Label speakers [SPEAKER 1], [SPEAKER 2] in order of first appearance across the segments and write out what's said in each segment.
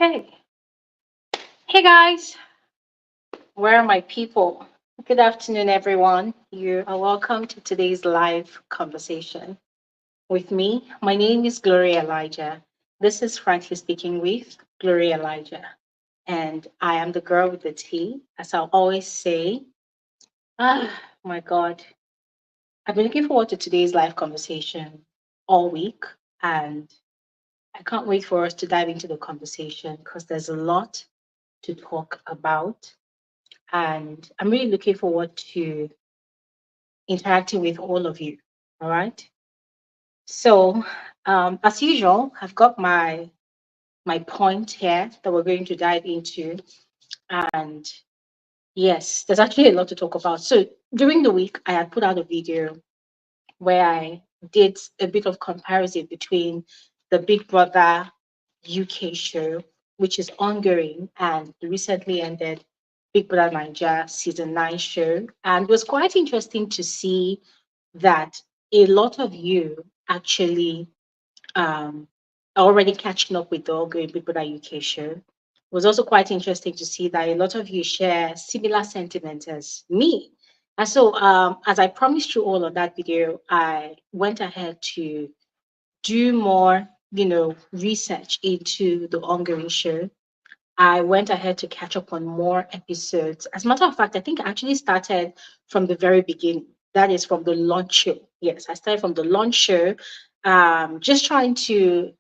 [SPEAKER 1] Okay. Hey guys, where are my people? Good afternoon, everyone. You are welcome to today's live conversation with me. My name is Gloria Elijah. This is Frankly Speaking with Gloria Elijah. And I am the girl with the T. As I always say, my God, I've been looking forward to today's live conversation all week. And I can't wait for us to dive into the conversation because there's a lot to talk about. And I'm really looking forward to interacting with all of you. All right. So, as usual, I've got my point here that we're going to dive into, and yes, there's actually a lot to talk about. So, during the week, I had put out a video where I did a bit of comparison between the Big Brother UK show, which is ongoing, and the recently ended Big Brother Naija season 9 show. And it was quite interesting to see that a lot of you actually are already catching up with the ongoing Big Brother UK show. It was also quite interesting to see that a lot of you share similar sentiments as me. And so, as I promised you all on that video, I went ahead to do more, research into the ongoing show. I went ahead to catch up on more episodes. As a matter of fact, I think I actually started from the very beginning. That is from the launch show. Yes, I started from the launch show, just trying to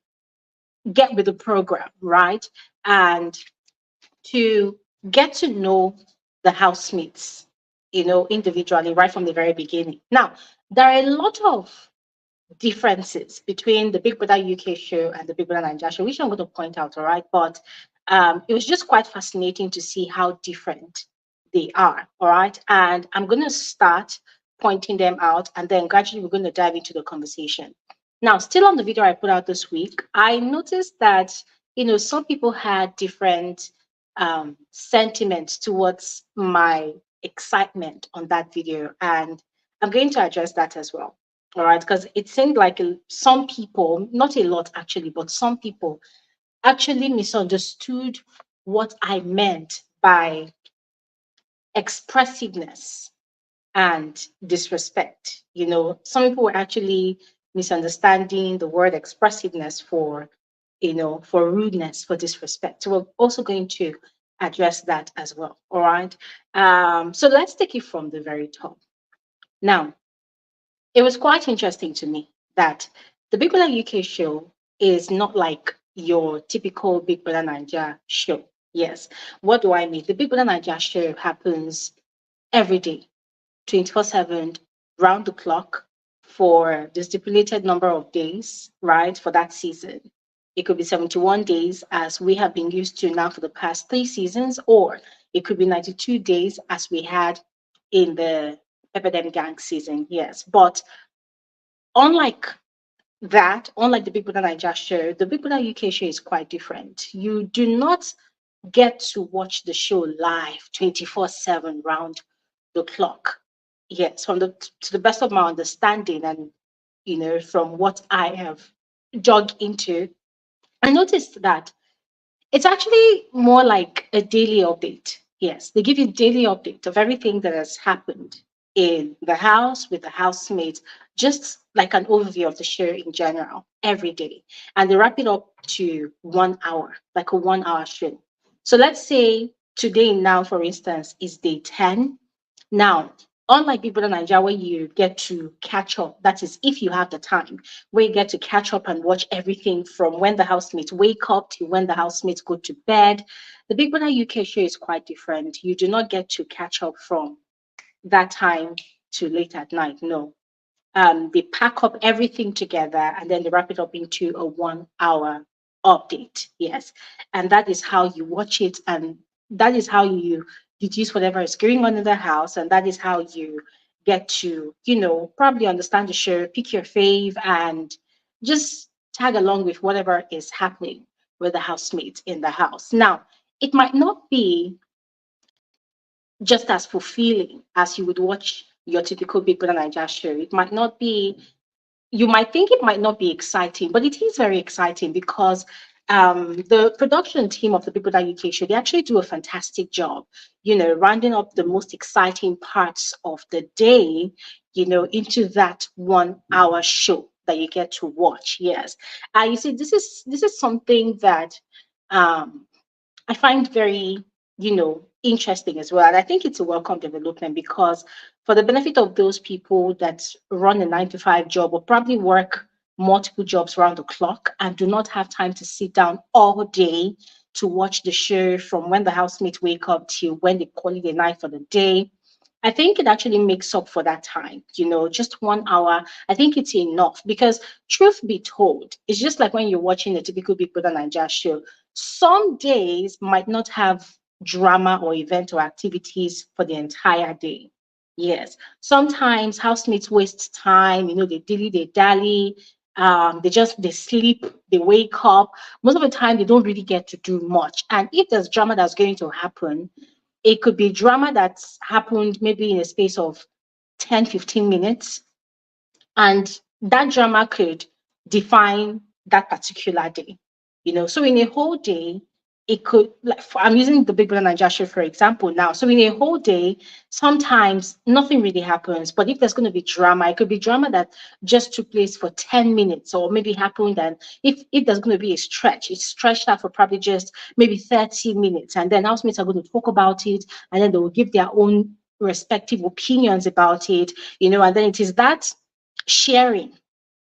[SPEAKER 1] get with the program, right? And to get to know the housemates, individually, right from the very beginning. Now, there are a lot of differences between the Big Brother UK show and the Big Brother Naija show, which I'm going to point out, all right? But it was just quite fascinating to see how different they are, all right? And I'm going to start pointing them out, and then gradually we're going to dive into the conversation. Now, still on the video I put out this week, I noticed that, some people had different sentiments towards my excitement on that video, and I'm going to address that as well. All right, because it seemed like some people, not a lot actually, but some people actually misunderstood what I meant by expressiveness and disrespect. Some people were actually misunderstanding the word expressiveness for rudeness, for disrespect. So we're also going to address that as well. All right. So let's take it from the very top. Now, it was quite interesting to me that the Big Brother UK show is not like your typical Big Brother Naija show. Yes. What do I mean? The Big Brother Naija show happens every day, 24/7, round the clock for the stipulated number of days, right, for that season. It could be 71 days, as we have been used to now for the past 3 seasons, or it could be 92 days, as we had in the Epidemic Gang season. Yes. But unlike unlike the Big Brother Naija show, the Big Brother UK show is quite different. You do not get to watch the show live 24/7 round the clock. Yes, to the best of my understanding, and from what I have dug into, I noticed that it's actually more like a daily update. Yes, they give you daily update of everything that has happened in the house with the housemates, just like an overview of the show in general every day. And they wrap it up to 1 hour, like a 1 hour show. So let's say today, now, for instance, is day 10. Now, unlike Big Brother Nigeria, where you get to catch up, that is, if you have the time, where you get to catch up and watch everything from when the housemates wake up to when the housemates go to bed, the Big Brother UK show is quite different. You do not get to catch up from that time to late at night. No. They pack up everything together and then they wrap it up into a 1 hour update. Yes. And that is how you watch it. And that is how you deduce whatever is going on in the house. And that is how you get to, probably understand the show, pick your fave, and just tag along with whatever is happening with the housemates in the house. Now, it might not be just as fulfilling as you would watch your typical Big Brother Naija show. It might not be, you might think it might not be exciting, but it is very exciting because The production team of the Big Brother UK show, they actually do a fantastic job, rounding up the most exciting parts of the day, into that 1 hour show that you get to watch. Yes. You see, this is something that um I find very, interesting as well. And I think it's a welcome development because for the benefit of those people that run a 9 to 5 job or probably work multiple jobs around the clock and do not have time to sit down all day to watch the show from when the housemates wake up till when they call it a night for the day. I think it actually makes up for that time, just 1 hour. I think it's enough because, truth be told, it's just like when you're watching a typical Big Brother Naija show. Some days might not have drama or event or activities for the entire day. Yes. Sometimes housemates waste time, they dilly, they dally, they sleep, they wake up. Most of the time they don't really get to do much. And if there's drama that's going to happen, it could be drama that's happened maybe in a space of 10, 15 minutes, and that drama could define that particular day. So in a whole day, it could, like, I'm using the Big Brother Naija show for example now. So in a whole day, sometimes nothing really happens. But if there's going to be drama, it could be drama that just took place for 10 minutes or maybe happened. And if there's going to be a stretch, it's stretched out for probably just maybe 30 minutes. And then housemates are going to talk about it, and then they will give their own respective opinions about it, and then it is that sharing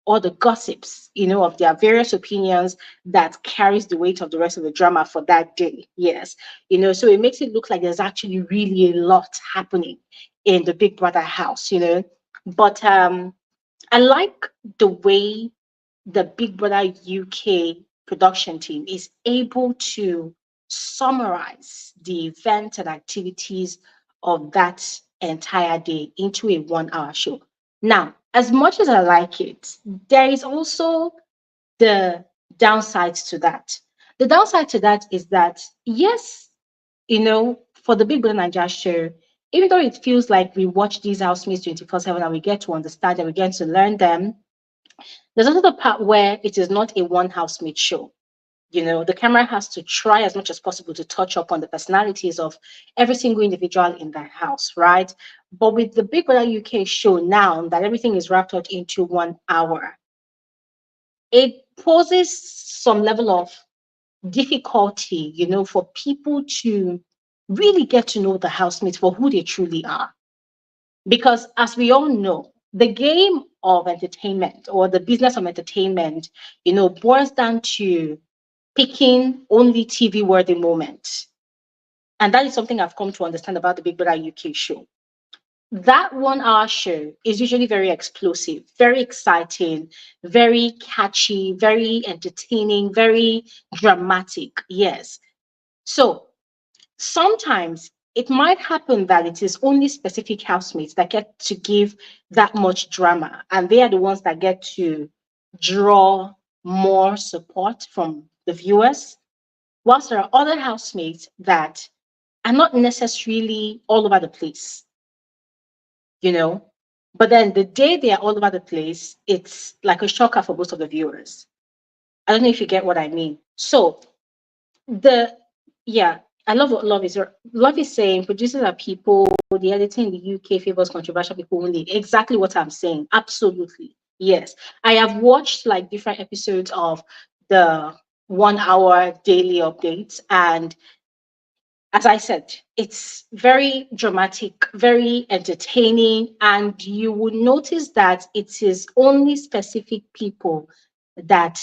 [SPEAKER 1] all the gossips, of their various opinions that carries the weight of the rest of the drama for that day. Yes. So it makes it look like there's actually really a lot happening in the Big Brother house. But I like the way the Big Brother UK production team is able to summarize the events and activities of that entire day into a 1 hour show. Now, as much as I like it, there is also the downsides to that. The downside to that is that, yes, for the Big Brother Naija show, even though it feels like we watch these housemates 24/7 and we get to understand them, we get to learn them, there's also the part where it is not a one housemate show. The camera has to try as much as possible to touch up on the personalities of every single individual in the house, right? But with the Big Brother UK show now that everything is wrapped up into 1 hour, it poses some level of difficulty, for people to really get to know the housemates for who they truly are. Because as we all know, the game of entertainment or the business of entertainment, boils down to picking only TV worthy moments. And that is something I've come to understand about the Big Brother UK show. That 1 hour show is usually very explosive, very exciting, very catchy, very entertaining, very dramatic. Yes. So sometimes it might happen that it is only specific housemates that get to give that much drama, and they are the ones that get to draw more support from the viewers, whilst there are other housemates that are not necessarily all over the place, you know. But then the day they are all over the place, it's like a shocker for most of the viewers. I don't know if you get what I mean. So the yeah, I love what Love is saying. Producers are people. The editing in the UK favors controversial people only. Exactly what I'm saying. Absolutely, yes. I have watched like different episodes of the 1 hour daily updates, and as I said, it's very dramatic, very entertaining, and you will notice that it is only specific people that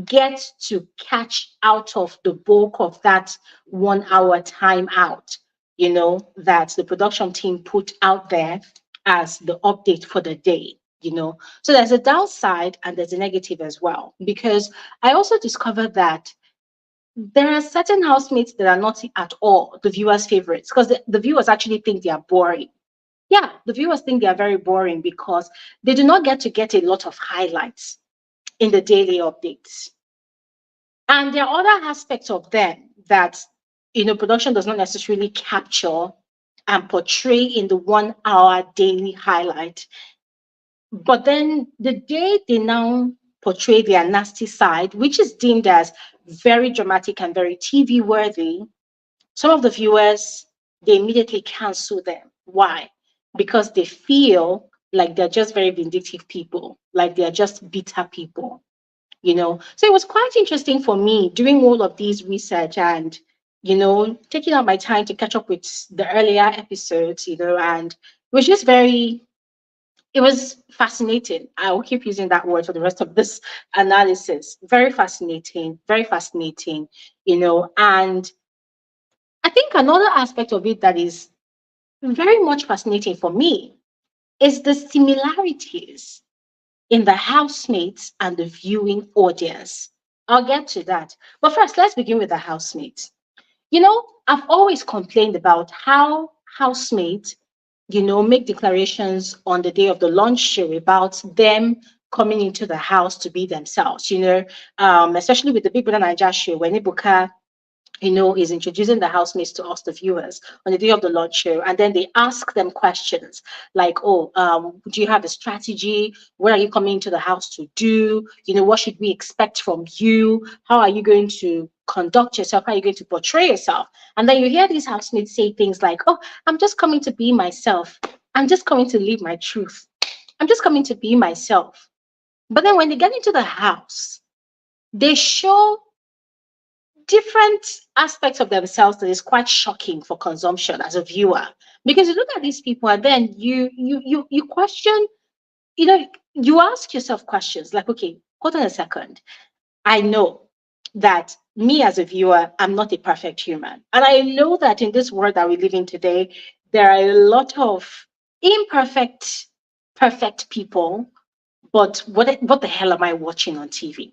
[SPEAKER 1] get to catch out of the bulk of that 1 hour time out, that the production team put out there as the update for the day. So there's a downside and there's a negative as well, because I also discovered that there are certain housemates that are not at all the viewers' favorites, because the viewers actually think they are boring. Yeah, the viewers think they are very boring because they do not get a lot of highlights in the daily updates. And there are other aspects of them that production does not necessarily capture and portray in the 1 hour daily highlight. But then the day they now portray their nasty side, which is deemed as very dramatic and very TV worthy, some of the viewers, they immediately cancel them. Why? Because they feel like they're just very vindictive people, like they're just bitter people, you know. So it was quite interesting for me doing all of these research and, you know, taking out my time to catch up with the earlier episodes, you know, and it was just very, it was fascinating. I will keep using that word for the rest of this analysis. Very fascinating, you know. And I think another aspect of it that is very much fascinating for me is the similarities in the housemates and the viewing audience. I'll get to that. But first, let's begin with the housemates. You know, I've always complained about how housemates, you know, make declarations on the day of the launch show about them coming into the house to be themselves, you know, especially with the Big Brother Naija show when Ibuka, you know, is introducing the housemates to us, the viewers, on the day of the launch show. And then they ask them questions like, oh, do you have a strategy? What are you coming into the house to do? You know, what should we expect from you? How are you going to conduct yourself? How are you going to portray yourself? And then you hear these housemates say things like, oh, I'm just coming to be myself. I'm just coming to live my truth. I'm just coming to be myself. But then when they get into the house, they show different aspects of themselves that is quite shocking for consumption as a viewer, because you look at these people and then you question, you know, you ask yourself questions like, okay, hold on a second. I know that me as a viewer, I'm not a perfect human, and I know that in this world that we live in today, there are a lot of imperfect perfect people. But what the hell am I watching on TV?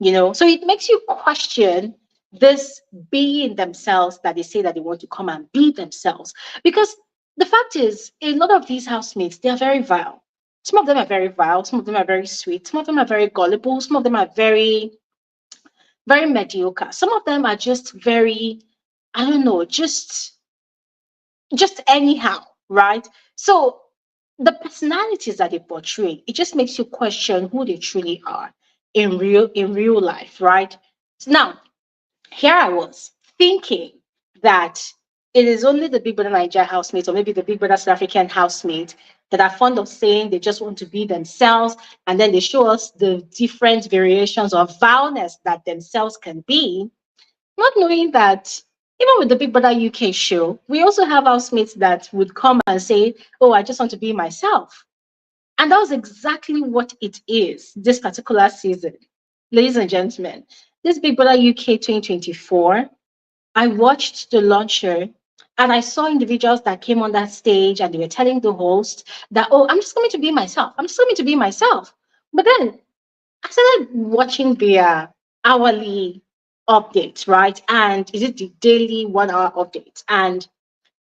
[SPEAKER 1] You know, so it makes you question this being themselves that they say that they want to come and be themselves. Because the fact is, a lot of these housemates, they are very vile. Some of them are very vile, some of them are very sweet, some of them are very gullible, some of them are very, very mediocre, some of them are just very, I don't know, just anyhow, right? So the personalities that they portray, it just makes you question who they truly are in real life, right? So now, here I was thinking that it is only the Big Brother Nigeria housemates or maybe the Big Brother South African housemate that are fond of saying they just want to be themselves, and then they show us the different variations of vileness that themselves can be, not knowing that even with the Big Brother UK show, we also have housemates that would come and say, oh, I just want to be myself. And that was exactly what it is this particular season. Ladies and gentlemen, this Big Brother UK 2024, I watched the launcher and I saw individuals that came on that stage and they were telling the host that, oh, I'm just coming to be myself. I'm just coming to be myself. But then I started watching their hourly updates, right? And is it the daily 1 hour updates? And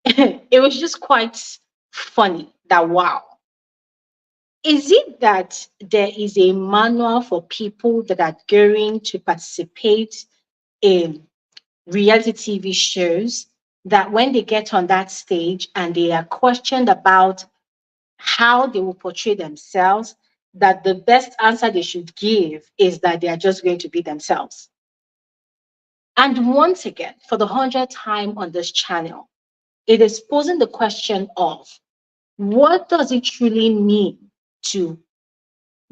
[SPEAKER 1] it was just quite funny that, wow, is it that there is a manual for people that are going to participate in reality TV shows that when they get on that stage and they are questioned about how they will portray themselves, that the best answer they should give is that they are just going to be themselves? And once again, for the 100th time on this channel, it is posing the question of what does it truly mean to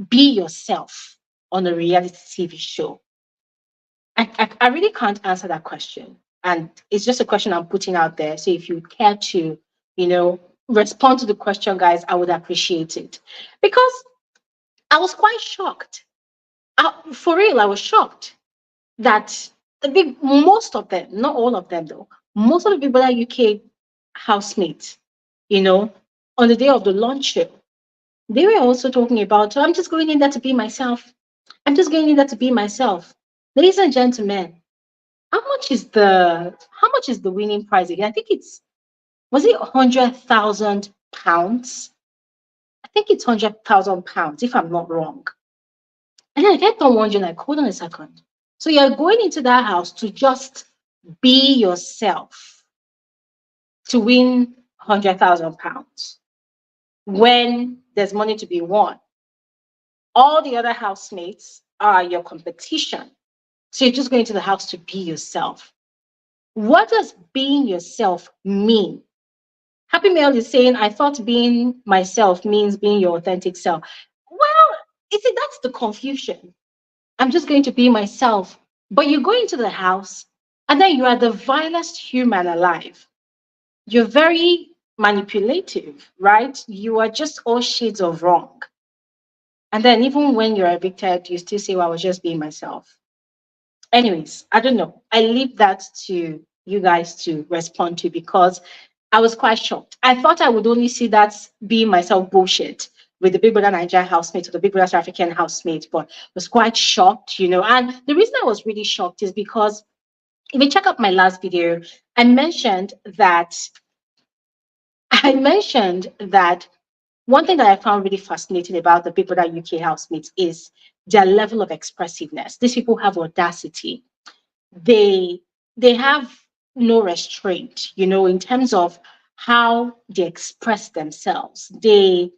[SPEAKER 1] be yourself on a reality TV show? I really can't answer that question. And it's just a question I'm putting out there. So if you care to, you know, respond to the question, guys, I would appreciate it. Because I was quite shocked. For real, I was shocked that most of them, not all of them though, most of the people that UK housemates, you know, on the day of the launch show, they were also talking about, "Oh, I'm just going in there to be myself. I'm just going in there to be myself." Ladies and gentlemen, how much is the winning prize again? I think was it £100,000? I think it's £100,000 if I'm not wrong. And then I kept on wondering, like, hold on a second. So you're going into that house to just be yourself to win £100,000 when there's money to be won. All the other housemates are your competition. So you're just going to the house to be yourself. What does being yourself mean? Happy Mail is saying, I thought being myself means being your authentic self. Well, you see, that's the confusion. I'm just going to be myself. But you go into the house and then you are the vilest human alive. You're very manipulative, right? You are just all shades of wrong. And then even when you're evicted, you still say, well, I was just being myself. Anyways, I don't know. I leave that to you guys to respond to because I was quite shocked. I thought I would only see that being myself bullshit with the Big Brother Naija housemate or the Big Brother South African housemate, but was quite shocked, you know. And the reason I was really shocked is because if you check out my last video, I mentioned that I mentioned that one thing that I found really fascinating about the Big Brother UK housemates is their level of expressiveness. These people have audacity. They they have no restraint, you know, in terms of how they express themselves. They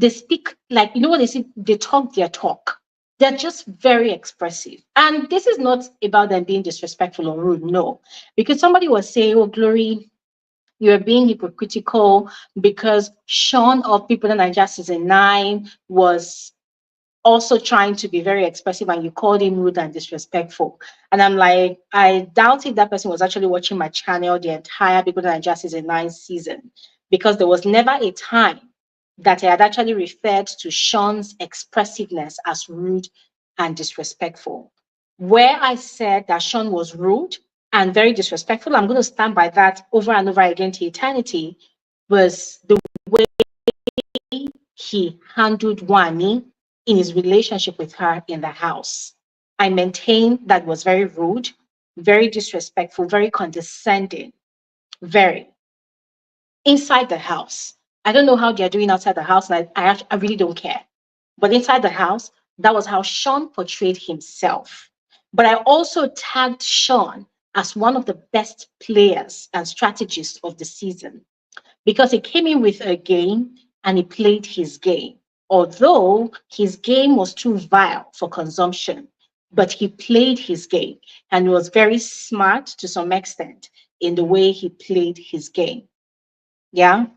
[SPEAKER 1] speak like, you know what they say, they talk their talk. They're just very expressive. And this is not about them being disrespectful or rude, no. Because somebody was saying, oh, Glory, you're being hypocritical because Sean of People in Nigeria season 9 was also trying to be very expressive and you called him rude and disrespectful. And I'm like, I doubt if that person was actually watching my channel the entire Big Brother Naija season 9 season, because there was never a time that I had actually referred to Sean's expressiveness as rude and disrespectful. Where I said that Sean was rude and very disrespectful, I'm going to stand by that over and over again to eternity, was the way he handled Wani in his relationship with her in the house. I maintain that was very rude, very disrespectful, very condescending, very inside the house. I don't know how they're doing outside the house, and I really don't care. But inside the house, that was how Sean portrayed himself. But I also tagged Sean as one of the best players and strategists of the season because he came in with a game and he played his game. Although his game was too vile for consumption, but he played his game and was very smart to some extent in the way he played his game. Yeah.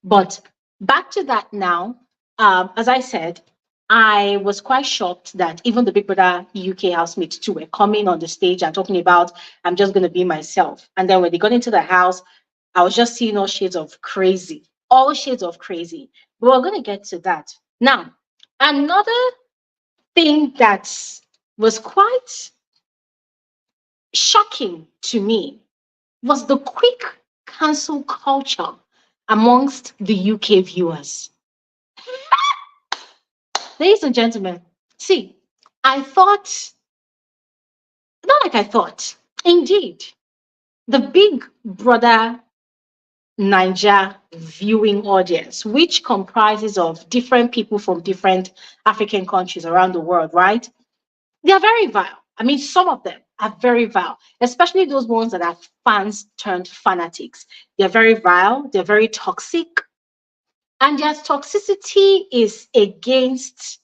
[SPEAKER 1] But back to that now, as I said, I was quite shocked that even the Big Brother UK housemates too were coming on the stage and talking about, I'm just going to be myself. And then when they got into the house, I was just seeing all shades of crazy, all shades of crazy. But we're going to get to that. Now, another thing that was quite shocking to me was the quick cancel culture amongst the UK viewers. Ladies and gentlemen, see, I thought, not like I thought, indeed, the Big Brother Naija viewing audience, which comprises of different people from different African countries around the world, right? They are very vile. I mean, some of them are very vile, especially those ones that are fans turned fanatics. They're very vile, they're very toxic, and their toxicity is against,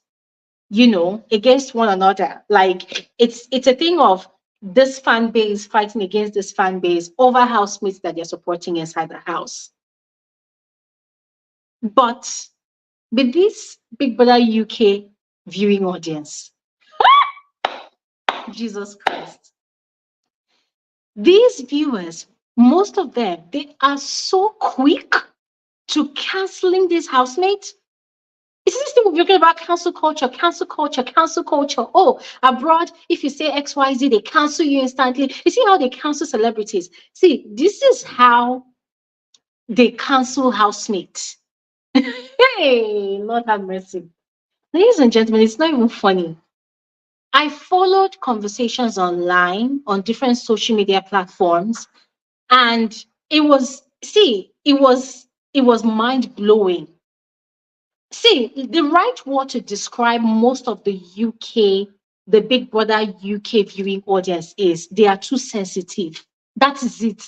[SPEAKER 1] you know, against one another. Like it's a thing of this fan base fighting against this fan base over housemates that they're supporting inside the house. But with this Big Brother UK viewing audience, Jesus Christ, these viewers, most of them, they are so quick to canceling this housemate. Is this thing we're talking about cancel culture, cancel culture, cancel culture? Oh, abroad, if you say XYZ, they cancel you instantly. You see how they cancel celebrities? See, this is how they cancel housemates. Hey, Lord have mercy. Ladies and gentlemen, it's not even funny. I followed conversations online on different social media platforms, and it was, see, it was mind-blowing. See, the right word to describe most of the UK, the Big Brother UK viewing audience is they are too sensitive. That is it.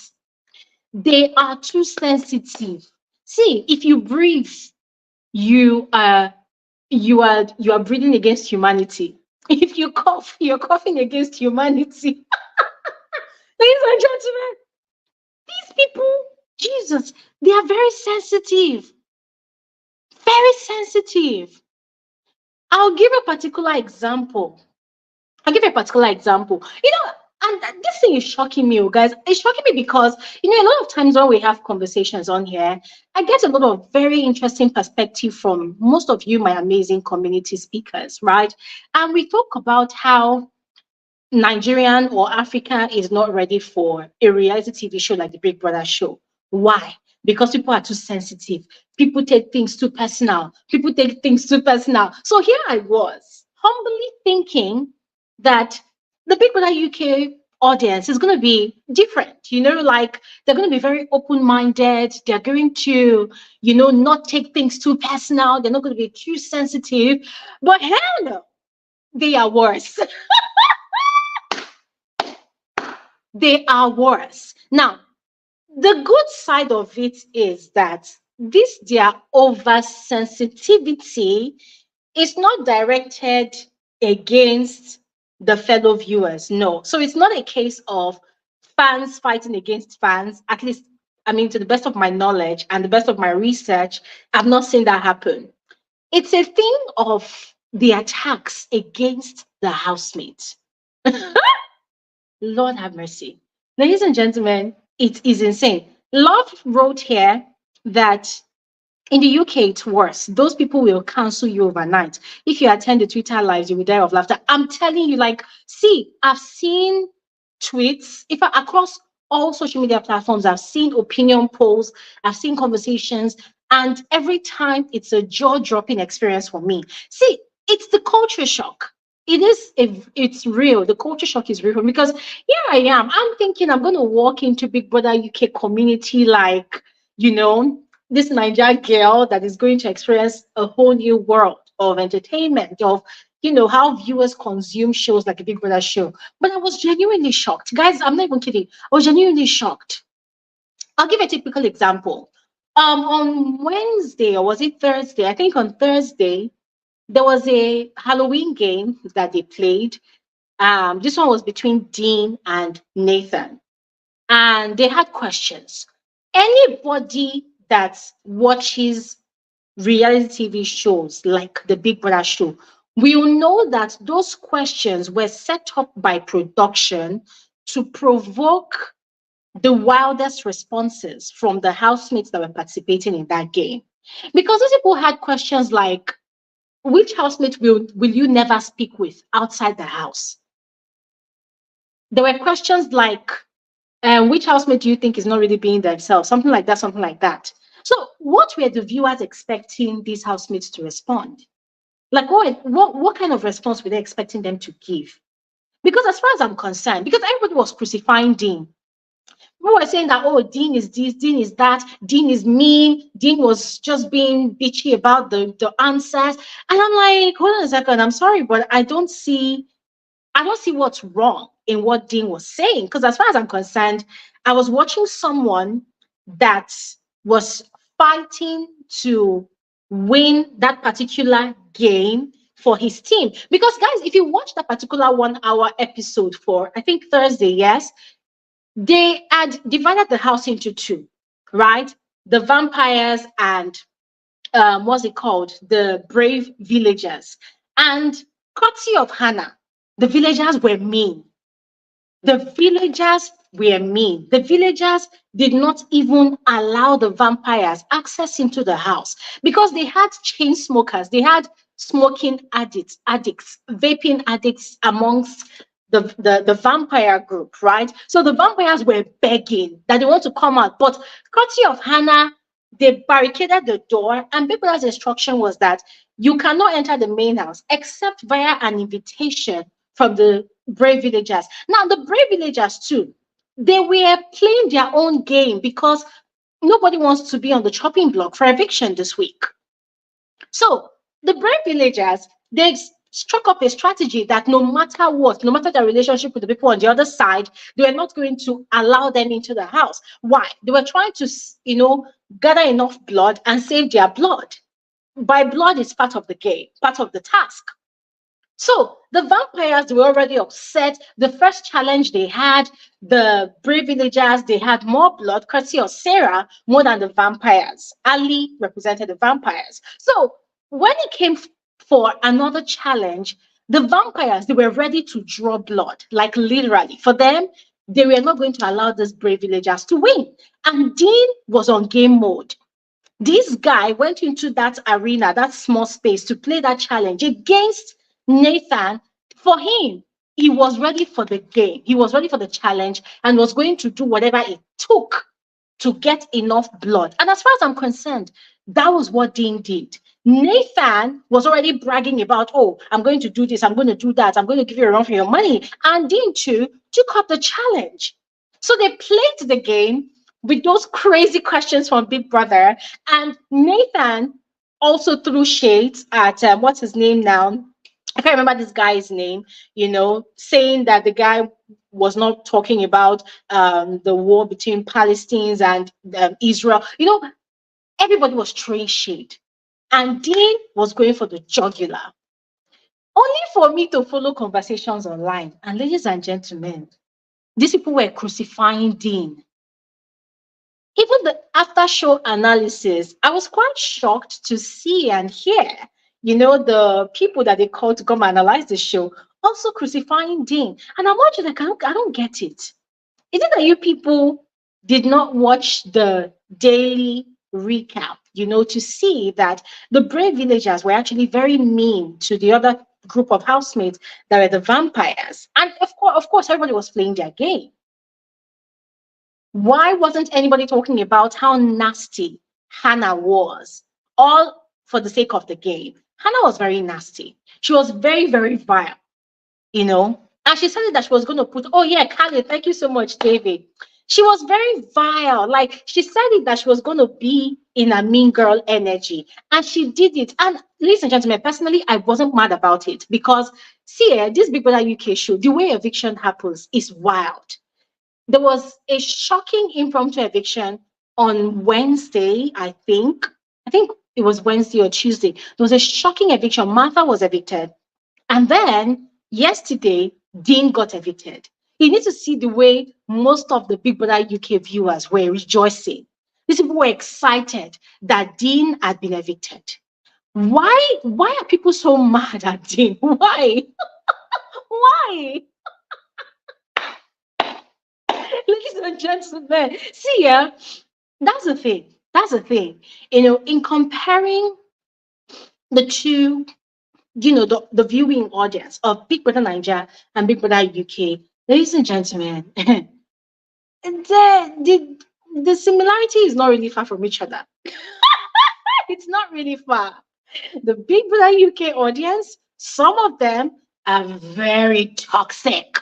[SPEAKER 1] They are too sensitive. See, if you breathe, you you are breathing against humanity. If you cough, you're coughing against humanity. Ladies and gentlemen, these people, Jesus, they are very sensitive. Very sensitive. I'll give a particular example. I'll give you a particular example. And this thing is shocking me, oh, guys. It's shocking me because, a lot of times when we have conversations on here, I get a lot of very interesting perspective from most of you, my amazing community speakers, right? And we talk about how Nigerian or Africa is not ready for a reality TV show like the Big Brother show. Why? Because people are too sensitive. People take things too personal. People take things too personal. So here I was, humbly thinking that the Big Brother UK audience is going to be different. Like they're going to be very open-minded. They're going to, not take things too personal. They're not going to be too sensitive. But hell no, they are worse. They are worse. Now, the good side of it is that this their oversensitivity is not directed against the fellow viewers. No. So it's not a case of fans fighting against fans. At least, I mean, to the best of my knowledge and the best of my research, I've not seen that happen. It's a thing of the attacks against the housemates. Lord have mercy. Ladies and gentlemen, it is insane. Love wrote here that in the UK, it's worse. Those people will cancel you overnight. If you attend the Twitter lives, you will die of laughter. I'm telling you, like, see, I've seen tweets, across all social media platforms, I've seen opinion polls, I've seen conversations, and every time it's a jaw-dropping experience for me. See, it's the culture shock. It's real. The culture shock is real because here I am. I'm thinking I'm going to walk into Big Brother UK community like, this Niger girl that is going to experience a whole new world of entertainment, of how viewers consume shows like a Big Brother show. But I was genuinely shocked. Guys, I'm not even kidding. I was genuinely shocked. I'll give a typical example. On Wednesday, or was it Thursday? I think on Thursday, there was a Halloween game that they played. This one was between Dean and Nathan. And they had questions. Anybody that watches reality TV shows like the Big Brother show will know that those questions were set up by production to provoke the wildest responses from the housemates that were participating in that game. Because those people had questions like, which housemate will you never speak with outside the house? There were questions like, which housemate do you think is not really being themselves? Something like that, something like that. So what were the viewers expecting these housemates to respond? Like what kind of response were they expecting them to give? Because as far as I'm concerned, because everybody was crucifying Dean. We were saying that, oh, Dean is this, Dean is that, Dean is mean, Dean was just being bitchy about the answers. And I'm like, hold on a second, I'm sorry, but I don't see what's wrong in what Dean was saying. Because as far as I'm concerned, I was watching someone that was fighting to win that particular game for his team. Because guys, if you watch that particular 1 hour episode for, I think Thursday, yes, they had divided the house into two, right? The vampires and what's it called? The brave villagers. And courtesy of Hannah, the villagers were mean. The villagers were mean. The villagers did not even allow the vampires access into the house because they had chain smokers. They had smoking addicts, vaping addicts amongst the vampire group, right? So the vampires were begging that they want to come out. But courtesy of Hannah, they barricaded the door, and Big Brother's instruction was that you cannot enter the main house except via an invitation from the brave villagers. Now, the brave villagers too, they were playing their own game because nobody wants to be on the chopping block for eviction this week. So the brave villagers, they struck up a strategy that no matter what, no matter their relationship with the people on the other side, they were not going to allow them into the house. Why? They were trying to, gather enough blood and save their blood. by blood is part of the game, part of the task. So the vampires were already upset. The first challenge they had, the brave villagers, they had more blood, courtesy of Sarah, more than the vampires. Ali represented the vampires. So when it came for another challenge, the vampires, they were ready to draw blood, like literally. For them, they were not going to allow these brave villagers to win. And Dean was on game mode. This guy went into that arena, that small space, to play that challenge against Nathan. For him, he was ready for the game. He was ready for the challenge and was going to do whatever it took to get enough blood. And as far as I'm concerned, that was what Dean did. Nathan was already bragging about, oh, I'm going to do this, I'm going to do that, I'm going to give you a run for your money. And Dean too took up the challenge. So they played the game with those crazy questions from Big Brother. And Nathan also threw shades at what's his name now? I can't remember this guy's name, saying that the guy was not talking about the war between Palestinians and Israel. Everybody was throwing shade. And Dean was going for the jugular. Only for me to follow conversations online. And ladies and gentlemen, these people were crucifying Dean. Even the after show analysis, I was quite shocked to see and hear, the people that they called to come analyze the show also crucifying Dean. And I'm watching, like, I don't get it. Is it that you people did not watch the daily recap, to see that the brave villagers were actually very mean to the other group of housemates that were the vampires? And of course, everybody was playing their game. Why wasn't anybody talking about how nasty Hannah was? All for the sake of the game. Hannah was very nasty. She was very, very vile, And she said that she was going to put, oh yeah, Khaled, thank you so much, David. She was very vile. Like, she said it that she was going to be in a mean girl energy. And she did it. And ladies and gentlemen, personally, I wasn't mad about it because, see, this Big Brother UK show, the way eviction happens is wild. There was a shocking impromptu eviction on Wednesday, I think. I think it was Wednesday or Tuesday. There was a shocking eviction. Martha was evicted. And then yesterday, Dean got evicted. You need to see the way most of the Big Brother UK viewers were rejoicing. These people were excited that Dean had been evicted. Why are people so mad at Dean? Why? Why? Ladies and gentlemen, see, yeah, that's the thing. That's the thing. In comparing the two, the viewing audience of Big Brother Naija and Big Brother UK, ladies and gentlemen, the similarity is not really far from each other. It's not really far. The Big Brother UK audience, some of them are very toxic.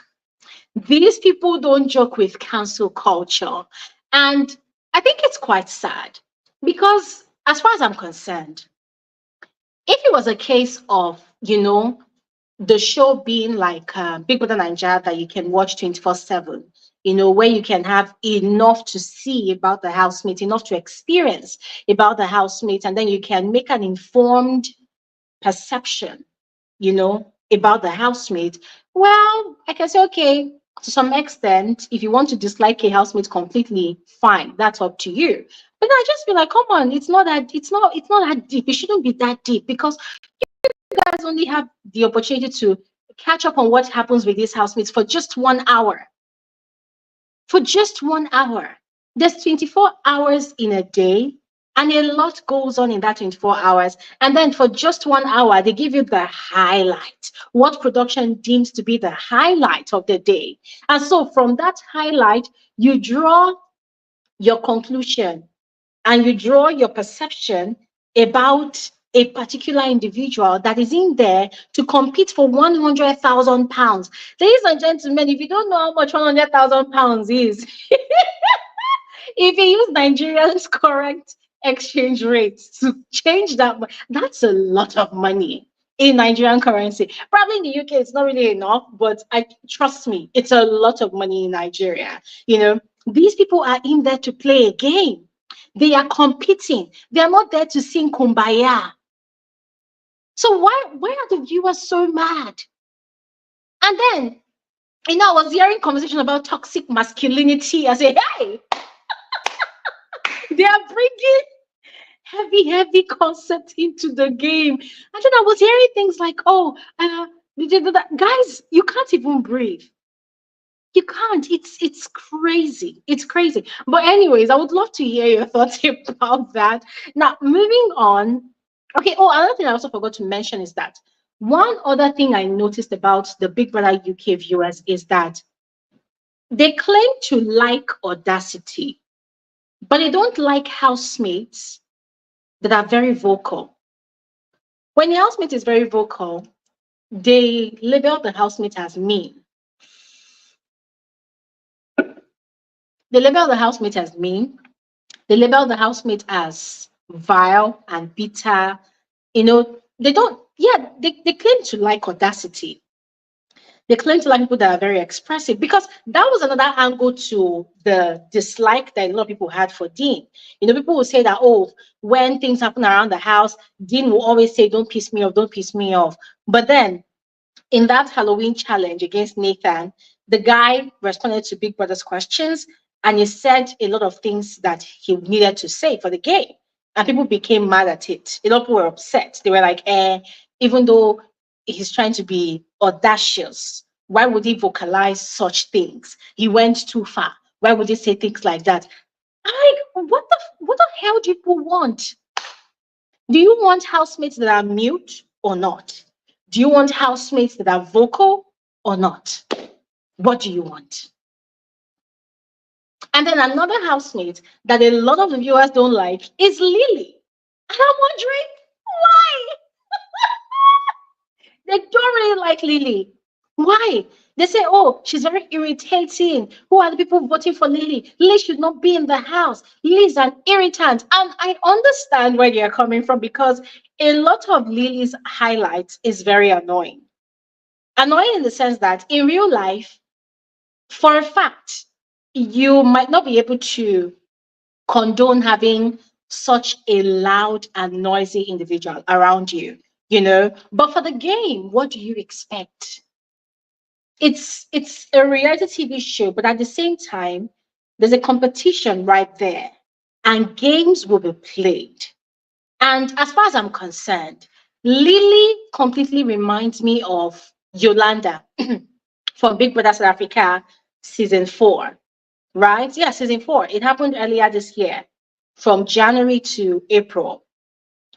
[SPEAKER 1] These people don't joke with cancel culture. And I think it's quite sad because, as far as I'm concerned, if it was a case of, the show being like Big Brother Naija that you can watch 24/7, where you can have enough to see about the housemate, enough to experience about the housemate, and then you can make an informed perception, about the housemate. Well, I can say, okay, to some extent, if you want to dislike a housemate completely, fine, that's up to you. But I just feel like, come on, it's not that deep. It shouldn't be that deep because you guys only have the opportunity to catch up on what happens with these housemates for just 1 hour. For just 1 hour. There's 24 hours in a day, and a lot goes on in that 24 hours. And then for just 1 hour, they give you the highlight, what production deems to be the highlight of the day. And so from that highlight, you draw your conclusion and you draw your perception about a particular individual that is in there to compete for 100,000 pounds. Ladies and gentlemen, if you don't know how much 100,000 pounds is, if you use Nigeria's correct exchange rates to change that, that's a lot of money in Nigerian currency. Probably in the UK, it's not really enough, but trust me, it's a lot of money in Nigeria. These people are in there to play a game. They are competing. They are not there to sing kumbaya. So why are the viewers so mad? And then, I was hearing conversation about toxic masculinity. I say, hey, they are bringing heavy concept into the game. And then I was hearing things like, oh, guys, you can't even breathe. You can't. It's crazy. It's crazy. But anyways, I would love to hear your thoughts about that. Now, moving on. Okay. Oh, another thing I also forgot to mention is that one other thing I noticed about the Big Brother UK viewers is that they claim to like audacity, but they don't like housemates that are very vocal. When the housemate is very vocal, they label the housemate as mean. They label the housemate as mean. They label the housemate as vile and bitter. They don't, yeah, they claim to like audacity. They claim to like people that are very expressive because that was another angle to the dislike that a lot of people had for Dean. People will say that, oh, when things happen around the house, Dean will always say, don't piss me off, don't piss me off. But then in that Halloween challenge against Nathan, the guy responded to Big Brother's questions and he said a lot of things that he needed to say for the game. And people became mad at it. A lot of people were upset. They were like, even though he's trying to be audacious, why would he vocalize such things? He went too far. Why would he say things like that? I'm like, what the hell do people want? Do you want housemates that are mute or not? Do you want housemates that are vocal or not? What do you want? And then another housemate that a lot of the viewers don't like is Lily. And I'm wondering why? They don't really like Lily. Why? They say, oh, she's very irritating. Who are the people voting for Lily? Lily should not be in the house. Lily's an irritant. And I understand where you're coming from because a lot of Lily's highlights is very annoying. Annoying in the sense that in real life, for a fact, you might not be able to condone having such a loud and noisy individual around you. But for the game, what do you expect? It's a reality TV show, but at the same time, there's a competition right there, and games will be played. And as far as I'm concerned, Lily completely reminds me of Yolanda from Big Brother South Africa season 4, right? Yeah, season 4. It happened earlier this year from January to April.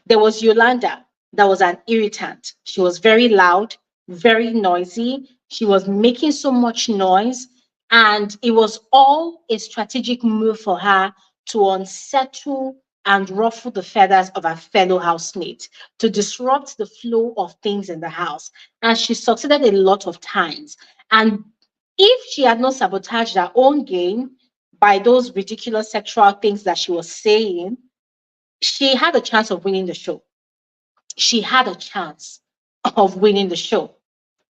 [SPEAKER 1] There was Yolanda that was an irritant. She was very loud, very noisy. She was making so much noise, and it was all a strategic move for her to unsettle and ruffle the feathers of her fellow housemate, to disrupt the flow of things in the house. And she succeeded a lot of times. And if she had not sabotaged her own game by those ridiculous sexual things that she was saying, she had a chance of winning the show. She had a chance of winning the show,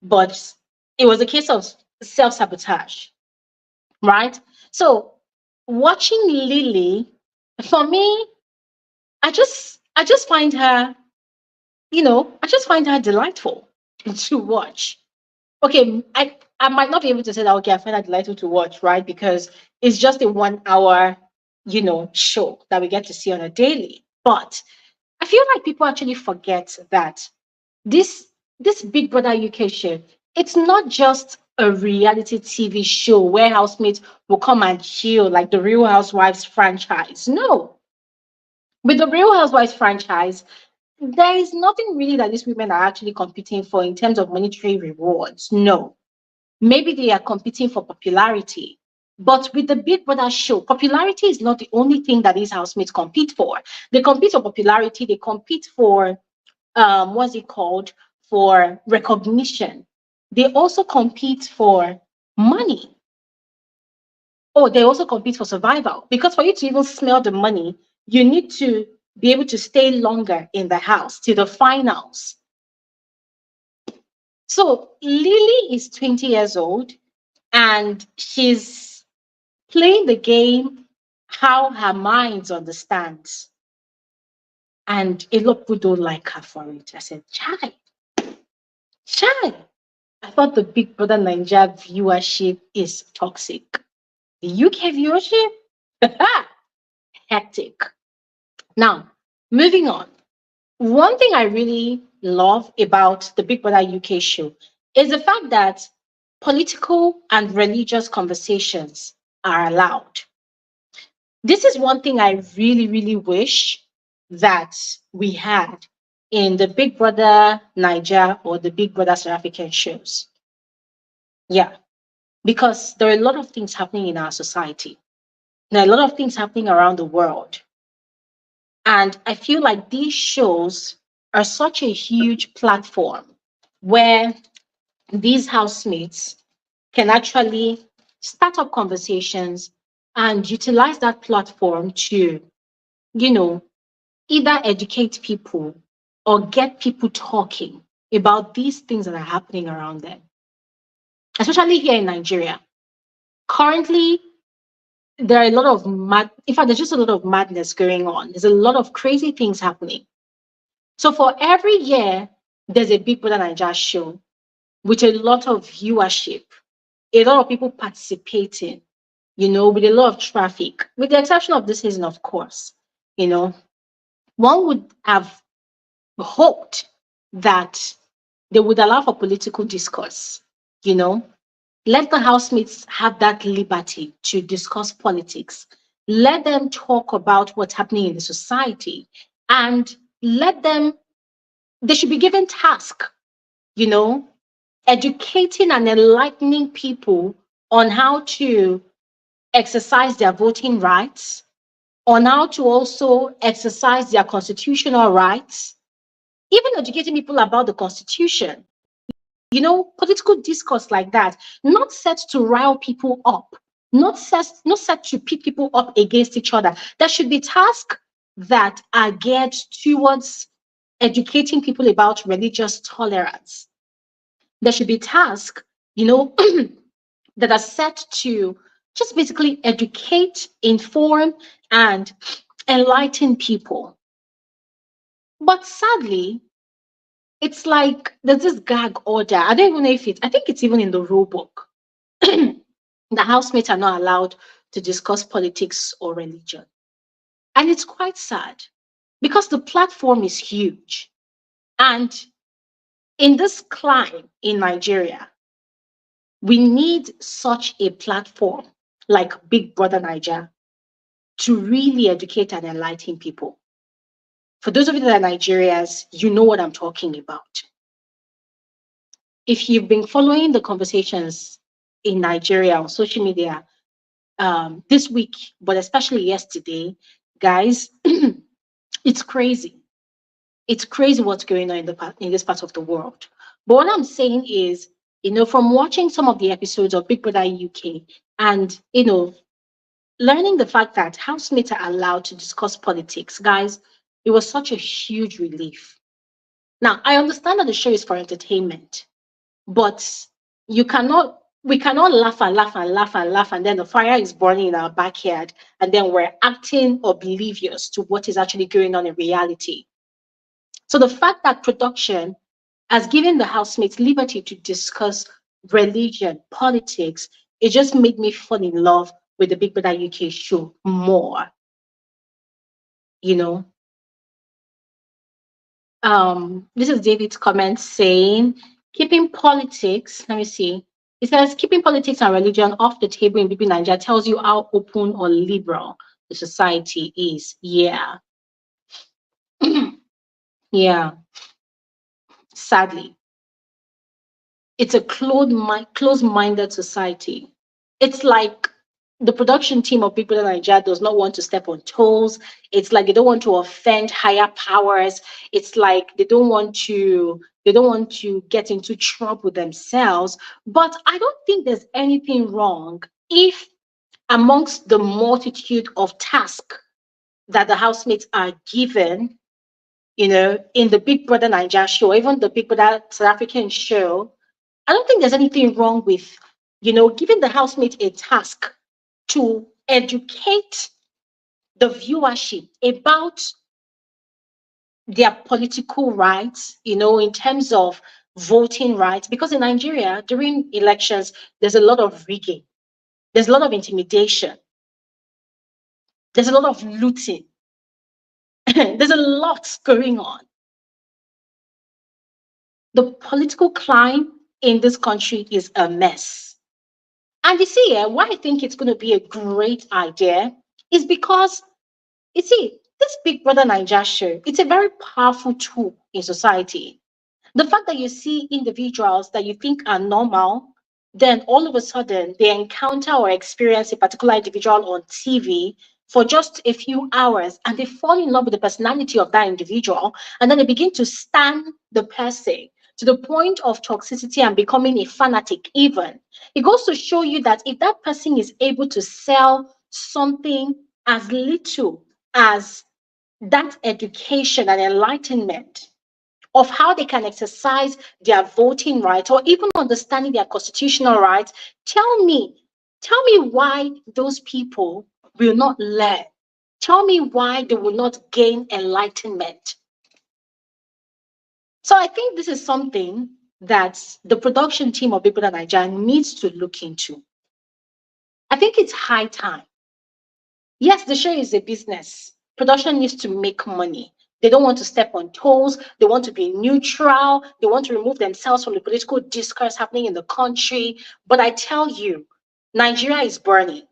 [SPEAKER 1] but it was a case of self sabotage, right? So watching Lily, for me, I just find her, I just find her delightful to watch. Okay, I might not be able to say that. Okay, I find her delightful to watch, right? Because it's just a 1 hour, show that we get to see on a daily. But I feel like people actually forget that this this Big Brother UK show, it's not just a reality TV show where housemates will come and chill like the Real Housewives franchise. No, with the Real Housewives franchise, there is nothing really that these women are actually competing for in terms of monetary rewards. No, maybe they are competing for popularity. But with the Big Brother show, popularity is not the only thing that these housemates compete for. They compete for popularity, they compete for what's it called, for recognition. They also compete for money. Oh, they also compete for survival because for you to even smell the money, you need to be able to stay longer in the house till the finals. So Lily is 20 years old and she's playing the game how her mind understands. And a lot of people don't like her for it. I said, Chai. I thought the Big Brother Naija viewership is toxic. The UK viewership? Hectic. Now, moving on. One thing I really love about the Big Brother UK show is the fact that political and religious conversations are allowed. This is one thing I really, really wish that we had in the Big Brother Naija or the Big Brother South African shows. Yeah, because there are a lot of things happening in our society. There are a lot of things happening around the world. And I feel like these shows are such a huge platform where these housemates can actually start up conversations and utilize that platform to, you know, either educate people or get people talking about these things that are happening around them, especially here in Nigeria. Currently, there are a lot of in fact, there's just a lot of madness going on. There's a lot of crazy things happening. So for every year, there's a Big Brother Naija show with a lot of viewership, a lot of people participating, with a lot of traffic, with the exception of this season, of course. One would have hoped that they would allow for political discourse, you know, let the housemates have that liberty to discuss politics. Let them talk about what's happening in the society and they should be given task, you know, educating and enlightening people on how to exercise their voting rights, on how to also exercise their constitutional rights, even educating people about the constitution. Political discourse like that, not set to rile people up, not set to pit people up against each other. There should be tasks that are geared towards educating people about religious tolerance. There should be tasks, that are set to just basically educate, inform, and enlighten people. But sadly, it's like there's this gag order. I don't even know if I think it's even in the rule book. The housemates are not allowed to discuss politics or religion. And it's quite sad because the platform is huge. And in this climb in Nigeria, we need such a platform like Big Brother Naija to really educate and enlighten people. For those of you that are Nigerians, you know what I'm talking about. If you've been following the conversations in Nigeria on social media this week, but especially yesterday, guys, it's crazy. It's crazy what's going on in this part of the world. But what I'm saying is, from watching some of the episodes of Big Brother UK and, learning the fact that housemates are allowed to discuss politics, guys, it was such a huge relief. Now, I understand that the show is for entertainment, but we cannot laugh and laugh and laugh and laugh, and then the fire is burning in our backyard, and then we're acting oblivious to what is actually going on in reality. So the fact that production has given the housemates liberty to discuss religion, politics, it just made me fall in love with the Big Brother UK show more. This is David's comment saying, keeping politics, let me see. It says, keeping politics and religion off the table in BBNaija tells you how open or liberal the society is. Yeah. Yeah. Sadly, it's a closed-minded society. It's like the production team of Big Brother Naija does not want to step on toes. It's like they don't want to offend higher powers. It's like they don't want to get into trouble themselves. But I don't think there's anything wrong if amongst the multitude of tasks that the housemates are given, in the Big Brother Naija show, even the Big Brother South African show, I don't think there's anything wrong with, giving the housemate a task to educate the viewership about their political rights, in terms of voting rights. Because in Nigeria, during elections, there's a lot of rigging, there's a lot of intimidation, there's a lot of looting, there's a lot going on. The political climate in this country is a mess. And you see, why I think it's going to be a great idea is because, you see, this Big Brother Naija show, it's a very powerful tool in society. The fact that you see individuals that you think are normal, then all of a sudden they encounter or experience a particular individual on TV for just a few hours and they fall in love with the personality of that individual, and then they begin to stan the person to the point of toxicity and becoming a fanatic even. It goes to show you that if that person is able to sell something as little as that education and enlightenment of how they can exercise their voting rights or even understanding their constitutional rights, tell me why those people will not learn. Tell me why they will not gain enlightenment. So I think this is something that the production team of Big Brother Naija needs to look into. I think it's high time. Yes, the show is a business. Production needs to make money. They don't want to step on toes. They want to be neutral. They want to remove themselves from the political discourse happening in the country. But I tell you, Nigeria is burning.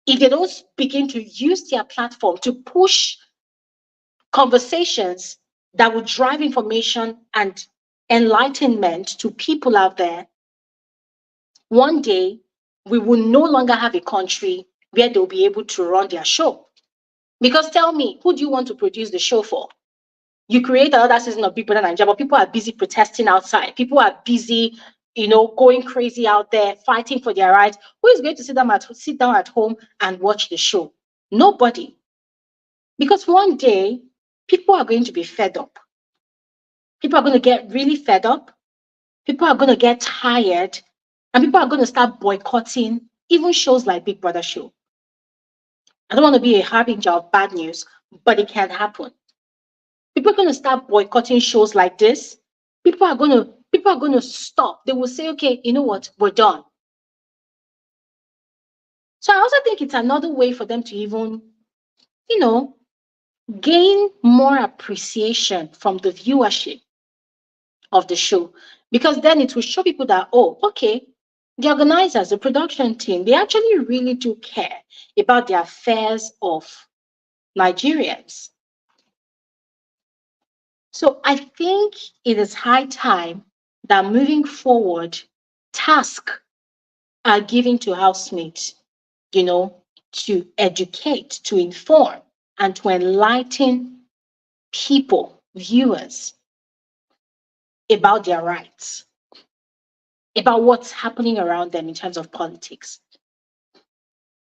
[SPEAKER 1] If they don't begin to use their platform to push conversations that will drive information and enlightenment to people out there, one day we will no longer have a country where they'll be able to run their show. Because tell me, who do you want to produce the show for? You create another season of Big Brother Naija, but people are busy protesting outside. People are busy, going crazy out there, fighting for their rights. Who is going to sit down at home and watch the show? Nobody. Because one day, people are going to be fed up. People are going to get really fed up. People are going to get tired. And people are going to start boycotting even shows like Big Brother Show. I don't want to be a harbinger of bad news, but it can happen. People are going to start boycotting shows like this. People are going to stop. They will say, okay, you know what? We're done. So I also think it's another way for them to even, gain more appreciation from the viewership of the show. Because then it will show people that, oh, okay, the organizers, the production team, they actually really do care about the affairs of Nigerians. So I think it is high time that moving forward, tasks are given to housemates, to educate, to inform, and to enlighten people, viewers, about their rights, about what's happening around them in terms of politics.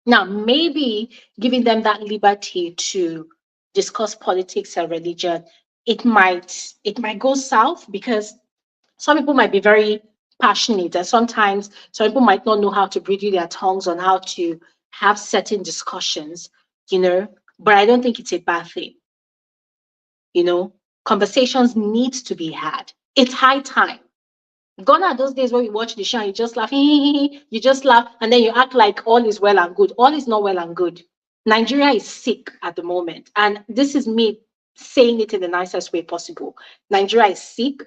[SPEAKER 1] Now, maybe giving them that liberty to discuss politics and religion, it might go south because some people might be very passionate, and sometimes some people might not know how to bridle their tongues on how to have certain discussions, but I don't think it's a bad thing. Conversations need to be had. It's high time. Gone are those days where you watch the show and you just laugh, you just laugh, and then you act like all is well and good. All is not well and good. Nigeria is sick at the moment. And this is me saying it in the nicest way possible. Nigeria is sick.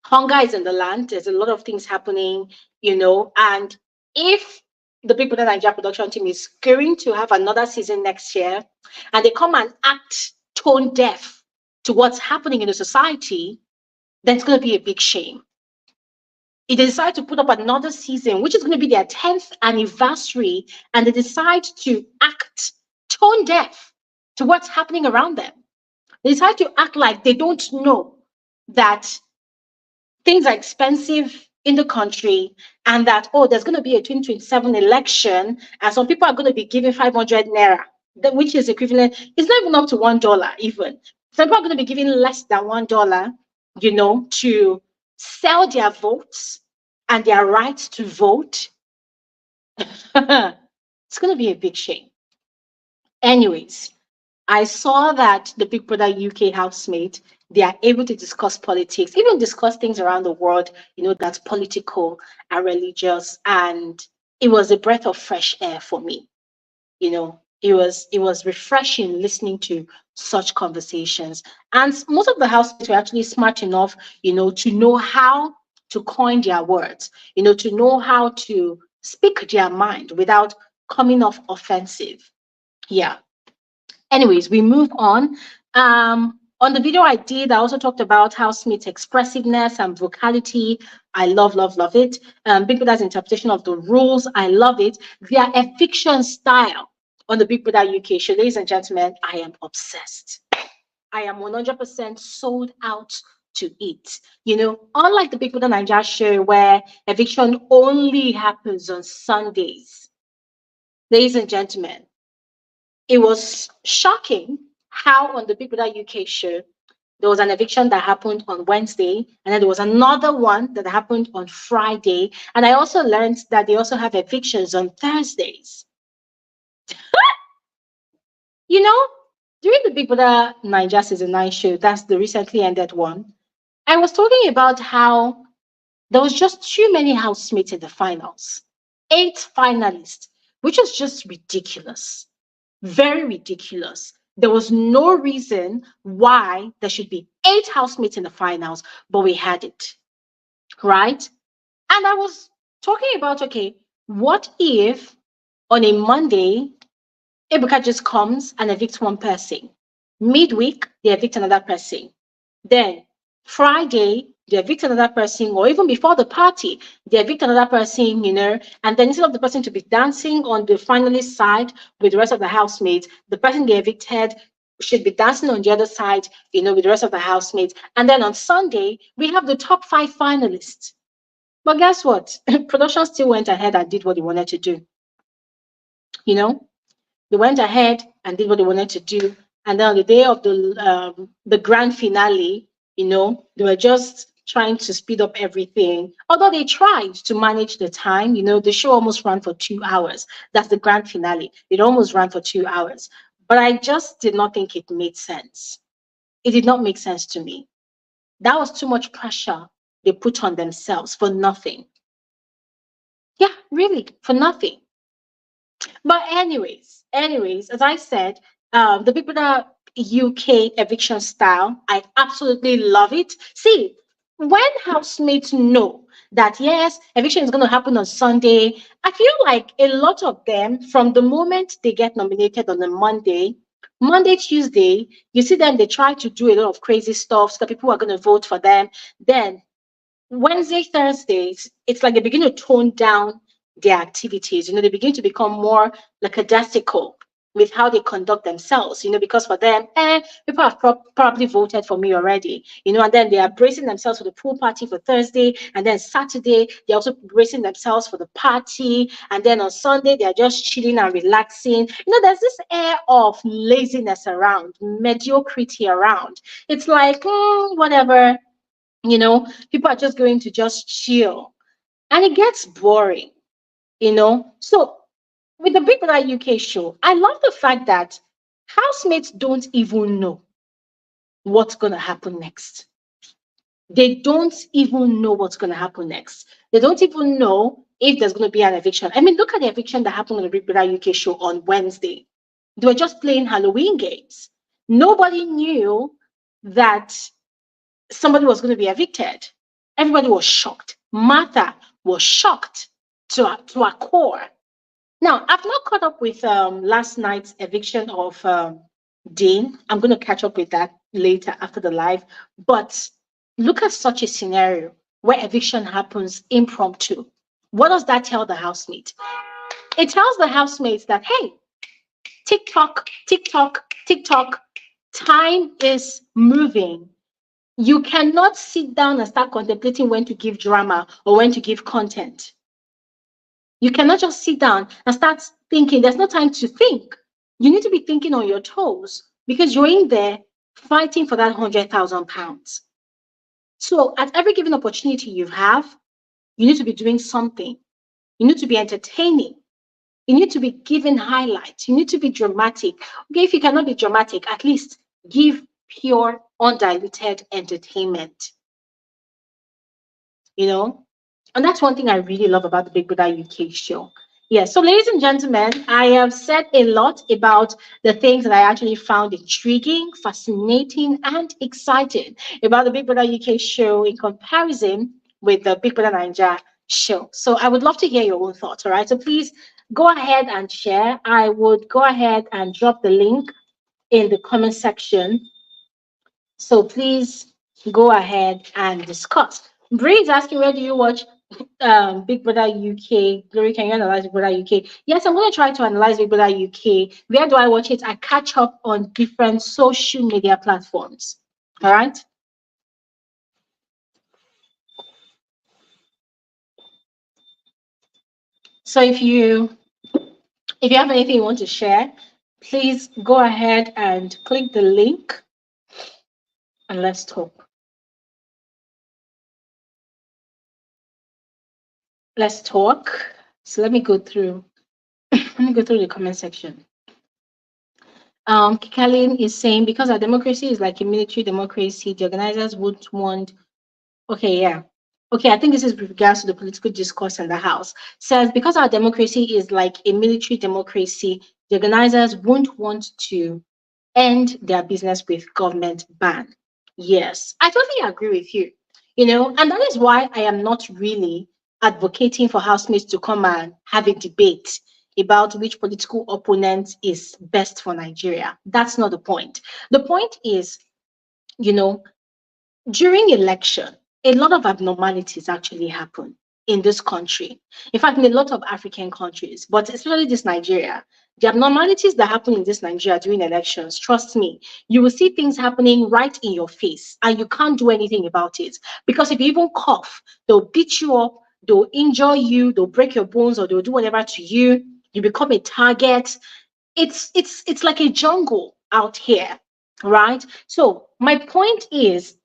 [SPEAKER 1] Hunger is in the land. There's a lot of things happening, and if the Big Brother Naija production team is going to have another season next year and they come and act tone deaf to what's happening in the society, then it's going to be a big shame. If they decide to put up another season, which is going to be their 10th anniversary, and they decide to act tone deaf to what's happening around them, they decide to act like they don't know that things are expensive in the country and that, oh, there's going to be a 2027 election and some people are going to be giving 500 naira, which is equivalent, it's not even up to $1 even. Some people are going to be giving less than $1, to sell their votes and their right to vote. It's going to be a big shame. Anyways, I saw that the Big Brother UK housemate, they are able to discuss politics, even discuss things around the world, that's political and religious. And it was a breath of fresh air for me. It was refreshing listening to such conversations. And most of the housemates were actually smart enough, to know how to coin their words, to know how to speak their mind without coming off offensive. Yeah. Anyways, we move on. On the video I did, I also talked about housemates' expressiveness and vocality. I love, love, love it. Big Brother's interpretation of the rules. I love it. Their eviction style on the Big Brother UK show. Ladies and gentlemen, I am obsessed. I am 100% sold out to it. Unlike the Big Brother Naija show where eviction only happens on Sundays, ladies and gentlemen, it was shocking how on the Big Brother UK show, there was an eviction that happened on Wednesday, and then there was another one that happened on Friday. And I also learned that they also have evictions on Thursdays. During the Big Brother Naija Season 9 show, that's the recently ended one, I was talking about how there was just too many housemates in the finals. 8 finalists, which is just ridiculous. Very ridiculous. There was no reason why there should be 8 housemates in the finals, but we had it, right? And I was talking about, okay, what if on a Monday, Ebuka just comes and evicts one person? Midweek, they evict another person. Then Friday, they evict another person, or even before the party, they evict another person, and then instead of the person to be dancing on the finalist side with the rest of the housemates, the person they evicted should be dancing on the other side, with the rest of the housemates. And then on Sunday, we have the top 5 finalists. But guess what? Production still went ahead and did what they wanted to do. They went ahead and did what they wanted to do. And then on the day of the grand finale, they were just trying to speed up everything. Although they tried to manage the time, the show almost ran for 2 hours. That's the grand finale. It almost ran for 2 hours. But I just did not think it made sense. It did not make sense to me. That was too much pressure they put on themselves for nothing. Yeah, really, for nothing. But anyways, as I said, the Big Brother UK eviction style, I absolutely love it. See, when housemates know that yes, eviction is going to happen on Sunday, I feel like a lot of them, from the moment they get nominated on a Monday, Tuesday, you see them, they try to do a lot of crazy stuff so that people are going to vote for them. Then Wednesday, Thursdays, it's like they begin to tone down their activities. They begin to become more lackadaisical with how they conduct themselves, because for them, people have probably voted for me already, and then they are bracing themselves for the pool party for Thursday, and then Saturday, they're also bracing themselves for the party, and then on Sunday, they're just chilling and relaxing. There's this air of laziness around, mediocrity around. It's like, whatever, people are just going to just chill. And it gets boring, So with the Big Brother UK show, I love the fact that housemates don't even know what's going to happen next. They don't even know what's going to happen next. They don't even know if there's going to be an eviction. I mean, look at the eviction that happened on the Big Brother UK show on Wednesday. They were just playing Halloween games. Nobody knew that somebody was going to be evicted. Everybody was shocked. Martha was shocked to her core. Now, I've not caught up with last night's eviction of Dean. I'm going to catch up with that later after the live. But look at such a scenario where eviction happens impromptu. What does that tell the housemate? It tells the housemates that, hey, tick tock, tick tock, tick tock, time is moving. You cannot sit down and start contemplating when to give drama or when to give content. You cannot just sit down and start thinking. There's no time to think. You need to be thinking on your toes because you're in there fighting for that £100,000. So at every given opportunity you have, you need to be doing something. You need to be entertaining. You need to be given highlights. You need to be dramatic. Okay, if you cannot be dramatic, at least give pure, undiluted entertainment. You know, and that's one thing I really love about the Big Brother UK show. Yes, so ladies and gentlemen, I have said a lot about the things that I actually found intriguing, fascinating, and exciting about the Big Brother UK show in comparison with the Big Brother Naija show. So I would love to hear your own thoughts, all right? So please go ahead and share. I would go ahead and drop the link in the comment section. So please go ahead and discuss. Bree is asking, where do you watch Big Brother UK? Glory, can you analyze Big Brother UK? Yes, I'm going to try to analyze Big Brother UK. Where do I watch it? I catch up on different social media platforms. All right. So if you have anything you want to share, please go ahead and click the link and let's talk. Let's talk. So let me go through. Let me go through the comment section. Kikalin is saying because our democracy is like a military democracy, the organizers would want. Okay, yeah. Okay, I think this is with regards to the political discourse in the House. Says because our democracy is like a military democracy, the organizers won't want to end their business with government ban. Yes, I totally agree with you. And that is why I am not really advocating for housemates to come and have a debate about which political opponent is best for Nigeria. That's not the point. The point is, you know, during election, a lot of abnormalities actually happen in this country. In fact, in a lot of African countries, but especially this Nigeria, the abnormalities that happen in this Nigeria during elections, trust me, you will see things happening right in your face and you can't do anything about it. Because if you even cough, they'll beat you up, they'll injure you, they'll break your bones, or they'll do whatever to you. You become a target. It's like a jungle out here, right? So my point is,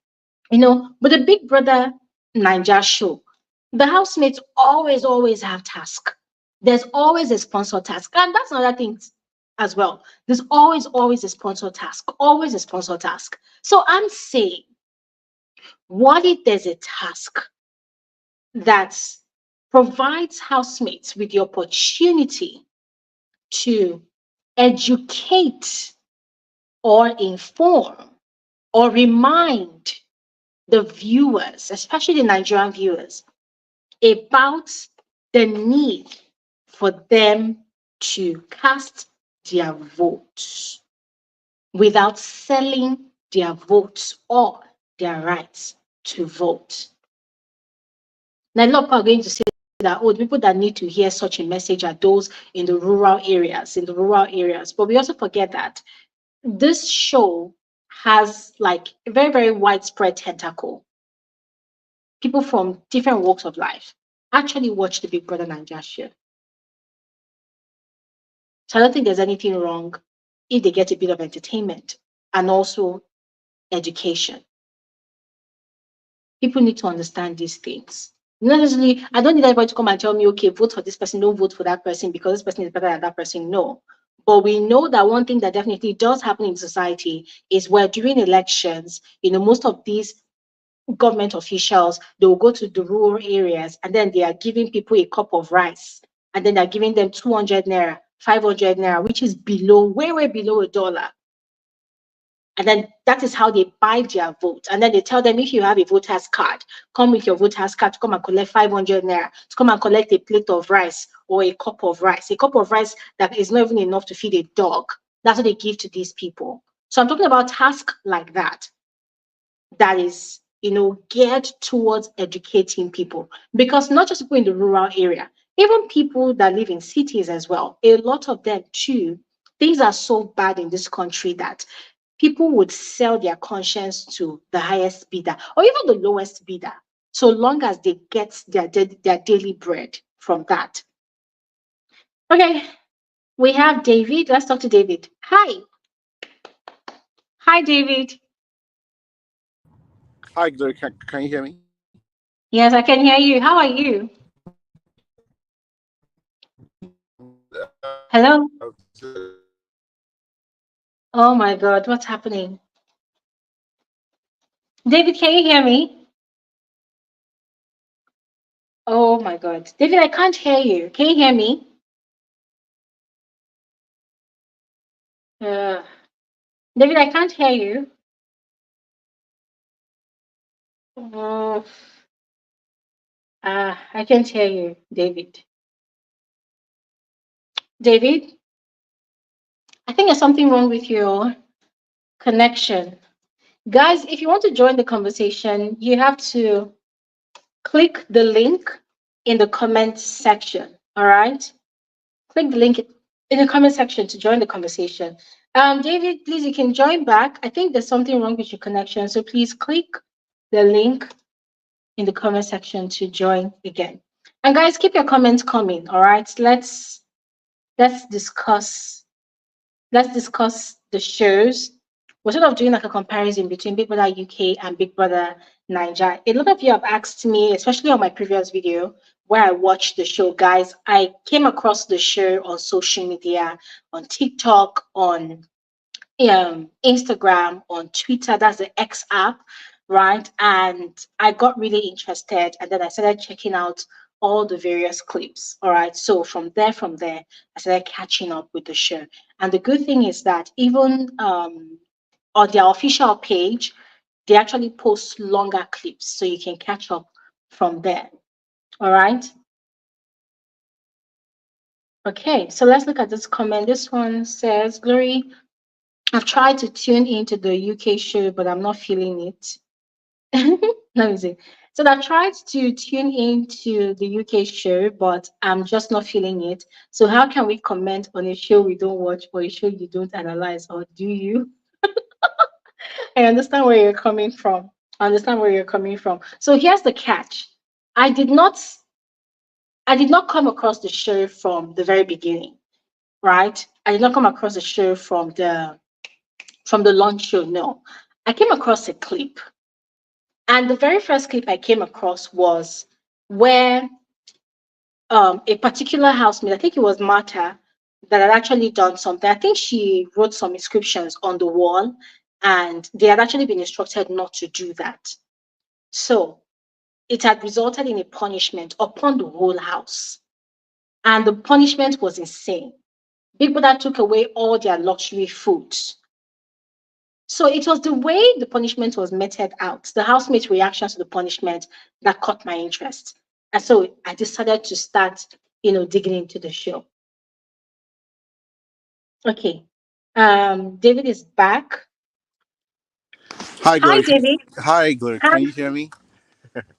[SPEAKER 1] with the Big Brother Naija show, the housemates always have task. There's always a sponsor task, and that's another thing as well. There's always a sponsor task, always a sponsor task. So I'm saying, what if there's a task that provides housemates with the opportunity to educate or inform or remind the viewers, especially the Nigerian viewers, about the need for them to cast their votes without selling their votes or their rights to vote. Now, a lot of people are going to say that, the people that need to hear such a message are those in the rural areas. But we also forget that this show has like a very, very widespread tentacle. People from different walks of life actually watch the Big Brother Naija show. So I don't think there's anything wrong if they get a bit of entertainment and also education. People need to understand these things. Not necessarily, I don't need everybody to come and tell me, okay, vote for this person, don't vote for that person because this person is better than that person. No. But we know that one thing that definitely does happen in society is where during elections, most of these government officials, they will go to the rural areas and then they are giving people a cup of rice and then they're giving them 200 naira, 500 naira, which is below, way below $1. And then that is how they buy their vote. And then they tell them, if you have a voter's card, come with your voter's card to come and collect 500 naira, to come and collect a plate of rice or a cup of rice. A cup of rice that is not even enough to feed a dog. That's what they give to these people. So I'm talking about tasks like that is, geared towards educating people. Because not just people in the rural area, even people that live in cities as well, a lot of them too, things are so bad in this country that people would sell their conscience to the highest bidder or even the lowest bidder, so long as they get their daily bread from that. Okay, we have David. Let's talk to David. Hi. Hi, David.
[SPEAKER 2] Hi, Glory. Can you hear me?
[SPEAKER 1] Yes, I can hear you. How are you? Hello?
[SPEAKER 2] Okay.
[SPEAKER 1] Oh my God, what's happening? David, can you hear me? Oh my God. David, I can't hear you. Can you hear me? Uh, David, I can't hear you. Uh, I can't hear you, David. David, I think there's something wrong with your connection. Guys, if you want to join the conversation, you have to click the link in the comment section. All right? Click the link in the comment section to join the conversation. David, please, you can join back. I think there's something wrong with your connection. So please click the link in the comment section to join again. And guys, keep your comments coming. All right. Let's discuss the shows. We're sort of doing like a comparison between Big Brother UK and Big Brother Naija. A lot of you have asked me, especially on my previous video where I watched the show, guys. I came across the show on social media, on TikTok, on Instagram, on Twitter. That's the X app, right? And I got really interested, and then I started checking out all the various clips. All right. So from there, I started catching up with the show. And the good thing is that even on their official page, they actually post longer clips, so you can catch up from there. All right. Okay, so let's look at this comment. This one says, Glory, I've tried to tune into the UK show, but I'm not feeling it. Let me see. So I tried to tune into the UK show, but I'm just not feeling it. So how can we comment on a show we don't watch or a show you don't analyze, or do you? I understand where you're coming from. I understand where you're coming from. So here's the catch. I did not I did not come across the show from the very beginning, right? I did not come across the show from the launch show. No. I came across a clip. And the very first clip I came across was where a particular housemate, I think it was Martha, that had actually done something. I think she wrote some inscriptions on the wall, and they had actually been instructed not to do that. So it had resulted in a punishment upon the whole house. And the punishment was insane. Big Brother took away all their luxury foods. So it was the way the punishment was meted out, the housemates' reaction to the punishment that caught my interest. And so I decided to start, digging into the show. Okay. David is back.
[SPEAKER 2] Hi,
[SPEAKER 1] Hi,
[SPEAKER 2] Glory.
[SPEAKER 1] David.
[SPEAKER 2] Hi, Glory.
[SPEAKER 1] Hi.
[SPEAKER 2] Can you hear me?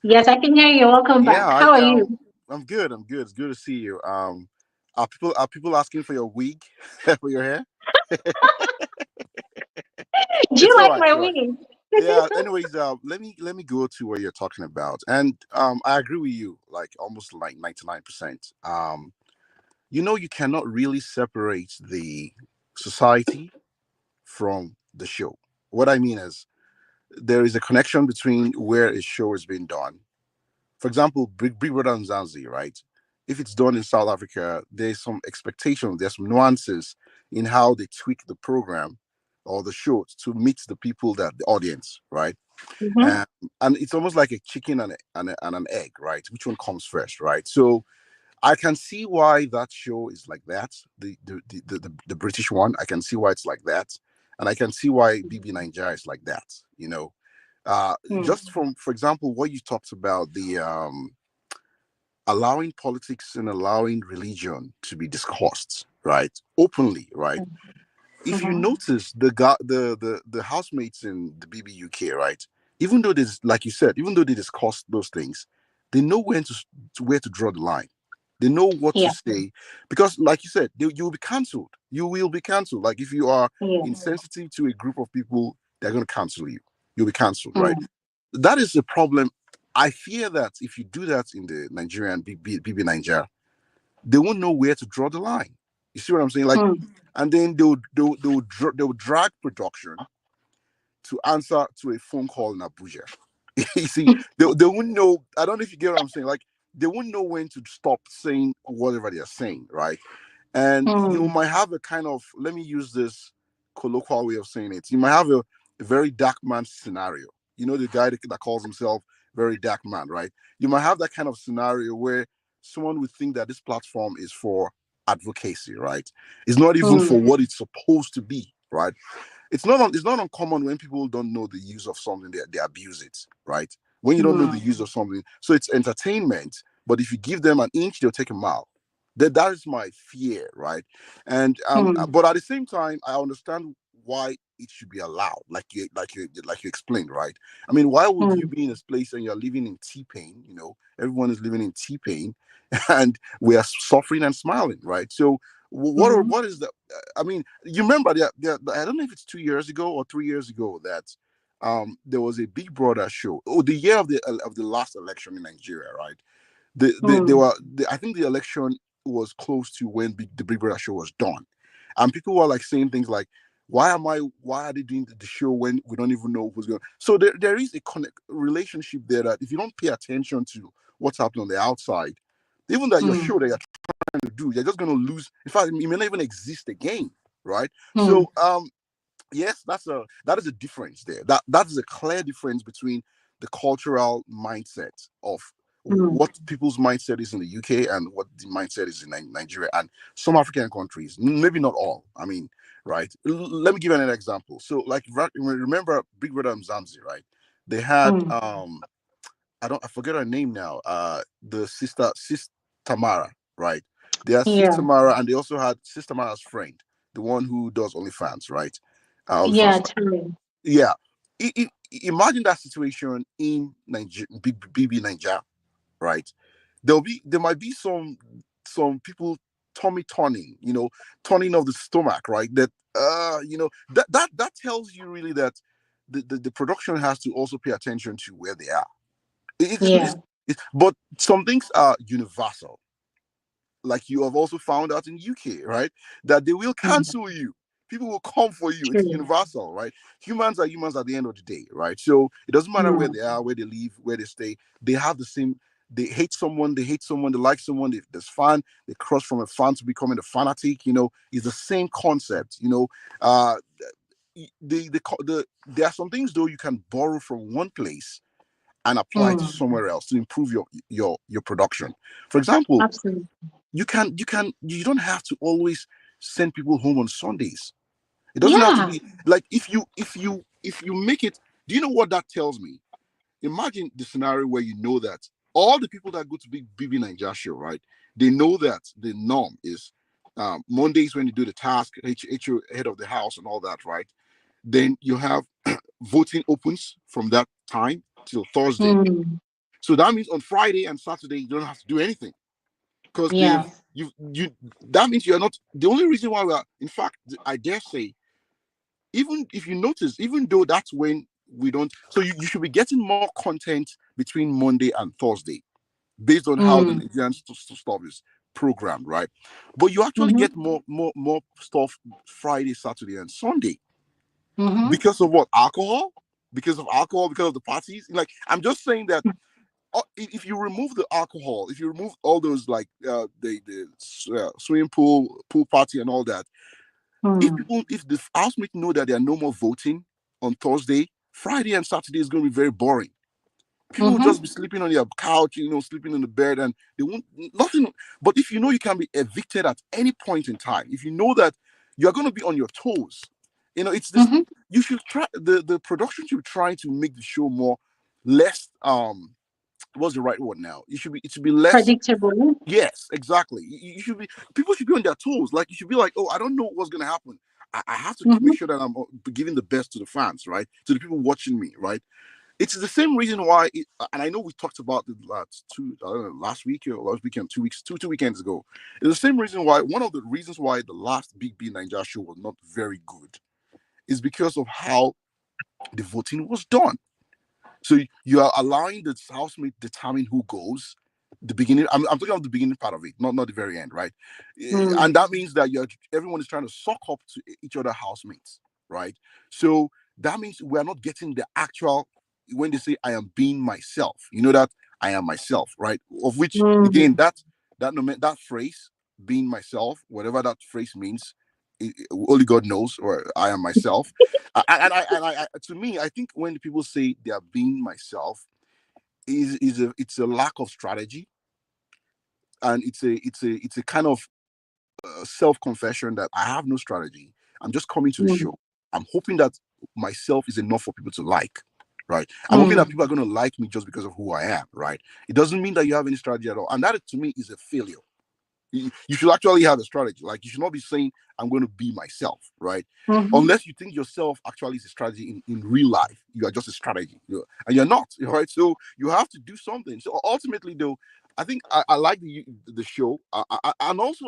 [SPEAKER 1] Yes, I can hear you. Welcome
[SPEAKER 2] Yeah,
[SPEAKER 1] back. How are you?
[SPEAKER 2] I'm good. I'm good. It's good to see you. Are people asking for your wig for your hair?
[SPEAKER 1] Do you
[SPEAKER 2] It's all
[SPEAKER 1] like
[SPEAKER 2] right.
[SPEAKER 1] my
[SPEAKER 2] It's all right.
[SPEAKER 1] wig?
[SPEAKER 2] Yeah. Anyways, let me go to what you're talking about, and I agree with you, like almost like 99%. You cannot really separate the society from the show. What I mean is there is a connection between where a show is being done. For example, Big Brother and Zanzi, right? If it's done in South Africa, there's some expectation, there's some nuances in how they tweak the program or the show to meet the people, that the audience, right?
[SPEAKER 1] Mm-hmm.
[SPEAKER 2] And, and it's almost like a chicken and an egg, right? Which one comes first, right? So I can see why that show is like that. The British one, I can see why it's like that, and I can see why BBNaija is like that. Just from, for example, what you talked about, the allowing politics and allowing religion to be discussed, right, openly, right. If you
[SPEAKER 1] Mm-hmm.
[SPEAKER 2] notice the housemates in the BBUK, right, even though there's, like you said, even though they discuss those things, they know when to where to draw the line. They know what to
[SPEAKER 1] Yeah.
[SPEAKER 2] say, because, like you said, you will be cancelled. You will be cancelled. Like if you are
[SPEAKER 1] Yeah.
[SPEAKER 2] insensitive to a group of people, they're going to cancel you. You'll be cancelled, right?
[SPEAKER 1] Mm.
[SPEAKER 2] That is the problem. I fear that if you do that in the Nigerian BB Nigeria, they won't know where to draw the line. You see what I'm saying? Like,
[SPEAKER 1] Mm.
[SPEAKER 2] and then they'll drag production to answer to a phone call in Abuja. You see, they wouldn't know. I don't know if you get what I'm saying. Like, they wouldn't know when to stop saying whatever they're saying, right? and you
[SPEAKER 1] Mm.
[SPEAKER 2] might have a kind of, let me use this colloquial way of saying it, you might have a very dark man scenario. You know, the guy that calls himself very dark man, right? You might have that kind of scenario where someone would think that this platform is for advocacy, right? It's not even for
[SPEAKER 1] Mm.
[SPEAKER 2] what it's supposed to be, right? It's not uncommon when people don't know the use of something, they abuse it, right? When you don't know the
[SPEAKER 1] Mm.
[SPEAKER 2] use of something, so it's entertainment, but if you give them an inch, they'll take a mile. That is my fear, right? And
[SPEAKER 1] Mm.
[SPEAKER 2] but at the same time, I understand why it should be allowed, like you explained, right? I mean, why would you
[SPEAKER 1] Mm.
[SPEAKER 2] be in this place and you're living in T-pain? You know, everyone is living in T-pain, and we are suffering and smiling, right? So
[SPEAKER 1] Mhm.
[SPEAKER 2] what is the? I mean, you remember that I don't know if it's 2 years ago or 3 years ago that there was a Big Brother show. Oh, the year of the last election in Nigeria, right? They
[SPEAKER 1] Mm.
[SPEAKER 2] were I think the election was close to when the Big Brother show was done, and people were like saying things like, why are they doing the show when we don't even know who's going?" So there is a relationship there that if you don't pay attention to what's happening on the outside, even that your
[SPEAKER 1] Mm.
[SPEAKER 2] show that you're trying to do, you're just going to lose. In fact, it may not even exist again, right?
[SPEAKER 1] Mm.
[SPEAKER 2] So yes, that is a difference there. That is a clear difference between the cultural mindset of
[SPEAKER 1] Mm.
[SPEAKER 2] what people's mindset is in the UK and what the mindset is in Nigeria and some African countries. Maybe not all. I mean, right? Let me give you an example. So, like, remember Big Brother Mzamsi, right? They had
[SPEAKER 1] Mm.
[SPEAKER 2] I forget her name now. The sister Tamara, right? They had Sister
[SPEAKER 1] Yeah.
[SPEAKER 2] Tamara, and they also had Sister Tamara's friend, the one who does OnlyFans, right?
[SPEAKER 1] Yeah.
[SPEAKER 2] OnlyFans,
[SPEAKER 1] True.
[SPEAKER 2] yeah. Imagine that situation in Nigeria, BB Naija, right? There might be some people tummy turning, turning of the stomach, right? That that tells you really that the production has to also pay attention to where they are.
[SPEAKER 1] Yeah.
[SPEAKER 2] But some things are universal, like you have also found out in UK, right? That they will
[SPEAKER 1] Mm.
[SPEAKER 2] cancel you. People will come for you. It's
[SPEAKER 1] True.
[SPEAKER 2] universal, right? Humans are humans at the end of the day, right? So it doesn't matter where
[SPEAKER 1] Mm.
[SPEAKER 2] they are, where they live, where they stay. They have the same. They hate someone. They hate someone. They like someone. There's fan. They cross from a fan to becoming a fanatic. It's the same concept. There are some things though you can borrow from one place and apply to
[SPEAKER 1] Mm.
[SPEAKER 2] somewhere else to improve your production. For example,
[SPEAKER 1] Absolutely.
[SPEAKER 2] you don't have to always send people home on Sundays. It doesn't have to
[SPEAKER 1] Yeah.
[SPEAKER 2] be like if you make it. Do you know what that tells me? Imagine the scenario where you know that all the people that go to Big BBNaija show, right? They know that the norm is Mondays when you do the task, head of the house and all that, right? Then you have voting opens from that time till Thursday.
[SPEAKER 1] Mm.
[SPEAKER 2] So that means on Friday and Saturday you don't have to do anything because they've
[SPEAKER 1] Yes.
[SPEAKER 2] you that means you're not the only reason why we are. In fact, I dare say, even if you notice, even though that's when we don't, so you should be getting more content between Monday and Thursday based on how the
[SPEAKER 1] Mm.
[SPEAKER 2] Nigerian stuff is programmed, right? But you actually
[SPEAKER 1] Mhm.
[SPEAKER 2] get more stuff Friday, Saturday, and Sunday
[SPEAKER 1] Mhm.
[SPEAKER 2] because of what? Alcohol, because of the parties. Like, I'm just saying that if you remove the alcohol, if you remove all those, like the swimming pool party and all that,
[SPEAKER 1] Mm.
[SPEAKER 2] if the housemates know that there are no more voting on Thursday, Friday and Saturday is going to be very boring. People will just
[SPEAKER 1] Mhm.
[SPEAKER 2] be sleeping on their couch, sleeping in the bed, and they won't nothing. But if you know you can be evicted at any point in time, if you know that you are going to be on your toes, it's this.
[SPEAKER 1] Mhm.
[SPEAKER 2] You should try the production should try to make the show more less what's the right word now? It should be less.
[SPEAKER 1] Predictable.
[SPEAKER 2] Yes, exactly. You should be. People should be on their toes. Like, you should be like, oh, I don't know what's gonna happen. I have to make
[SPEAKER 1] Mhm.
[SPEAKER 2] sure that I'm giving the best to the fans, right? To the people watching me, right? It's the same reason why. And I know we talked about the last week or last weekend, 2 weeks, two weekends ago. It's the same reason why. One of the reasons why the last Big B Naija show was not very good is because of how the voting was done. So you are allowing the housemate determine who goes. The beginning, I'm talking about the beginning part of it, not the very end, right? And
[SPEAKER 1] Mm.
[SPEAKER 2] that means that everyone is trying to suck up to each other housemates, right? So that means we are not getting the actual, when they say I am being myself. You know that I am myself, right? Of which, again,
[SPEAKER 1] Mm.
[SPEAKER 2] that phrase. being myself, whatever that phrase means. Only God knows, or I am myself. To me, I think when people say they are being myself, it's a lack of strategy, and it's a kind of self confession that I have no strategy. I'm just coming to the
[SPEAKER 1] Mm.
[SPEAKER 2] show. I'm hoping that myself is enough for people to like. Right. I'm hoping that
[SPEAKER 1] Mm.
[SPEAKER 2] people are going to like me just because of who I am. Right. It doesn't mean that you have any strategy at all. And that to me is a failure. You should actually have a strategy. Like, you should not be saying I'm going to be myself, right?
[SPEAKER 1] Mhm.
[SPEAKER 2] Unless you think yourself actually is a strategy in real life. You are just a strategy, and you're not, right? So you have to do something. So ultimately, though, I think I like the show. And also,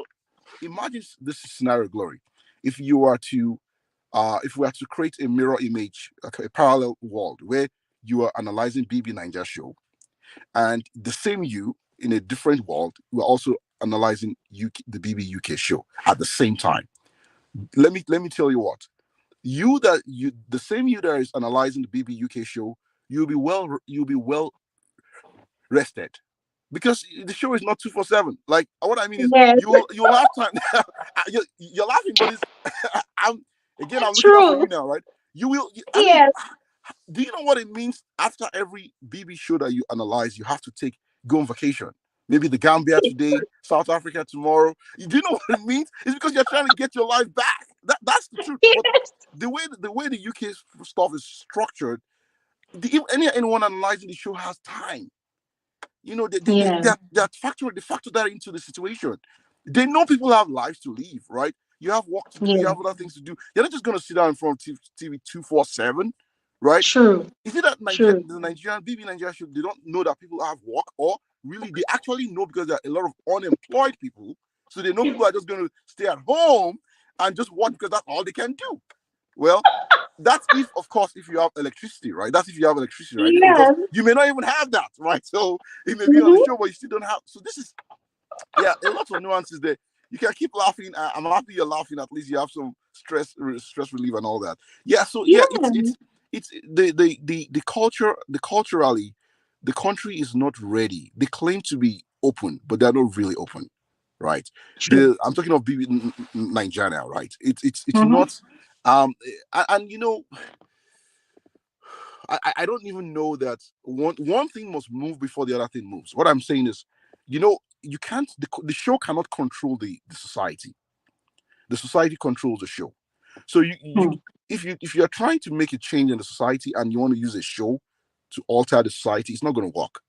[SPEAKER 2] imagine this scenario, Glory. If you were to if we were to create a mirror image, like a parallel world where you are analyzing BBNaija show, and the same you in a different world, we're also analyzing the BBUK show at the same time. Let me tell you what, the same you that is analyzing the BBUK show, you'll be well rested, because the show is not 247. Like, what I mean is,
[SPEAKER 1] Yes.
[SPEAKER 2] you'll have time. You're laughing, but it's I'm I'm looking out for
[SPEAKER 1] True.
[SPEAKER 2] you now, right? You will. I mean,
[SPEAKER 1] Yes.
[SPEAKER 2] do you know what it means? After every BB show that you analyze, you have to go on vacation. Maybe the Gambia today, South Africa tomorrow. Do you know what it means? It's because you're trying to get your life back. That's the truth. But
[SPEAKER 1] Yes.
[SPEAKER 2] the way the UK stuff is structured, if anyone analyzing the show has time.
[SPEAKER 1] Yeah.
[SPEAKER 2] They factor that into the situation. They know people have lives to live, right? You have work to do, you
[SPEAKER 1] Yeah.
[SPEAKER 2] have other things to do. You're not just going to sit down in front of TV 247, right?
[SPEAKER 1] True.
[SPEAKER 2] Is it that
[SPEAKER 1] True.
[SPEAKER 2] The Nigerian BB Nigeria should, they don't know that people have work, or really they actually know because there are a lot of unemployed people, so they know people are just going to stay at home and just watch because that's all they can do. Well, that's if, of course, if you have electricity, right? That's if you have electricity, right? Because
[SPEAKER 1] Yes.
[SPEAKER 2] you may not even have that, right? So it may be on the
[SPEAKER 1] Mhm.
[SPEAKER 2] show, but you still don't have. So this is, yeah, a lot of nuances there. You can keep laughing. I'm happy you're laughing. At least you have some stress relief and all that. Yeah. So yeah,
[SPEAKER 1] Yeah.
[SPEAKER 2] it's the culture, the culturally, the country is not ready. They claim to be open, but they're not really open, right?
[SPEAKER 1] True.
[SPEAKER 2] I'm talking of BB Nigeria, right? It's
[SPEAKER 1] Mhm.
[SPEAKER 2] not. And I don't even know that one thing must move before the other thing moves. What I'm saying is, you can't, the show cannot control the society. The society controls the show. So
[SPEAKER 1] Mm.
[SPEAKER 2] if you're trying to make a change in the society and you want to use a show to alter the society, it's not going to work.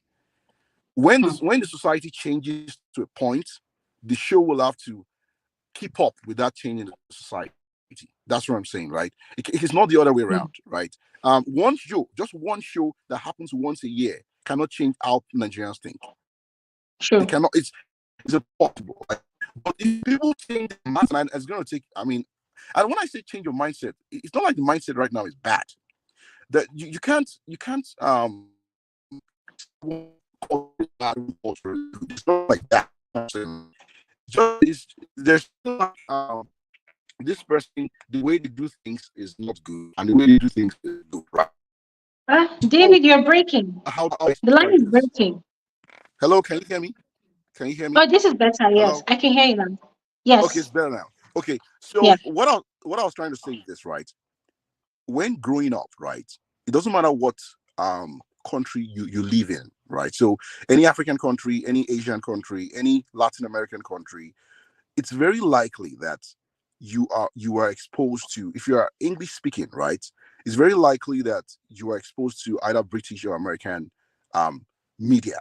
[SPEAKER 1] Mm.
[SPEAKER 2] When the society changes to a point, the show will have to keep up with that change in the society. That's what I'm saying, right? It's not the other way around,
[SPEAKER 1] Mm.
[SPEAKER 2] right? Just one show that happens once a year cannot change how Nigerians think. It
[SPEAKER 1] True.
[SPEAKER 2] cannot. It's impossible. Like, but if people change their mindset, and it's going to take. I mean, and when I say change your mindset, it's not like the mindset right now is bad. That you can't culture is good. It's not like that. It's just there's still like, this person, the way they do things is not good, and the way they do things is good, right? So
[SPEAKER 1] David, you're breaking.
[SPEAKER 2] how
[SPEAKER 1] The line
[SPEAKER 2] sorry
[SPEAKER 1] is
[SPEAKER 2] this.
[SPEAKER 1] breaking.
[SPEAKER 2] Hello, can you hear me? Can you hear me?
[SPEAKER 1] Oh, this is better. Yes,
[SPEAKER 2] Hello.
[SPEAKER 1] I can hear you now.
[SPEAKER 2] Okay,
[SPEAKER 1] Yes.
[SPEAKER 2] it's better now. Okay,
[SPEAKER 1] Yeah.
[SPEAKER 2] so what I was trying to say is this, right? When growing up, right, it doesn't matter what country you live in, right? So any African country, any Asian country, any Latin American country, it's very likely that you are exposed to, if you are English speaking, right, it's very likely that you are exposed to either British or American um, media.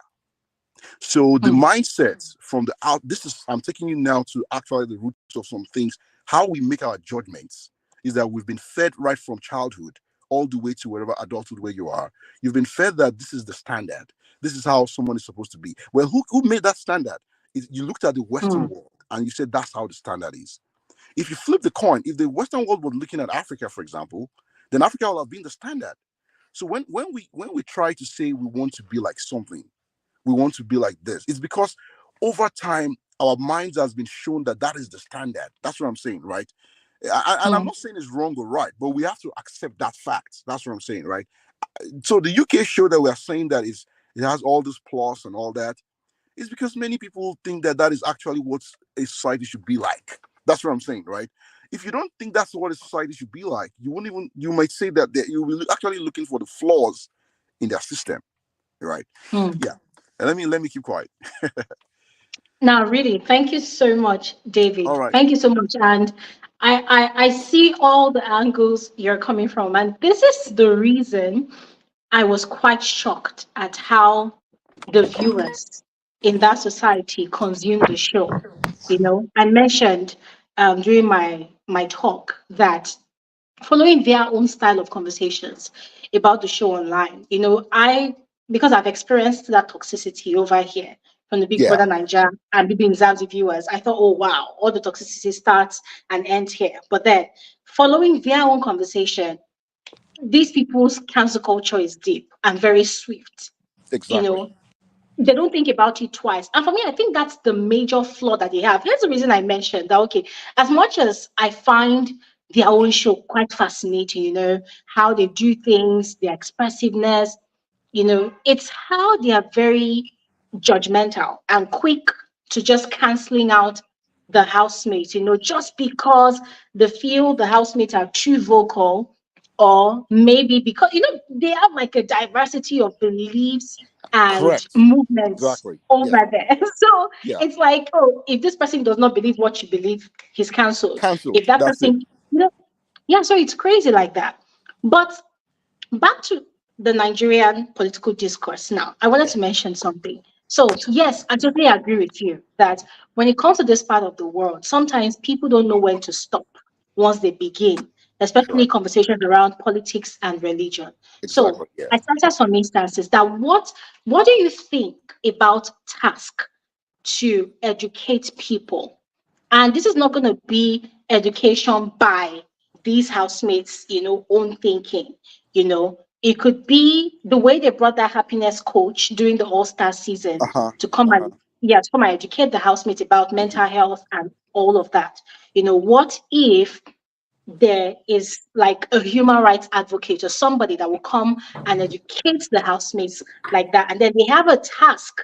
[SPEAKER 2] So the
[SPEAKER 1] Mm.
[SPEAKER 2] mindset from the out, this is, I'm taking you now to actually the roots of some things. How we make our judgments is that we've been fed right from childhood all the way to wherever adulthood where you are. You've been fed that this is the standard. This is how someone is supposed to be. Well, who made that standard? You looked at the Western
[SPEAKER 1] Mm.
[SPEAKER 2] world and you said that's how the standard is. If you flip the coin, if the Western world was looking at Africa, for example, then Africa would have been the standard. So when we try to say we want to be like something, we want to be like this, it's because over time our minds has been shown that that is the standard. That's what I'm saying, right? And I'm
[SPEAKER 1] Mm.
[SPEAKER 2] not saying it's wrong or right, but we have to accept that fact. That's what I'm saying, right? So the UK show that we're saying that is, it has all this plus and all that, It's because many people think that that is actually what a society should be like. That's what I'm saying, right? If you don't think that's what a society should be like, you won't even, you might say that you will actually looking for the flaws in their system, right?
[SPEAKER 1] Hmm.
[SPEAKER 2] Yeah. And let me keep quiet.
[SPEAKER 1] Now, really, thank you so much,
[SPEAKER 2] All
[SPEAKER 1] David.
[SPEAKER 2] right.
[SPEAKER 1] Thank you so much. And I see all the angles you're coming from. And this is the reason I was quite shocked at how the viewers in that society consume the show. I mentioned during my talk that following their own style of conversations about the show online. Because I've experienced that toxicity over here from the Big
[SPEAKER 2] Yeah.
[SPEAKER 1] Brother Naija and BBNaija viewers, I thought, oh wow, all the toxicity starts and ends here. But then following their own conversation, these people's cancel culture is deep and very swift. You
[SPEAKER 2] Exactly.
[SPEAKER 1] know, they don't think about it twice. And for me, I think that's the major flaw that they have. Here's the reason I mentioned that, okay, as much as I find their own show quite fascinating, how they do things, their expressiveness, it's how they are very judgmental and quick to just canceling out the housemates, just because they feel the housemates are too vocal, or maybe because, they have like a diversity of beliefs and
[SPEAKER 2] Correct.
[SPEAKER 1] movements
[SPEAKER 2] Exactly. Yeah.
[SPEAKER 1] over there. So
[SPEAKER 2] Yeah.
[SPEAKER 1] it's like, oh, if this person does not believe what you believe, he's cancelled.
[SPEAKER 2] Cancelled.
[SPEAKER 1] If that
[SPEAKER 2] That's it.
[SPEAKER 1] person, yeah, so it's crazy like that. But back to the Nigerian political discourse now, I wanted
[SPEAKER 2] Yeah.
[SPEAKER 1] to mention something. So, yes, I totally agree with you that when it comes to this part of the world, sometimes people don't know when to stop once they begin, especially
[SPEAKER 2] Correct.
[SPEAKER 1] conversations around politics and religion. So,
[SPEAKER 2] Exactly. Yeah.
[SPEAKER 1] I cited some instances that what do you think about task to educate people? And this is not going to be education by these housemates, own thinking. It could be the way they brought that happiness coach during the All-Star season
[SPEAKER 2] Uh huh.
[SPEAKER 1] to come
[SPEAKER 2] Uh huh.
[SPEAKER 1] and, yeah, to come and educate the housemates about
[SPEAKER 2] Hmm.
[SPEAKER 1] mental health and all of that. What if there is like a human rights advocate or somebody that will come and educate the housemates like that, and then they have a task,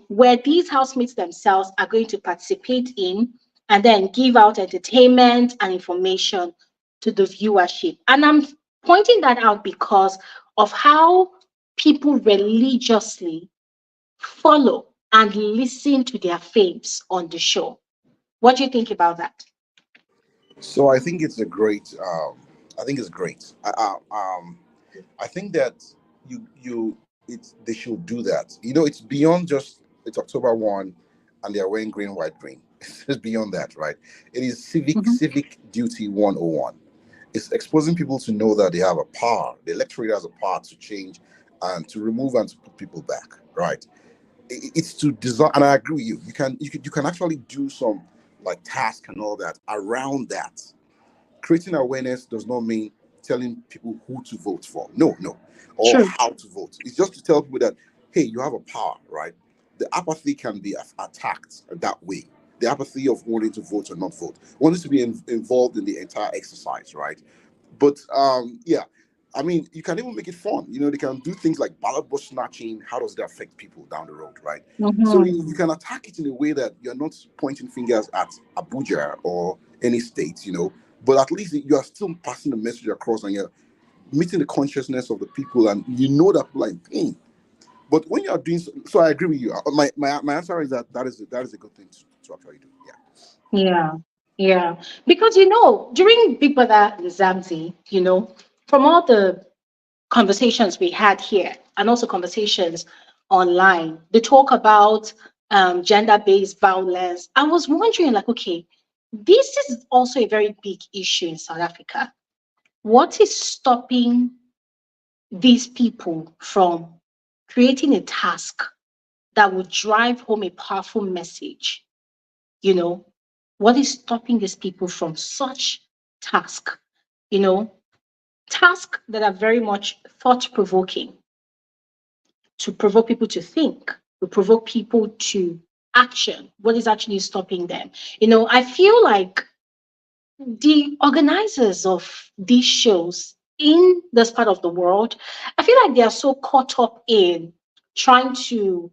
[SPEAKER 1] where these housemates themselves are going to participate in and then give out entertainment and information to the viewership. And I'm pointing that out because of how people religiously follow and listen to their faves on the show. What do you think about that?
[SPEAKER 2] So I think it's a great. I think it's great. I think that they should do that. It's beyond just it's October 1, and they are wearing green, white, green. It's beyond that, right? It is
[SPEAKER 1] Mhm.
[SPEAKER 2] civic duty 101. It's exposing people to know that they have a power. The electorate has a power to change and to remove and to put people back, right? It's to design, and I agree with you. You can actually do some like task and all that around that. Creating awareness does not mean telling people who to vote for. No, no, or
[SPEAKER 1] True.
[SPEAKER 2] how to vote. It's just to tell people that, hey, you have a power, right? The apathy can be attacked that way. The apathy of wanting to vote or not vote, wanting to be involved in the entire exercise, right? But yeah, I mean, you can even make it fun. They can do things like ballot box snatching. How does that affect people down the road, right? So
[SPEAKER 1] Mhm.
[SPEAKER 2] you can attack it in a way that you're not pointing fingers at Abuja or any state, but at least you are still passing the message across, and you're meeting the consciousness of the people, and that people are in pain. But when you are doing so, I agree with you. My answer is that is a good thing to actually do. Yeah.
[SPEAKER 1] Yeah, yeah. Because during Big Brother Zamzi, from all the conversations we had here and also conversations online, they talk about gender-based violence. I was wondering, like, okay, this is also a very big issue in South Africa. What is stopping these people from creating a task that would drive home a powerful message? You know, what is stopping these people from such task? You know, tasks that are very much thought provoking, to provoke people to think, to provoke people to action. What is actually stopping them? I feel like the organizers of these shows in this part of the world, I feel like they are so caught up in trying to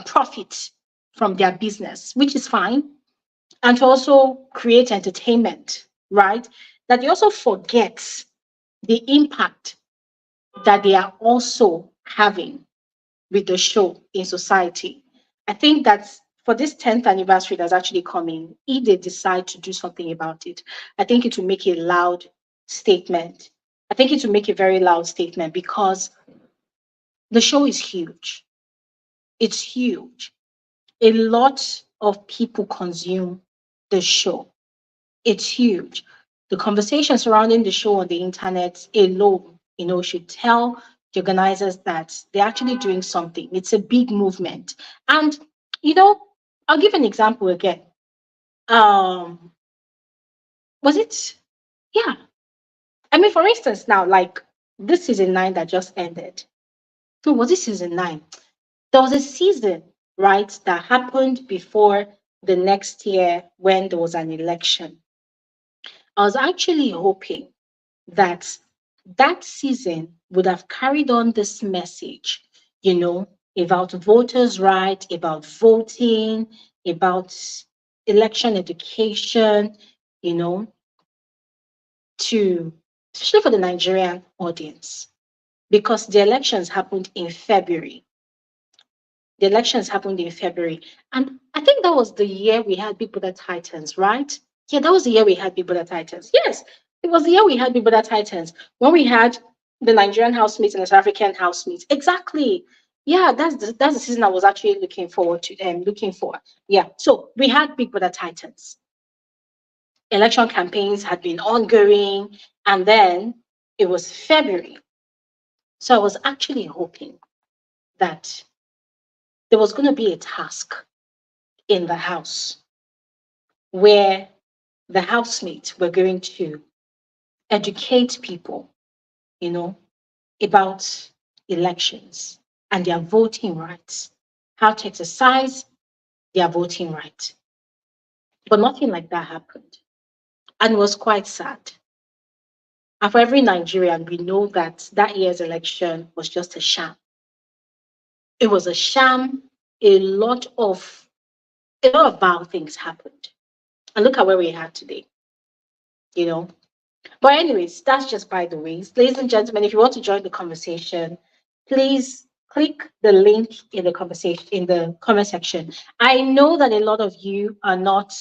[SPEAKER 1] profit from their business, which is fine, and to also create entertainment, right? That they also forget the impact that they are also having with the show in society. I think that for this 10th anniversary that's actually coming, if they decide to do something about it, I think it will make a loud statement. I think it will make a very loud statement because the show is huge. It's huge. A lot of people consume the show. It's huge. The conversation surrounding the show on the internet alone, should tell the organizers that they're actually doing something. It's a big movement. And, you know, I'll give an example again. Um, was it? Yeah. I mean, for instance, now, like this season 9 that just ended. No, was it season 9? There was a season, right, that happened before the next year when there was an election. I was actually hoping that that season would have carried on this message, you know, about voters' right, about voting, about election education, you know, to especially for the Nigerian audience, because the elections happened in February. The elections happened in February. And I think that was the year we had Big Brother Titans, right? Yeah, that was the year we had Big Brother Titans. Yes, it was the year we had Big Brother Titans when we had the Nigerian housemates and the South African housemates. Exactly. Yeah, that's the season I was actually looking forward to looking for. Yeah. So we had Big Brother Titans. Election campaigns had been ongoing, and then it was February. So I was actually hoping that there was going to be a task in the house where the housemates were going to educate people, you know, about elections and their voting rights, how to exercise their voting right. But nothing like that happened. And it was quite sad. And for every Nigerian, we know that that year's election was just a sham. It was a sham. A lot of bad things happened. And look at where we are today, you know. But anyways, that's just by the way. Ladies and gentlemen, if you want to join the conversation, please click the link in the conversation in the comment section. I know that a lot of you are not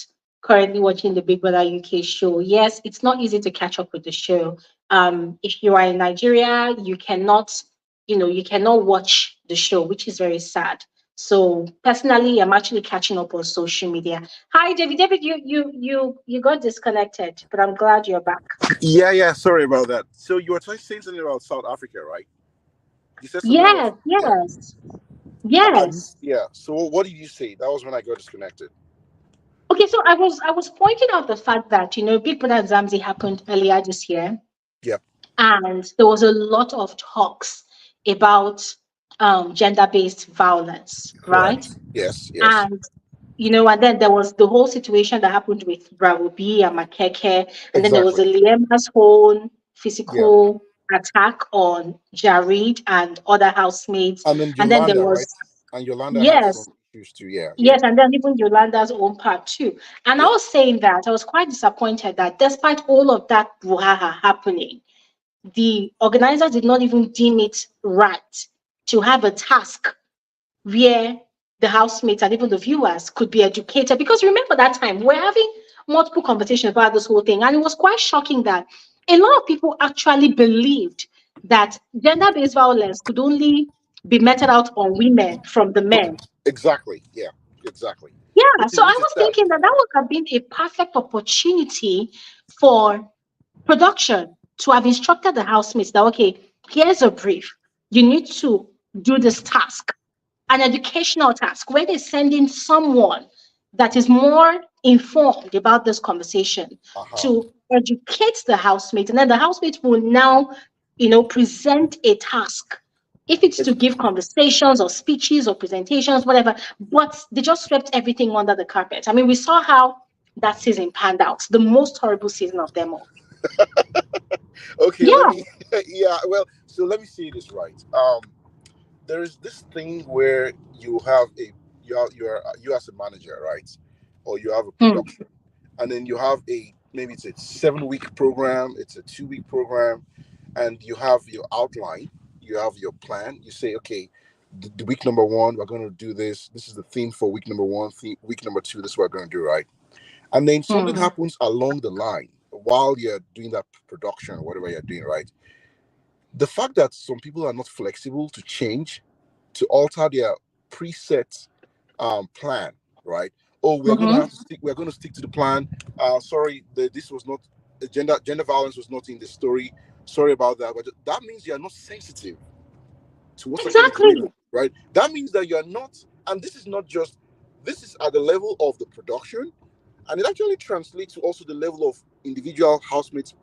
[SPEAKER 1] currently watching the Big Brother UK show. Yes, it's not easy to catch up with the show. If you are in Nigeria, you cannot watch the show, which is very sad. So personally, I'm actually catching up on social media. Hi, David. David, you got disconnected, but I'm glad you're back.
[SPEAKER 2] Yeah. Sorry about that. So you were saying something about South Africa, right? You said something about
[SPEAKER 1] Yes,
[SPEAKER 2] yeah.
[SPEAKER 1] yes, yes.
[SPEAKER 2] Yeah. So what did you say? That was when I got disconnected.
[SPEAKER 1] Okay, so I was pointing out the fact that Big Brother Zamzi happened earlier this year,
[SPEAKER 2] Yep.
[SPEAKER 1] and there was a lot of talks about gender-based violence, right?
[SPEAKER 2] Correct. Yes. Yes.
[SPEAKER 1] And and then there was the whole situation that happened with Bravo B and Makeke, and then there was
[SPEAKER 2] Exactly.
[SPEAKER 1] the Liema's own
[SPEAKER 2] Yeah.
[SPEAKER 1] physical attack on Jared and other housemates,
[SPEAKER 2] And then
[SPEAKER 1] and then there
[SPEAKER 2] Yolanda, right?
[SPEAKER 1] was
[SPEAKER 2] And Yolanda had
[SPEAKER 1] yes.
[SPEAKER 2] some issues too. Yeah. Yeah.
[SPEAKER 1] Yes, and then even Yolanda's own part too. And I
[SPEAKER 2] Yeah.
[SPEAKER 1] was saying that I was quite disappointed that despite all of that brouhaha happening, the organizers did not even deem it right to have a task where the housemates and even the viewers could be educated. Because remember that time, we're having multiple conversations about this whole thing, and it was quite shocking that a lot of people actually believed that gender-based violence could only be meted out on women from the men.
[SPEAKER 2] Exactly. Yeah. Exactly.
[SPEAKER 1] Yeah,
[SPEAKER 2] Which
[SPEAKER 1] so
[SPEAKER 2] is
[SPEAKER 1] I
[SPEAKER 2] which is
[SPEAKER 1] was
[SPEAKER 2] sad.
[SPEAKER 1] thinking that that would have been a perfect opportunity for production to have instructed the housemates that, okay, here's a brief. You need to do this task, an educational task, where they send in someone that is more informed about this conversation
[SPEAKER 2] Uh huh.
[SPEAKER 1] to educate the housemates. And then the housemates will now, present a task. If it's to give conversations or speeches or presentations, whatever, but they just swept everything under the carpet. I mean, we saw how that season panned out, the most horrible season of them all.
[SPEAKER 2] Okay. Let
[SPEAKER 1] Yeah.
[SPEAKER 2] me. Yeah. Well. So let me say this right. there is this thing where you as a manager, right? Or you have a
[SPEAKER 1] Mm.
[SPEAKER 2] production, and then you have maybe it's a 7 week program, it's a 2 week program, and you have your outline, you have your plan. You say, okay, the week number one, we're going to do this. This is the theme for week number one. Week number two, this is what we're going to do, right? And then something
[SPEAKER 1] Mm.
[SPEAKER 2] happens along the line while you're doing that production or whatever you're doing, right? The fact that some people are not flexible to change, to alter their preset plan, right? Oh, we're going to
[SPEAKER 1] Mm-hmm.
[SPEAKER 2] have to stick. We're going to stick to the plan. Sorry, this was not gender violence was not in the story. Sorry about that. But that means you are not sensitive to what's actually going
[SPEAKER 1] Exactly.
[SPEAKER 2] on, right? That means that you are not, and this is not just. This is at the level of the production, and it actually translates to also the level of individual housemates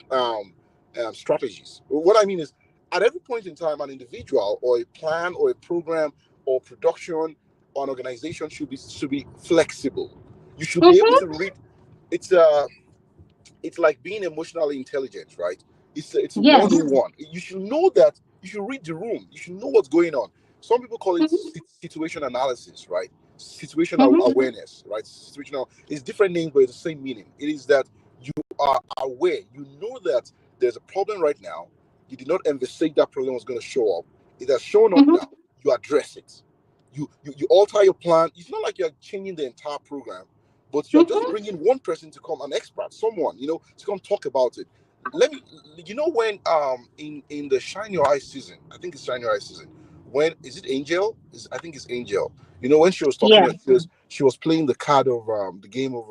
[SPEAKER 2] strategies. What I mean is, at every point in time, an individual or a plan or a program or production or an organization should be flexible. You should be able
[SPEAKER 1] Mm-hmm.
[SPEAKER 2] to read. It's like being emotionally intelligent, right? It's a
[SPEAKER 1] Yes.
[SPEAKER 2] 101. You should know that. You should read the room. You should know what's going on. Some people call it
[SPEAKER 1] Mm-hmm.
[SPEAKER 2] situation analysis, right? Situational
[SPEAKER 1] Mm-hmm.
[SPEAKER 2] awareness, right? Situational. It's different names, but it's the same meaning. It is that you are aware. You know that there's a problem right now. You did not envisage that problem was going to show up. It has shown up
[SPEAKER 1] Mm-hmm.
[SPEAKER 2] now. You address it. You alter your plan. It's not like you're changing the entire program, but you're just
[SPEAKER 1] Mm-hmm.
[SPEAKER 2] bringing one person to come, an expert, someone, to come talk about it. Let me, when in the Shine Your Eyes season, I think it's Shine Your Eyes season. When is it Angel? I think it's Angel. When she was talking,
[SPEAKER 1] Yeah.
[SPEAKER 2] she was playing the card of the game of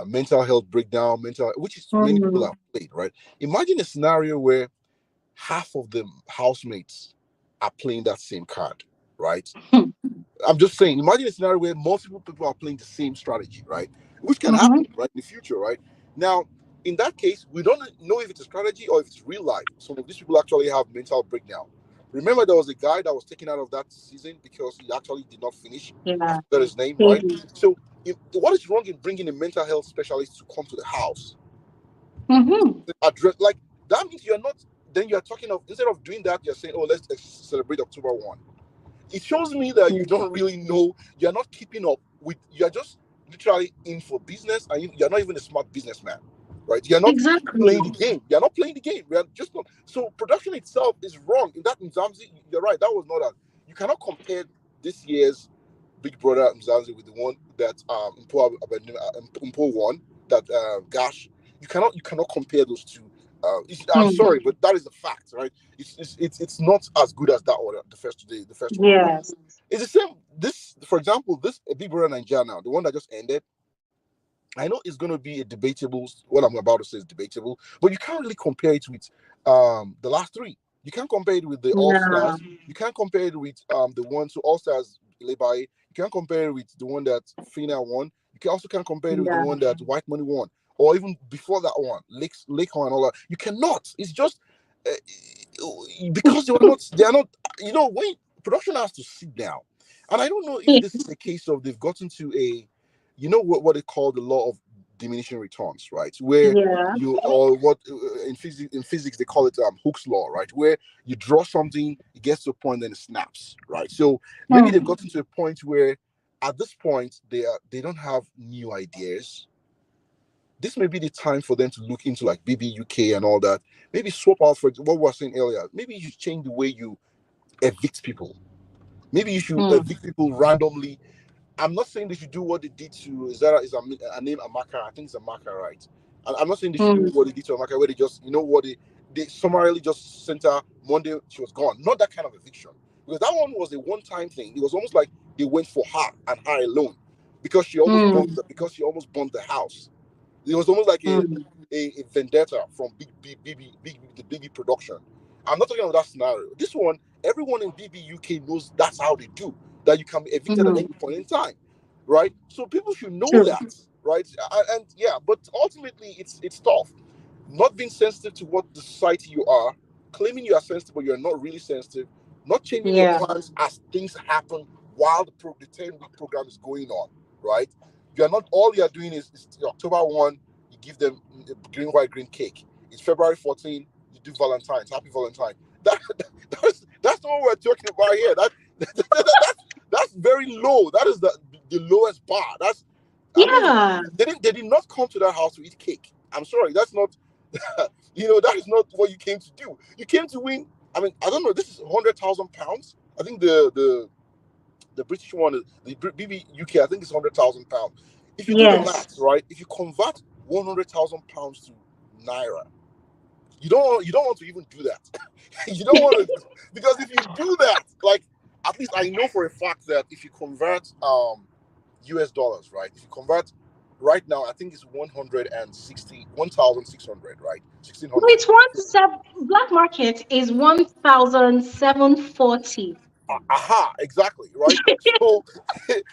[SPEAKER 2] mental health breakdown, which is many people
[SPEAKER 1] Mm.
[SPEAKER 2] have played, right? Imagine a scenario where half of the housemates are playing that same card, right? I'm just saying, imagine a scenario where multiple people are playing the same strategy, right? Which can
[SPEAKER 1] Mm-hmm.
[SPEAKER 2] happen, right, in the future, right? Now, in that case, we don't know if it's a strategy or if it's real life. Some of these people actually have mental breakdown. Remember, there was a guy that was taken out of that season because he actually did not finish. I
[SPEAKER 1] Yeah.
[SPEAKER 2] forgot his name, right?
[SPEAKER 1] Hey.
[SPEAKER 2] So, what is wrong in bringing a mental health specialist to come to the house?
[SPEAKER 1] Mm-hmm.
[SPEAKER 2] Address like that means you're not. Then you're talking of instead of doing that, you're saying, "Oh, let's celebrate October 1." It shows me that you don't really know. You're not keeping up with. You're just literally in for business, and you're not even a smart businessman, right? You're not playing the
[SPEAKER 1] Exactly.
[SPEAKER 2] game. You're not playing the game. We are just not. So production itself is wrong. In that Mzamzi, you're right. That was not a. You cannot compare this year's Big Brother Mzamzi with the one that Mpo won. That Gash. You cannot compare those two. I'm
[SPEAKER 1] Mm.
[SPEAKER 2] sorry, but that is a fact, right? It's not as good as that one, the first one, right?
[SPEAKER 1] Yes.
[SPEAKER 2] It's the same. This, for example, this Big Brother Naija now, the one that just ended. I know it's going to be a debatable. What I'm about to say is debatable, but you can't really compare it with the last three. You can't compare it with the All
[SPEAKER 1] No.
[SPEAKER 2] Stars. You can't compare it with the ones who All Stars Lebai. You can't compare it with the one that Fina won. You can also can't compare it with the
[SPEAKER 1] Yeah.
[SPEAKER 2] one that White Money won, or even before that one, Lakehorn and all that. You cannot. It's just uh, because they are not. When production has to sit down, and I don't know if this is a case of they've gotten to a what they call the law of diminishing returns, right? Where
[SPEAKER 1] Yeah.
[SPEAKER 2] you or what in physics they call it Hooke's law, right? Where you draw something, it gets to a point, then it snaps, right? So maybe they've
[SPEAKER 1] Mm.
[SPEAKER 2] gotten to a point where at this point they don't have new ideas. This may be the time for them to look into like BBUK and all that. Maybe swap out for what we were saying earlier. Maybe you change the way you evict people. Maybe you should
[SPEAKER 1] Mm.
[SPEAKER 2] evict people randomly. I'm not saying they should do what they did to Zara. Is a name Amaka? I think it's Amaka, right? And I'm not saying they should do
[SPEAKER 1] Mm.
[SPEAKER 2] what they did to Amaka, where they just, what they summarily just sent her Monday. She was gone. Not that kind of eviction, because that one was a one-time thing. It was almost like they went for her and her alone, because she almost
[SPEAKER 1] Mm.
[SPEAKER 2] burned the house. It was almost like
[SPEAKER 1] Mm.
[SPEAKER 2] a vendetta from the BB production. I'm not talking about that scenario. This one, everyone in BBUK knows that's how they do. That you can be evicted at
[SPEAKER 1] Mm.
[SPEAKER 2] any point in time, right? So people should know
[SPEAKER 1] True.
[SPEAKER 2] that, right? And yeah, but ultimately, it's tough. Not being sensitive to what the society you are, claiming you are sensitive, but you're not really sensitive. Not changing your
[SPEAKER 1] Yeah.
[SPEAKER 2] plans as things happen while the 10-week program is going on, right? You're not all you're doing is October 1, you give them green, white, green cake. It's February 14, you do Valentine's, happy Valentine. That's not what we're talking about here. That's very low. That is the lowest bar. I mean,
[SPEAKER 1] Yeah.
[SPEAKER 2] they did not come to that house to eat cake. I'm sorry, that's not that is not what you came to do. You came to win. I mean, I don't know. This is £100,000. I think the British one is the BBUK. I think it's £100,000. If you do the
[SPEAKER 1] Yes.
[SPEAKER 2] maths, right? If you convert £100,000 to naira, you don't want to even do that. You don't want to, because if you do that, like, at least I know for a fact that if you convert US dollars, right? If you convert right now, I think it's 1,600, right?
[SPEAKER 1] No,
[SPEAKER 2] 1,600.
[SPEAKER 1] it's one seven. Black market is 1,740.
[SPEAKER 2] Aha, exactly, right? So,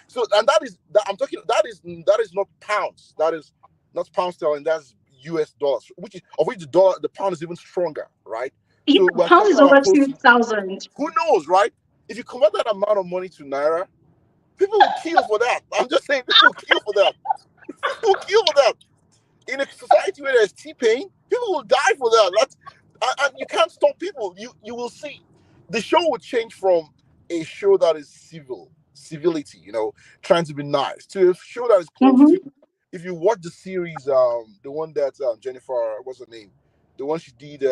[SPEAKER 2] so, and that I'm talking. That is not pounds. That is not pound sterling. That's US dollars, which the pound is even stronger, right?
[SPEAKER 1] Yeah,
[SPEAKER 2] So we're
[SPEAKER 1] pound
[SPEAKER 2] talking
[SPEAKER 1] is
[SPEAKER 2] about
[SPEAKER 1] over
[SPEAKER 2] close to,
[SPEAKER 1] 2,000.
[SPEAKER 2] who knows, right? If you convert that amount of money to naira, people will kill for that. I'm just saying, people will kill for that. People will kill for that. In a society where there's T-Pain, people will die for that. And you can't stop people. You will see. The show would change from a show that is civility, trying to be nice, to a show that is close to.
[SPEAKER 1] Mm-hmm.
[SPEAKER 2] If you watch the series, the one that Jennifer, what's her name, the one she did, I'm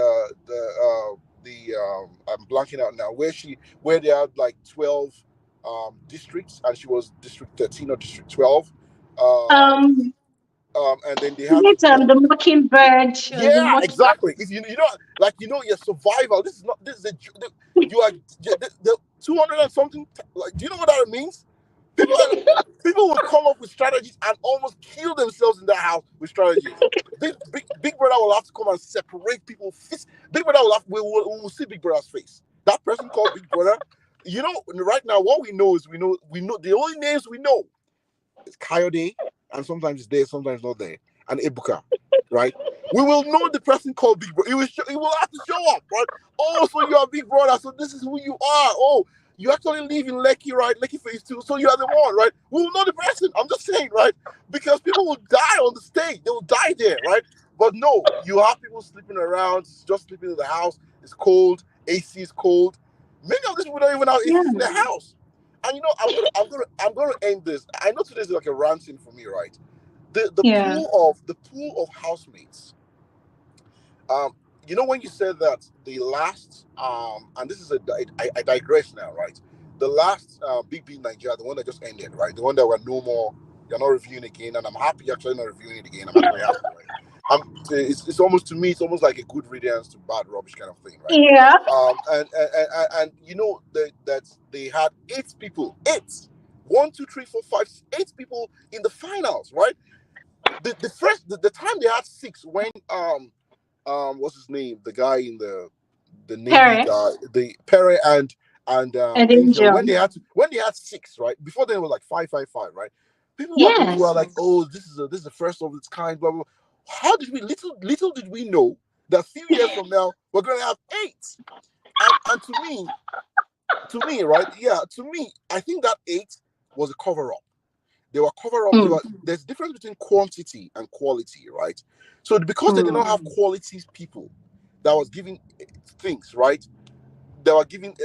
[SPEAKER 2] blanking out now, where they had like 12 districts, and she was District 13 or District 12. Um,
[SPEAKER 1] Um,
[SPEAKER 2] and then they had to
[SPEAKER 1] it's
[SPEAKER 2] get.
[SPEAKER 1] the mockingbird, the
[SPEAKER 2] Yeah,
[SPEAKER 1] mocking.
[SPEAKER 2] exactly. If your survival. This is you are the 200 and something. Like, do you know what that means? People people will come up with strategies and almost kill themselves in that house with strategies. Big Brother will have to come and separate people. Big Brother we will see Big Brother's face. That person called Big Brother. Right now, what we know the only names we know is Coyote, and sometimes it's there, sometimes not there, and Ebuka, right? We will know the person called Big Brother. He will have to show up, right? Oh, so you are Big Brother, so this is who you are. Oh, you actually live in Lekki, right? Lekki Phase 2, so you are the one, right? We will know the person. I'm just saying, right? Because people will die on the stage. They will die there, right? But no, you have people sleeping around, just sleeping in the house. It's cold, AC is cold. Many of these people don't even have
[SPEAKER 1] Yeah,
[SPEAKER 2] ACs in their house. And I'm gonna end this. I know today's like a ranting for me, right? The
[SPEAKER 1] yeah,
[SPEAKER 2] pool of housemates. Um, when you said that the last and this is I digress now, right? The last BBNaija, the one that just ended, right? The one that we're no more. You're not reviewing again, and I'm happy actually not reviewing it again. I'm actually happy, right? It's almost, to me, it's almost like a good riddance to bad rubbish kind of thing, right?
[SPEAKER 1] yeah,
[SPEAKER 2] And that they had eight, 1, 2, 3, 4, 5, 8 people in the finals, right? The time they had six, when what's his name, the guy in the Navy
[SPEAKER 1] parrot
[SPEAKER 2] guy, the Perry and
[SPEAKER 1] and
[SPEAKER 2] Angel,
[SPEAKER 1] angel.
[SPEAKER 2] when they had six, right? Before then it was like 5, 5, 5, right? People were
[SPEAKER 1] Yes.
[SPEAKER 2] like, oh, this is the first of its kind, blah blah. How did we little did we know that a few years from now we're gonna have eight? And to me, right? Yeah, to me, I think that eight was a cover up. They were cover up.
[SPEAKER 1] Mm,
[SPEAKER 2] There's a difference between quantity and quality, right? So because they did not
[SPEAKER 1] mm,
[SPEAKER 2] have quality people that was giving things, right? They were giving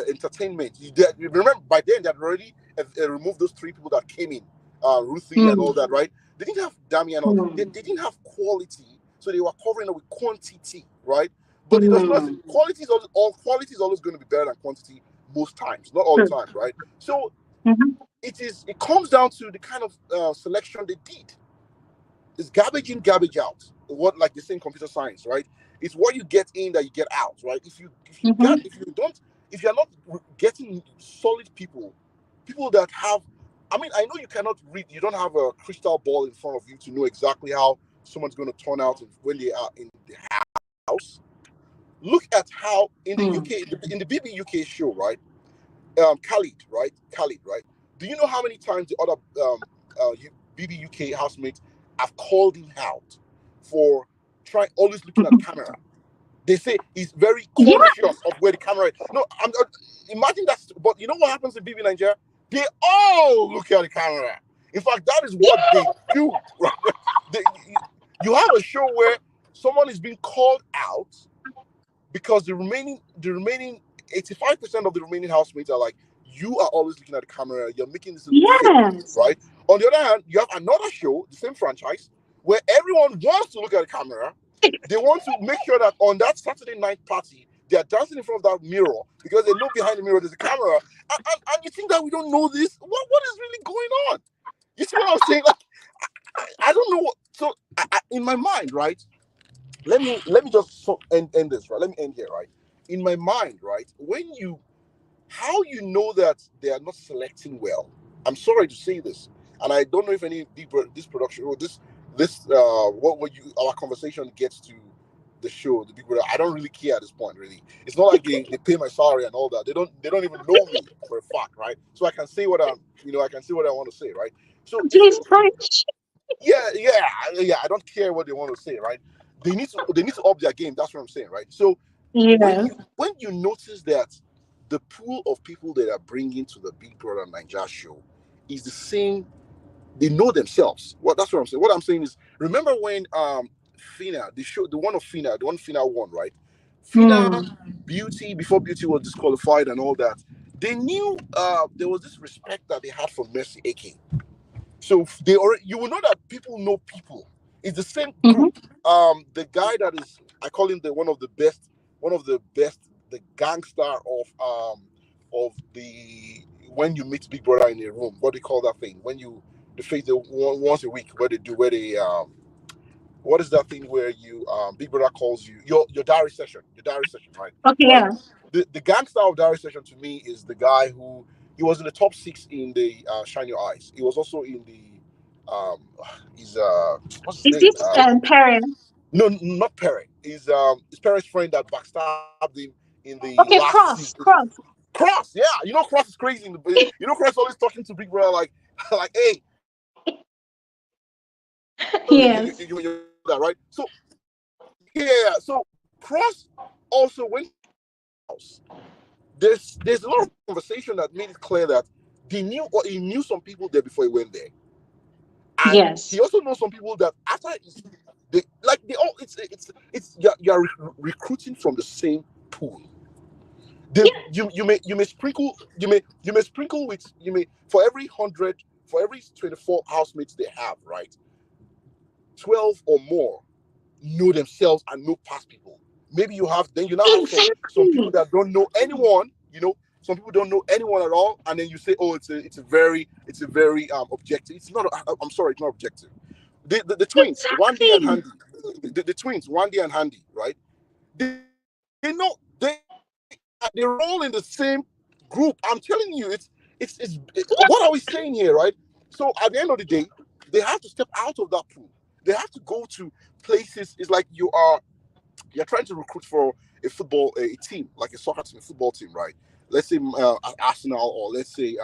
[SPEAKER 2] entertainment. Remember, by then they had already removed those three people that came in, Ruthie and all
[SPEAKER 1] mm,
[SPEAKER 2] that, right? They didn't have Dami and all. They
[SPEAKER 1] mm,
[SPEAKER 2] didn't have quality, so they were covering it with quantity, right? But it does not.
[SPEAKER 1] mm.
[SPEAKER 2] Quality is always going to be better than quantity most times, not all the
[SPEAKER 1] True.
[SPEAKER 2] time, right? So
[SPEAKER 1] Mhm.
[SPEAKER 2] it comes down to the kind of selection they did. It's garbage in, garbage out. What, like they say in computer science, right? It's what you get in that you get out, right?
[SPEAKER 1] Mhm.
[SPEAKER 2] If you're not getting solid people that have, I mean, I know you cannot read, you don't have a crystal ball in front of you to know exactly how someone's going to turn out when they are in the house. Look at how in the
[SPEAKER 1] Mm.
[SPEAKER 2] UK, in the BBUK show, right? Khalid, right? Do you know how many times the other BBUK housemates have called him out for trying, always looking at the camera? They say he's very
[SPEAKER 1] Yeah.
[SPEAKER 2] conscious of where the camera is. No, imagine that. But you know what happens in BB Nigeria? They all look at the camera. In fact, that is what they do. Right? They, you have a show where someone is being called out because the remaining 85% of the remaining housemates are like, you are always looking at the camera, you're making this look fake,
[SPEAKER 1] Yes.
[SPEAKER 2] right? On the other hand, you have another show, the same franchise, where everyone wants to look at the camera. They want to make sure that on that Saturday night party, they are dancing in front of that mirror because they know behind the mirror there's a camera. And you think that we don't know this? What is really going on? You see what I'm saying? Like, I don't know what. So, in my mind, right? Let me just end this, right? Let me end here, right? In my mind, right? How you know that they are not selecting well? I'm sorry to say this, and I don't know if any this production or this what you our conversation gets to the show, the Big Brother. I don't really care at this point, really. It's not like they pay my salary and all that. They don't even know me for a fact, right? So I can say what I can say what I want to say, right? So if
[SPEAKER 1] Please
[SPEAKER 2] you
[SPEAKER 1] preach.
[SPEAKER 2] yeah, I don't care what they want to say, right? They need to up their game. That's what I'm saying, right? So
[SPEAKER 1] Yes.
[SPEAKER 2] when you notice that the pool of people that are bringing to the Big Brother Naija show is the same, they know themselves. Well, that's what I'm saying. What I'm saying is, remember when Fina, the one Fina won, right? Fina,
[SPEAKER 1] Mm.
[SPEAKER 2] Beauty, before Beauty was disqualified and all that, they knew there was this respect that they had for Mercy AK. So they already, you will know that people know people. It's the same
[SPEAKER 1] Mm-hmm.
[SPEAKER 2] group. The guy that is, I call him one of the best, the gangster of the when you meet Big Brother in a room. What do you call that thing? When you the face the once a week, where they what is that thing where you Big Brother calls you your diary session, right?
[SPEAKER 1] Okay,
[SPEAKER 2] Right.
[SPEAKER 1] yeah.
[SPEAKER 2] The gangster of diary session to me is the guy who he was in the top six in the Shine Your Eyes. He was also in the he's what's his
[SPEAKER 1] Is
[SPEAKER 2] name?
[SPEAKER 1] this parent?
[SPEAKER 2] No, not Perry. His Perry's friend that backstabbed him in the last
[SPEAKER 1] Okay,
[SPEAKER 2] season.
[SPEAKER 1] cross, cross.
[SPEAKER 2] Cross, yeah, Cross is crazy. Cross always talking to Big Brother like like, hey,
[SPEAKER 1] Yes.
[SPEAKER 2] you that right? So yeah, so Cross also went to the house. There's a lot of conversation that made it clear that he knew some people there before he went there, and he
[SPEAKER 1] Yes.
[SPEAKER 2] also knows some people that after they all it's you're recruiting from the same pool. You may sprinkle you may sprinkle with you may for every 24 housemates they have, right, 12 or more know themselves and know past people. Maybe you now have some people
[SPEAKER 1] Exactly.
[SPEAKER 2] that don't know anyone. Some people don't know anyone at all, and then you say, oh, it's a very objective. It's not. I'm sorry, it's not objective. The twins, Wandy and
[SPEAKER 1] Exactly.
[SPEAKER 2] Handy, the twins, Wandy and Handy, right? They know they're all in the same group. I'm telling you, what are we saying here, right? So at the end of the day, they have to step out of that pool. They have to go to places. It's like you're trying to recruit for a team, like a soccer team, a football team, right? Let's say Arsenal, or let's say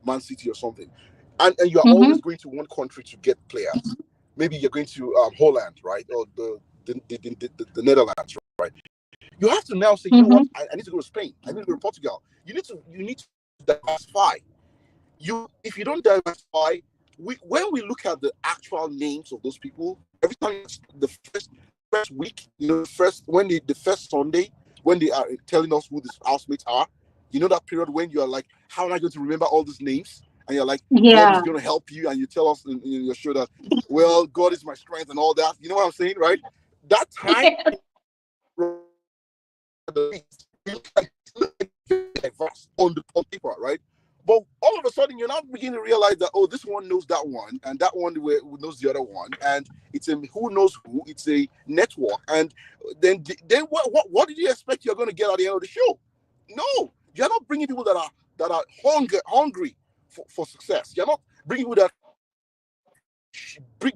[SPEAKER 2] Man City or something, and you are
[SPEAKER 1] Mm-hmm.
[SPEAKER 2] always going to one country to get players. Maybe you're going to Holland, right, or the Netherlands, right? You have to now say, you know what,
[SPEAKER 1] Mm-hmm.
[SPEAKER 2] I need to go to Spain. I need to go to Portugal. You need to diversify. If you don't diversify, when we look at the actual names of those people, every time the first week, the first Sunday when they are telling us who these housemates are, that period when you are like, how am I going to remember all these names? And you're like, God is
[SPEAKER 1] Yeah.
[SPEAKER 2] going to help you, and you tell us in your show that, well, God is my strength and all that. You know what I'm saying, right? That time on paper, right? But all of a sudden, you're now beginning to realize that, oh, this one knows that one, and that one knows the other one, and it's a who knows who. It's a network, and then what did you expect you're going to get at the end of the show? No, you're not bringing people that are hungry for success. You're not bringing people that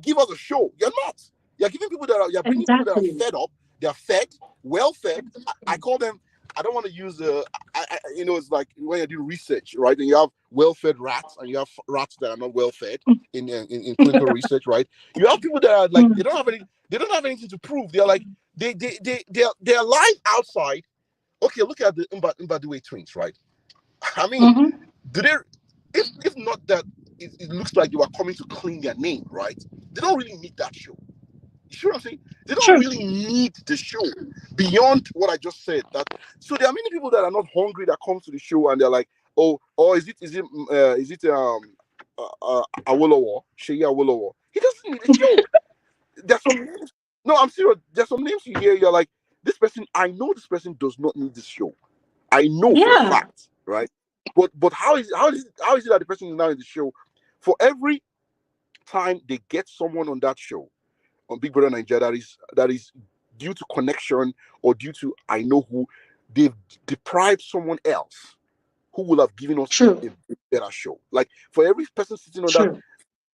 [SPEAKER 2] give us a show. You're not. You're bringing people that are
[SPEAKER 1] Exactly.
[SPEAKER 2] fed up. They're fed, well fed. I call them. I don't want to use it's like when you do research, right? And you have well-fed rats, and you have rats that are not well-fed in clinical research, right? You have people that are like
[SPEAKER 1] Mm.
[SPEAKER 2] they don't have anything to prove. They're like they're alive outside. Okay, look at the Mbadiwe twins, right? I mean,
[SPEAKER 1] Mm-hmm.
[SPEAKER 2] do they? If not that, it looks like they were coming to clean their name, right? They don't really need that show. You see what I'm saying? They don't
[SPEAKER 1] True.
[SPEAKER 2] really need the show beyond what I just said. That so there are many people that are not hungry that come to the show and they're like, oh, is it Awolowo, Sheyi Awolowo? He doesn't need a show. There's some names. No, I'm serious. There's some names you hear. You're like, this person. I know this person does not need this show. I know for a
[SPEAKER 1] Yeah.
[SPEAKER 2] fact, right? But how is it that the person is now in the show? For every time they get someone on that show on Big Brother Naija that is due to connection or due to I know who, they've deprived someone else who will have given us
[SPEAKER 1] True.
[SPEAKER 2] a better show. Like for every person sitting on that,
[SPEAKER 1] True.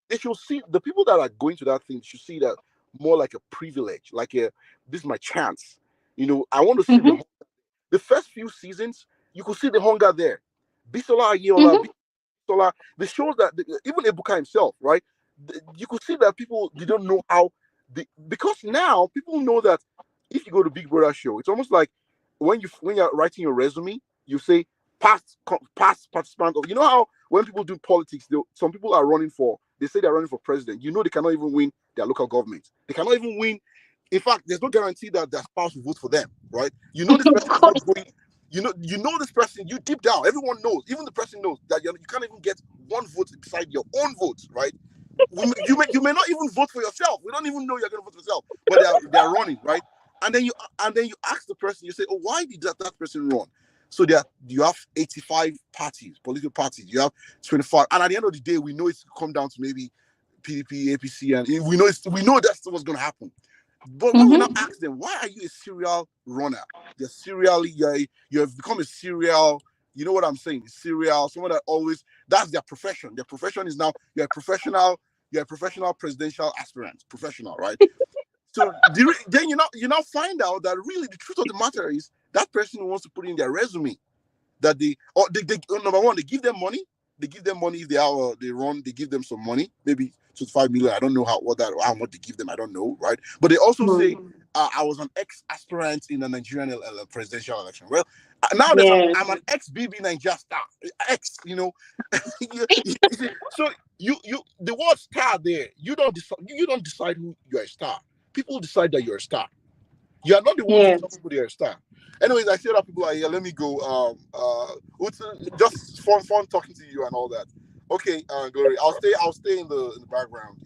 [SPEAKER 2] they should see the people that are going to that thing should see that more like a privilege, like a this is my chance. I want to see
[SPEAKER 1] Mm-hmm.
[SPEAKER 2] the first few seasons. You could see the hunger there. Bisola Ayeola,
[SPEAKER 1] Mm-hmm.
[SPEAKER 2] Bisola, the shows that even Ebuka himself, right? You could see that people they don't know how because now people know that if you go to Big Brother show, it's almost like when you're writing your resume, you say past participant of. You know how when people do politics, some people are running for. They say they're running for president. You know they cannot even win their local government. They cannot even win. In fact, there's no guarantee that their spouse will vote for them, right? You know this
[SPEAKER 1] Of
[SPEAKER 2] person is not
[SPEAKER 1] course.
[SPEAKER 2] going. You know this person. You deep down, everyone knows. Even the person knows that you can't even get one vote beside your own vote, right? You may not even vote for yourself. We don't even know you're going to vote for yourself, but they are running, right? And then you ask the person. You say, "Oh, why did that person run?" So you have 85 parties, political parties. You have 25, and at the end of the day, we know it's come down to maybe PDP, APC, and we know that's what's going to happen. But when we now
[SPEAKER 1] Mm-hmm.
[SPEAKER 2] ask them, why are you a serial runner? You're serially, you have become a serial, you know what I'm saying? Serial, someone that always, that's their profession. Their profession is now, you're a professional presidential aspirant, professional, right? So then you now find out that really the truth of the matter is that person wants to put in their resume that number one, they give them money. They give them money if they run. They give them some money, maybe 5 million. I don't know how much they give them. I don't know, right? But they also say I was an ex aspirant in the Nigerian presidential election. Well, nowadays I'm
[SPEAKER 1] Yes.
[SPEAKER 2] an ex BBNaija star. Ex, so the word star there. You don't decide who you're a star. People decide that you're a star. You are not the one to tell
[SPEAKER 1] Yes.
[SPEAKER 2] people they're a star. Anyways, I see that people are here. Let me go. Just fun talking to you and all that. Okay, Glory. I'll stay in the background,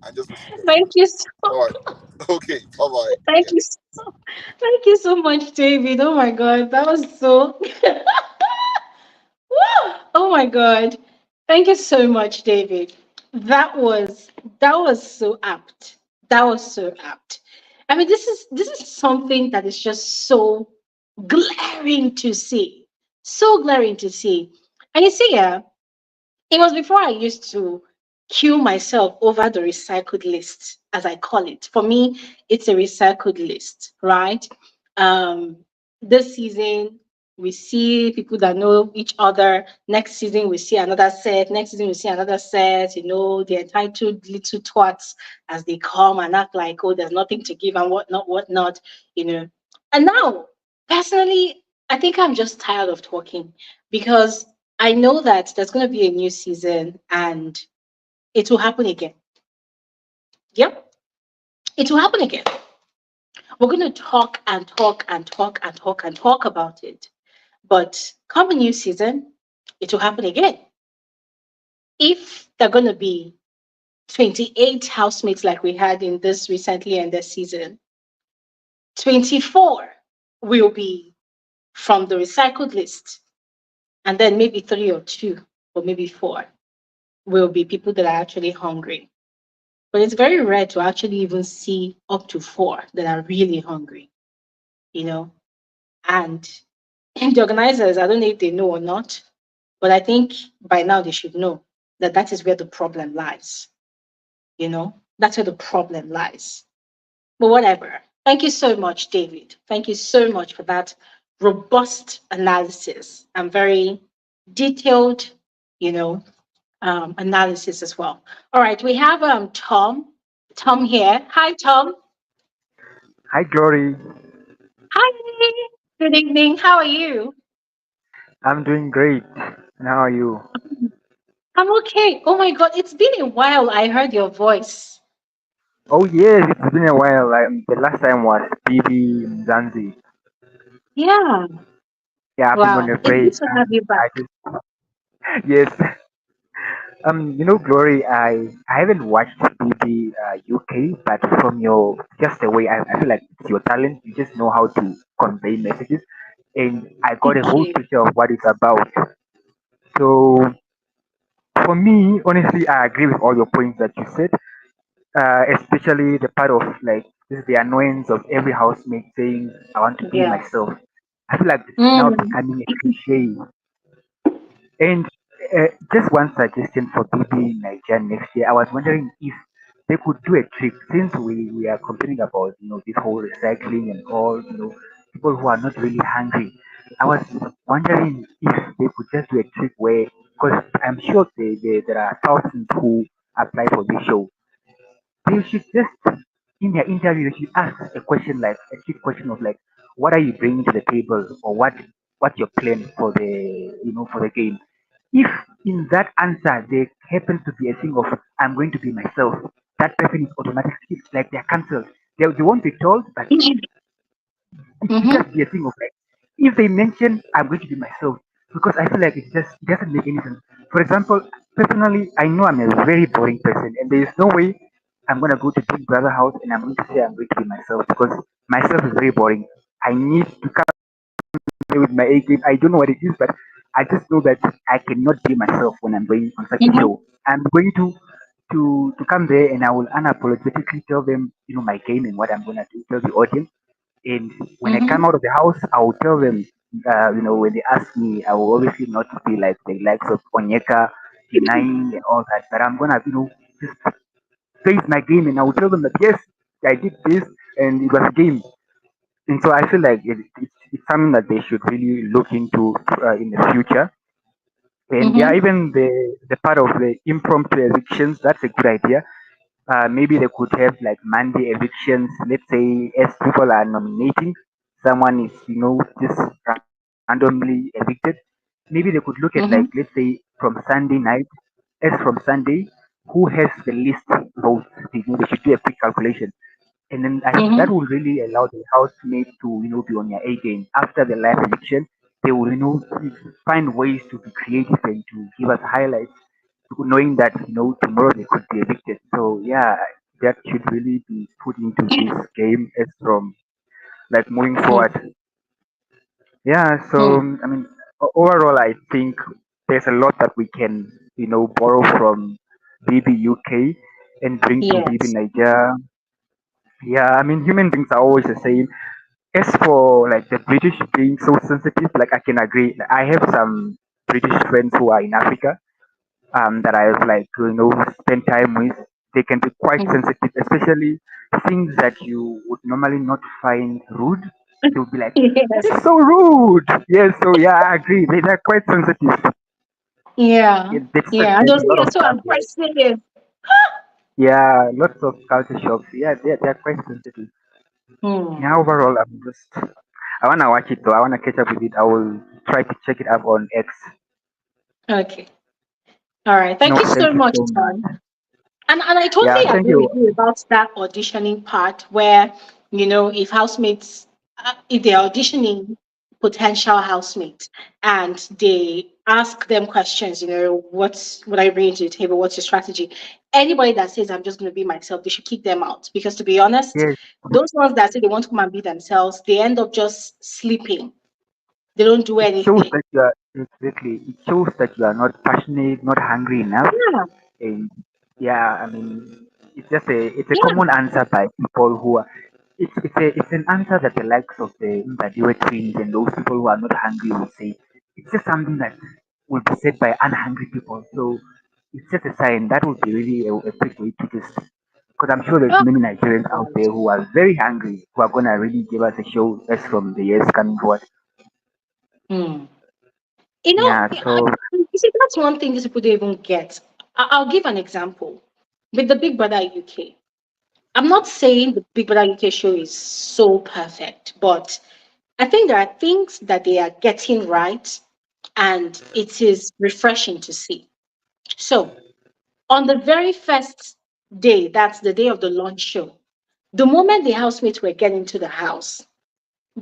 [SPEAKER 2] and just listen
[SPEAKER 1] Thank
[SPEAKER 2] carefully.
[SPEAKER 1] you so.
[SPEAKER 2] All right. Okay. Bye bye.
[SPEAKER 1] Thank
[SPEAKER 2] Yeah.
[SPEAKER 1] you. Thank you so much, David. Oh my God, that was so. Woo! Oh my God. Thank you so much, David. That was that was so apt. That was so apt. I mean, this is something that is just so glaring to see. So glaring to see. And you see, yeah, it was before I used to kill myself over the recycled list, as I call it. For me, it's a recycled list, right? Um, this season, we see people that know each other. Next season, we see another set. Next season, we see another set. The entitled little twats as they come and act like, oh, there's nothing to give and whatnot, whatnot, you know. And now, personally, I think I'm just tired of talking because I know that there's going to be a new season and it will happen again. Yep, it will happen again. We're going to talk and talk and talk and talk and talk about it. But come a new season, it will happen again. If they're going to be 28 housemates like we had in this recently and this season, 24 will be from the recycled list. And then maybe three or two or maybe four will be people that are actually hungry. But it's very rare to actually even see up to four that are really hungry, you know. And the organizers, I don't know if they know or not, but I think by now they should know that that is where the problem lies, you know. That's where the problem lies. But whatever. Thank you so much, David. Thank you so much for that robust analysis and very detailed, you know, analysis as well. All right, we have Tom. Tom here. Hi, Tom.
[SPEAKER 3] Hi, Glory.
[SPEAKER 1] Hi. Good evening. How are you?
[SPEAKER 3] I'm doing great. And how are you?
[SPEAKER 1] I'm okay. Oh my God, it's been a while. I heard your voice.
[SPEAKER 3] Oh yes, it's been a while. The last time was BB Zanzi.
[SPEAKER 1] Yeah.
[SPEAKER 3] Yeah, I've been on
[SPEAKER 1] Wow.
[SPEAKER 3] a
[SPEAKER 1] It's
[SPEAKER 3] break
[SPEAKER 1] good to have
[SPEAKER 3] and
[SPEAKER 1] you
[SPEAKER 3] I
[SPEAKER 1] back.
[SPEAKER 3] just yes. Glory, I haven't watched BB UK, but from your just the way I feel like it's your talent. You just know how to convey messages, and I got a
[SPEAKER 1] Thank
[SPEAKER 3] whole
[SPEAKER 1] you.
[SPEAKER 3] picture of what it's about. So for me, honestly, I agree with all your points that you said. Especially the part of like this is the annoyance of every housemate saying, "I want to be
[SPEAKER 1] Yeah.
[SPEAKER 3] myself." I feel like it's now
[SPEAKER 1] Mm.
[SPEAKER 3] becoming a cliche. And just one suggestion for BB Naija next year. I was wondering if they could do a trick since we are complaining about this whole recycling and all people who are not really hungry. I was wondering if they could just do a trick where because I'm sure there are thousands who apply for this show. They should just in their interview they should ask a question like a trick question of like what are you bringing to the table or what's your plan for the for the game. If in that answer there happens to be a thing of I'm going to be myself, that person is automatically like they're cancelled. They won't be told, but it should
[SPEAKER 1] Mm-hmm.
[SPEAKER 3] just be a thing of like if they mention I'm going to be myself because I feel like it doesn't make any sense. For example, personally I know I'm a very boring person and there is no way I'm gonna go to Big Brother house and I'm going to say I'm going to be myself because myself is very boring. I need to come there with my A game. I don't know what it is, but I just know that I cannot be myself when I'm going on such a
[SPEAKER 1] Mm-hmm.
[SPEAKER 3] show. I'm going to come there and I will unapologetically tell them, my game and what I'm gonna do, tell the audience. And when I come
[SPEAKER 1] Mm-hmm.
[SPEAKER 3] out of the house, I will tell them, when they ask me, I will obviously not be like the likes of Onyeka denying and all that, but I'm gonna, just face my game and I will tell them that yes, I did this and it was a game. And so I feel like it's something that they should really look into in the future. And yeah,
[SPEAKER 1] Mm-hmm.
[SPEAKER 3] even the part of the impromptu evictions, that's a good idea. Maybe they could have like Monday evictions. Let's say as people are nominating, someone is just randomly evicted. Maybe they could look at like let's
[SPEAKER 1] Mm-hmm.
[SPEAKER 3] say from Sunday night, as from Sunday, who has the least votes. They should do a quick calculation, and then I think that
[SPEAKER 1] Mm-hmm.
[SPEAKER 3] will really allow the housemates to be on their A game after the live eviction. They will find ways to be creative and to give us highlights knowing that tomorrow they could be evicted. So yeah, that should really be put into this game as from like moving forward. Yeah. So
[SPEAKER 1] Mm-hmm.
[SPEAKER 3] I mean, overall, I think there's a lot that we can borrow from BBUK and bring to BB
[SPEAKER 1] Yes.
[SPEAKER 3] Nigeria. Yeah, I mean, human beings are always the same. As for like the British being so sensitive, like I can agree. Like, I have some British friends who are in Africa that I've like spent time with, they can be quite
[SPEAKER 1] Mm-hmm.
[SPEAKER 3] sensitive, especially things that you would normally not find rude. They'll be like,
[SPEAKER 1] Yes.
[SPEAKER 3] "This is so rude." Yes, so yeah, I agree. They're quite sensitive.
[SPEAKER 1] Yeah. Yeah. And
[SPEAKER 3] There's
[SPEAKER 1] those
[SPEAKER 3] a lot
[SPEAKER 1] are
[SPEAKER 3] of
[SPEAKER 1] so
[SPEAKER 3] stuff like
[SPEAKER 1] aggressive.
[SPEAKER 3] yeah, lots of culture shocks. Yeah, they're quite sensitive.
[SPEAKER 1] Hmm.
[SPEAKER 3] Yeah, overall, I wanna watch it though. I wanna catch up with it. I will try to check it up on X.
[SPEAKER 1] Okay. All right. Thank
[SPEAKER 3] No,
[SPEAKER 1] you so
[SPEAKER 3] thank you
[SPEAKER 1] much,
[SPEAKER 3] so much.
[SPEAKER 1] Tom. And I
[SPEAKER 3] Yeah,
[SPEAKER 1] totally
[SPEAKER 3] thank
[SPEAKER 1] agree
[SPEAKER 3] you.
[SPEAKER 1] with you about that auditioning part where, if housemates, if they're auditioning potential housemates and they ask them questions, what are you bringing to the table? What's your strategy? Anybody that says, I'm just going to be myself, they should kick them out. Because to be honest,
[SPEAKER 3] Yes.
[SPEAKER 1] those ones that say they want to come and be themselves, they end up just sleeping. They don't do
[SPEAKER 3] It shows
[SPEAKER 1] anything.
[SPEAKER 3] that you are exactly. It shows that you are not passionate, not hungry enough.
[SPEAKER 1] Yeah.
[SPEAKER 3] And yeah, I mean, it's a
[SPEAKER 1] Yeah.
[SPEAKER 3] common answer by people who are. It's an answer that the likes of the Mbadiwe twins and those people who are not hungry would say. It's just something that will be said by unhungry people. So it's just a sign that would be really a quick way to just. Because I'm sure there's
[SPEAKER 1] Oh,
[SPEAKER 3] many Nigerians out
[SPEAKER 1] right.
[SPEAKER 3] there who are very hungry, who are gonna really give us a show as from the years coming forward.
[SPEAKER 1] Hmm.
[SPEAKER 3] Yeah. So
[SPEAKER 1] You see, that's one thing these people don't even get. I'll give an example. With the Big Brother UK, I'm not saying the Big Brother UK show is so perfect, but I think there are things that they are getting right, and it is refreshing to see. So, on the very first day, that's the day of the launch show, the moment the housemates were getting to the house,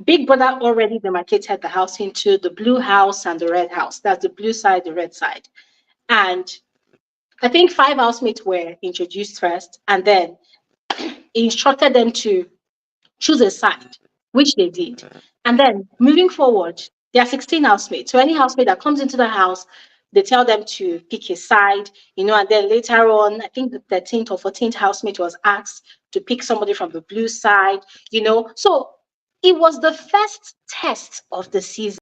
[SPEAKER 1] Big Brother already demarcated the house into the blue house and the red house. That's the blue side, the red side. And I think 5 housemates were introduced first, and then he instructed them to choose a side, which they did. And then moving forward, there are 16 housemates. So any housemate that comes into the house, they tell them to pick a side, and then later on, I think the 13th or 14th housemate was asked to pick somebody from the blue side. So it was the first test of the season.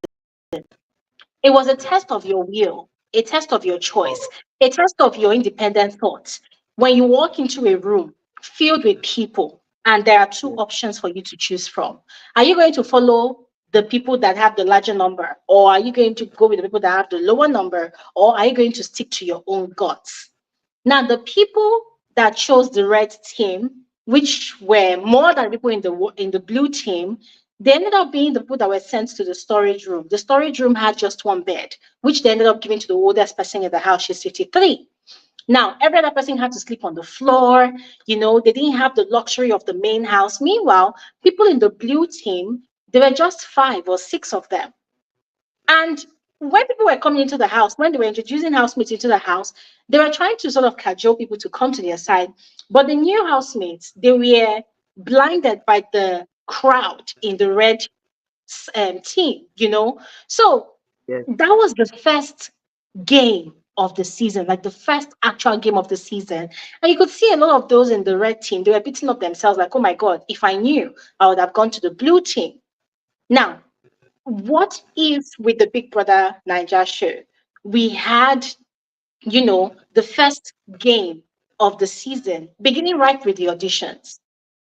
[SPEAKER 1] It was a test of your will, a test of your choice, a test of your independent thoughts. When you walk into a room filled with people, and there are two options for you to choose from, are you going to follow the people that have the larger number, or are you going to go with the people that have the lower number, or are you going to stick to your own guts? Now, the people that chose the red team, which were more than people in the blue team, they ended up being the people that were sent to the storage room. The storage room had just one bed, which they ended up giving to the oldest person in the house. She's 53. Now, every other person had to sleep on the floor. They didn't have the luxury of the main house. Meanwhile, people in the blue team, there were just 5 or 6 of them. And when people were coming into the house, when they were introducing housemates into the house, they were trying to sort of cajole people to come to their side. But the new housemates, they were blinded by the crowd in the red team. So
[SPEAKER 3] Yes.
[SPEAKER 1] that was the first game of the season, like the first actual game of the season. And you could see a lot of those in the red team. They were beating up themselves like, oh my God, if I knew, I would have gone to the blue team. Now, what if with the Big Brother Naija show, we had, the first game of the season, beginning right with the auditions?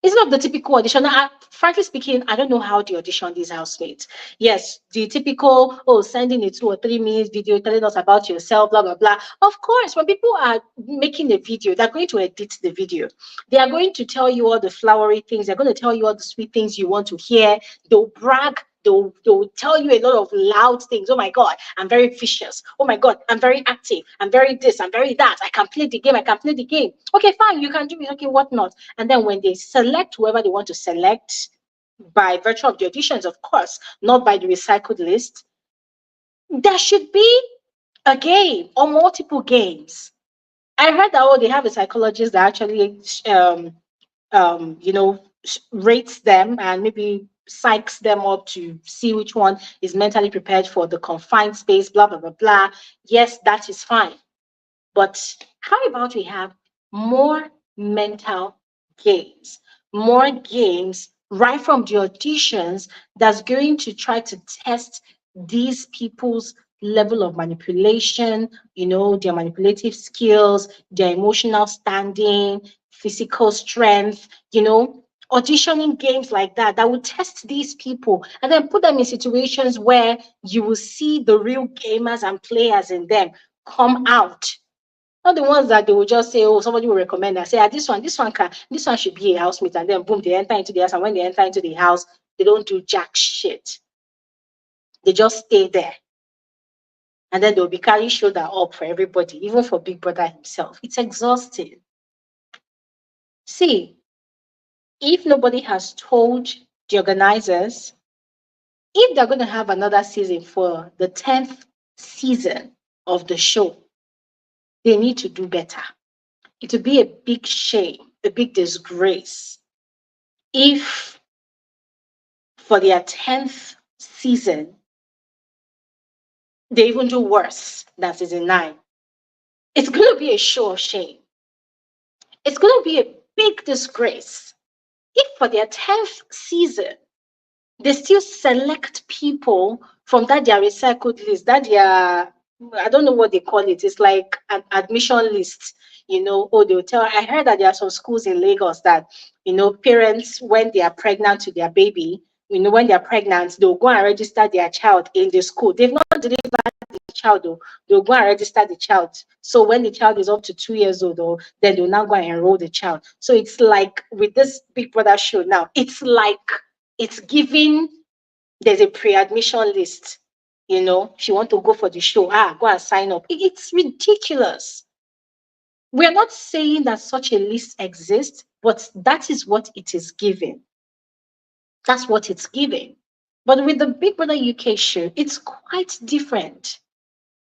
[SPEAKER 1] It's not the typical audition. Frankly speaking, I don't know how they audition these housemates. Yes, the typical, sending a 2 or 3 minutes video telling us about yourself, blah, blah, blah. Of course, when people are making a video, they're going to edit the video. They are going to tell you all the flowery things. They're going to tell you all the sweet things you want to hear. They'll brag. They'll tell you a lot of loud things. Oh my God, I'm very vicious. Oh my God, I'm very active. I'm very this, I'm very that. I can play the game. I can play the game. Okay, fine. You can do it. Okay, what not? And then when they select whoever they want to select by virtue of the auditions, of course, not by the recycled list, there should be a game or multiple games. I heard that they have a psychologist that actually rates them and maybe psychs them up to see which one is mentally prepared for the confined space, blah blah blah blah. Yes, that is fine. But how about we have more mental games, more games right from the auditions that's going to try to test these people's level of manipulation, their manipulative skills, their emotional standing, physical strength, auditioning games like that will test these people and then put them in situations where you will see the real gamers and players in them come out. Not the ones that they will just say, somebody will recommend and say, this one should be a housemate, and then boom, they enter into the house, and when they enter into the house, they don't do jack shit. They just stay there. And then they'll be carrying shoulder up for everybody, even for Big Brother himself. It's exhausting. See, if nobody has told the organizers, if they're going to have another season for the 10th season of the show, they need to do better. It would be a big shame, a big disgrace if for their 10th season, they even do worse than season 9. It's going to be a show of shame. It's going to be a big disgrace if for their 10th season, they still select people from that their recycled list, that their, I don't know what they call it. It's like an admission list. They'll tell. I heard that there are some schools in Lagos that, parents, when they are pregnant to their baby, when they are pregnant, they'll go and register their child in the school. They've not delivered the child, though. They'll go and register the child. So when the child is up to 2 years old, though, then they'll now go and enroll the child. So it's like with this Big Brother show now, it's like it's giving, there's a pre-admission list. If you want to go for the show, go and sign up. It's ridiculous. We're not saying that such a list exists, but that is what it is giving. That's what it's giving. But with the Big Brother UK show, it's quite different,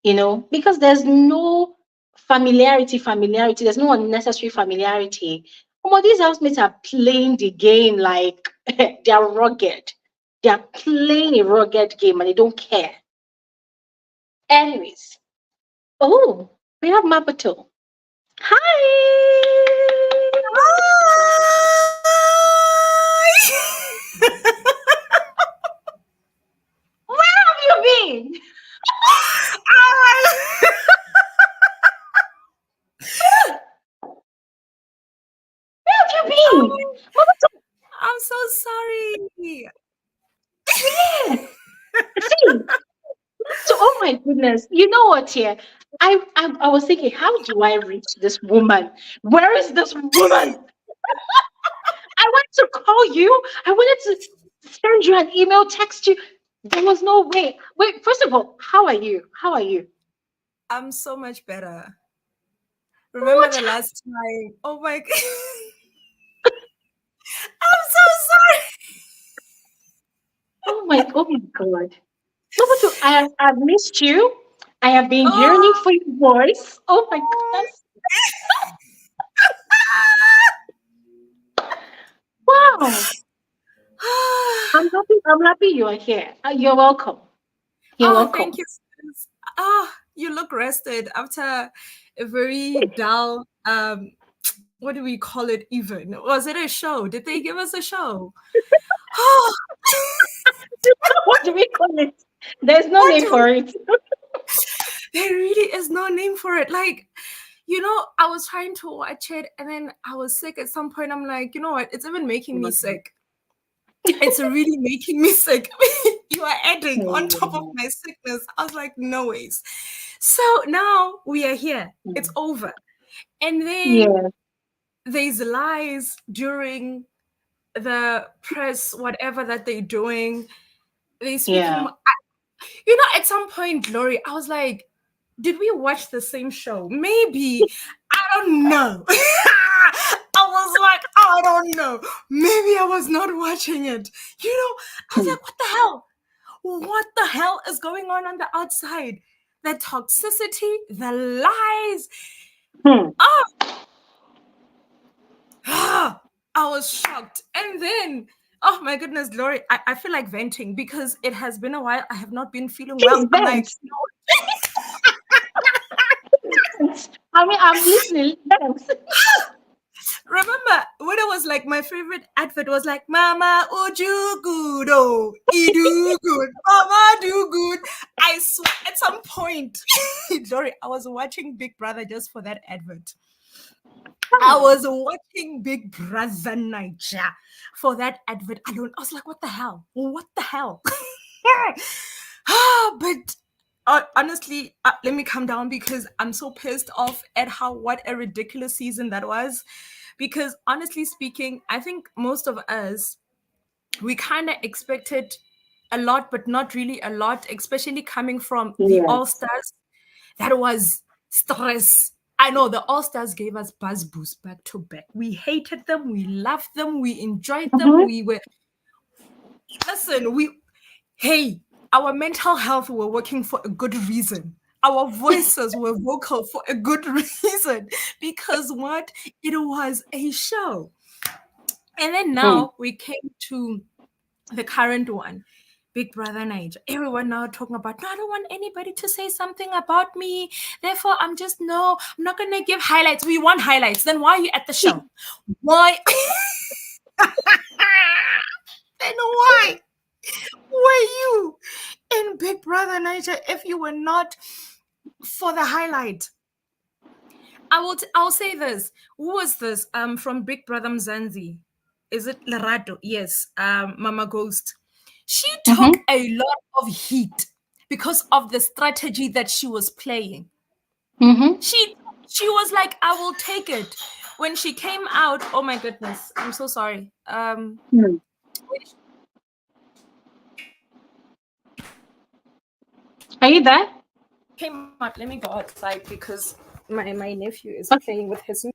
[SPEAKER 1] because there's no familiarity, there's no unnecessary familiarity. These housemates are playing the game like they're rugged. They're playing a rugged game and they don't care. Anyways, oh, we have Mapato. Hi! Where have you been? Where have you been? Mapato,
[SPEAKER 4] I'm so sorry.
[SPEAKER 1] see. So, oh my goodness, you know what? Here, I was thinking, how do I reach this woman? Where is this woman? I wanted to call you. I wanted to send you an email, text you. There was no way. Wait, first of all, how are you? How are you?
[SPEAKER 4] I'm so much better. Remember the last time? Oh my God. I'm so sorry.
[SPEAKER 1] Oh my God. Mabutu, I've missed you. I have been yearning
[SPEAKER 4] Oh.
[SPEAKER 1] for your voice. Oh my goodness. Wow. I'm happy you are here. You're welcome. You're welcome.
[SPEAKER 4] Thank you. You look rested after a very dull what do we call it even? Was it a show? Did they give us a show?
[SPEAKER 1] What do we call it? There's no name for it.
[SPEAKER 4] There really is no name for it. Like, I was trying to watch it and then I was sick at some point. I'm like, you know what? It's even making me sick. It's really making me sick. You are adding on top of my sickness. I was like, no ways. So now we are here. It's over. And then there's lies during the press, whatever that they're doing. They speaking. At some point, Glory, I was like, did we watch the same show? Maybe. I don't know. I was like, I don't know. Maybe I was not watching it. I was like, what the hell? What the hell is going on the outside? The toxicity, the lies. I was shocked. And then, oh my goodness, Glory, I feel like venting because it has been a while. I have not been feeling well. I'm like,
[SPEAKER 1] I'm listening.
[SPEAKER 4] Remember when it was like my favorite advert was like, Mama Uju good, oh, Idu good, Mama do good. I swear at some point, Dory, I was watching Big Brother just for that advert. I was watching Big Brother Naija for that advert alone. I was like, what the hell? What the hell? But honestly, let me calm down because I'm so pissed off at what a ridiculous season that was. Because honestly speaking, I think most of us, we kind of expected a lot, but not really a lot, especially coming from the All-Stars. That was stress. I know the All-Stars gave us buzz boost back to back. We hated them, we loved them, we enjoyed them. We were, hey, our mental health were working for a good reason. Our voices were vocal for a good reason because what? It was a show. And then now we came to the current one, Big Brother Naija. Everyone now talking about, no, I don't want anybody to say something about me. Therefore, I'm not going to give highlights. We want highlights. Then why are you at the show? Why? Then why were you in Big Brother Naija if you were not for the highlight? I'll say this. Who was this? From Big Brother Mzansi. Is it Lerato? Yes. Mama Ghost. She took a lot of heat because of the strategy that she was playing. She was like, I will take it. When she came out, oh my goodness, I'm so sorry.
[SPEAKER 1] Are you there?
[SPEAKER 4] Came out. Let me go outside because my nephew is playing with his.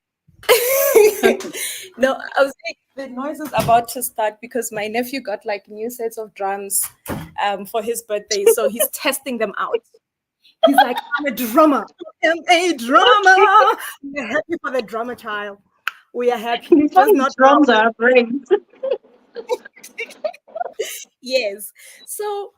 [SPEAKER 4] No, I was saying the noise is about to start because my nephew got like new sets of drums for his birthday, so he's testing them out. He's like, I'm a drummer. I'm a drummer. We're happy for the drummer child. We are happy.
[SPEAKER 1] It's funny, drums are brains.
[SPEAKER 4] Yes. So,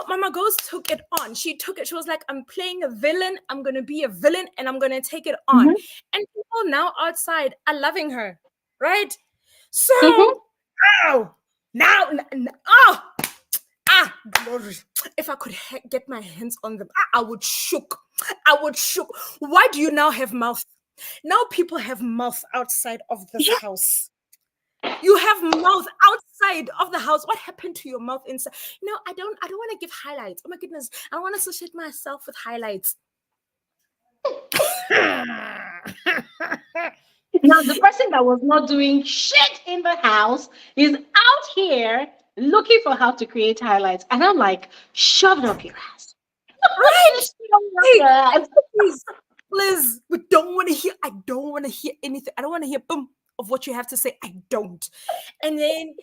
[SPEAKER 4] Mama Ghost took it on. She took it. She was like, I'm playing a villain. I'm going to be a villain and I'm going to take it on.
[SPEAKER 1] Mm-hmm.
[SPEAKER 4] And people now outside are loving her. Right? So, glory. If I could get my hands on them, I would shook. Why do you now have mouth? Now people have mouth outside of this house. You have mouth outside of the house. What happened to your mouth inside? No, I don't want to give highlights. Oh my goodness. I want to associate myself with highlights.
[SPEAKER 1] Now, the person that was not doing shit in the house is out here looking for how to create highlights. And I'm like, shove it up your ass.
[SPEAKER 4] Right? Please. I don't want to hear anything. I don't want to hear boom of what you have to say. I don't. And then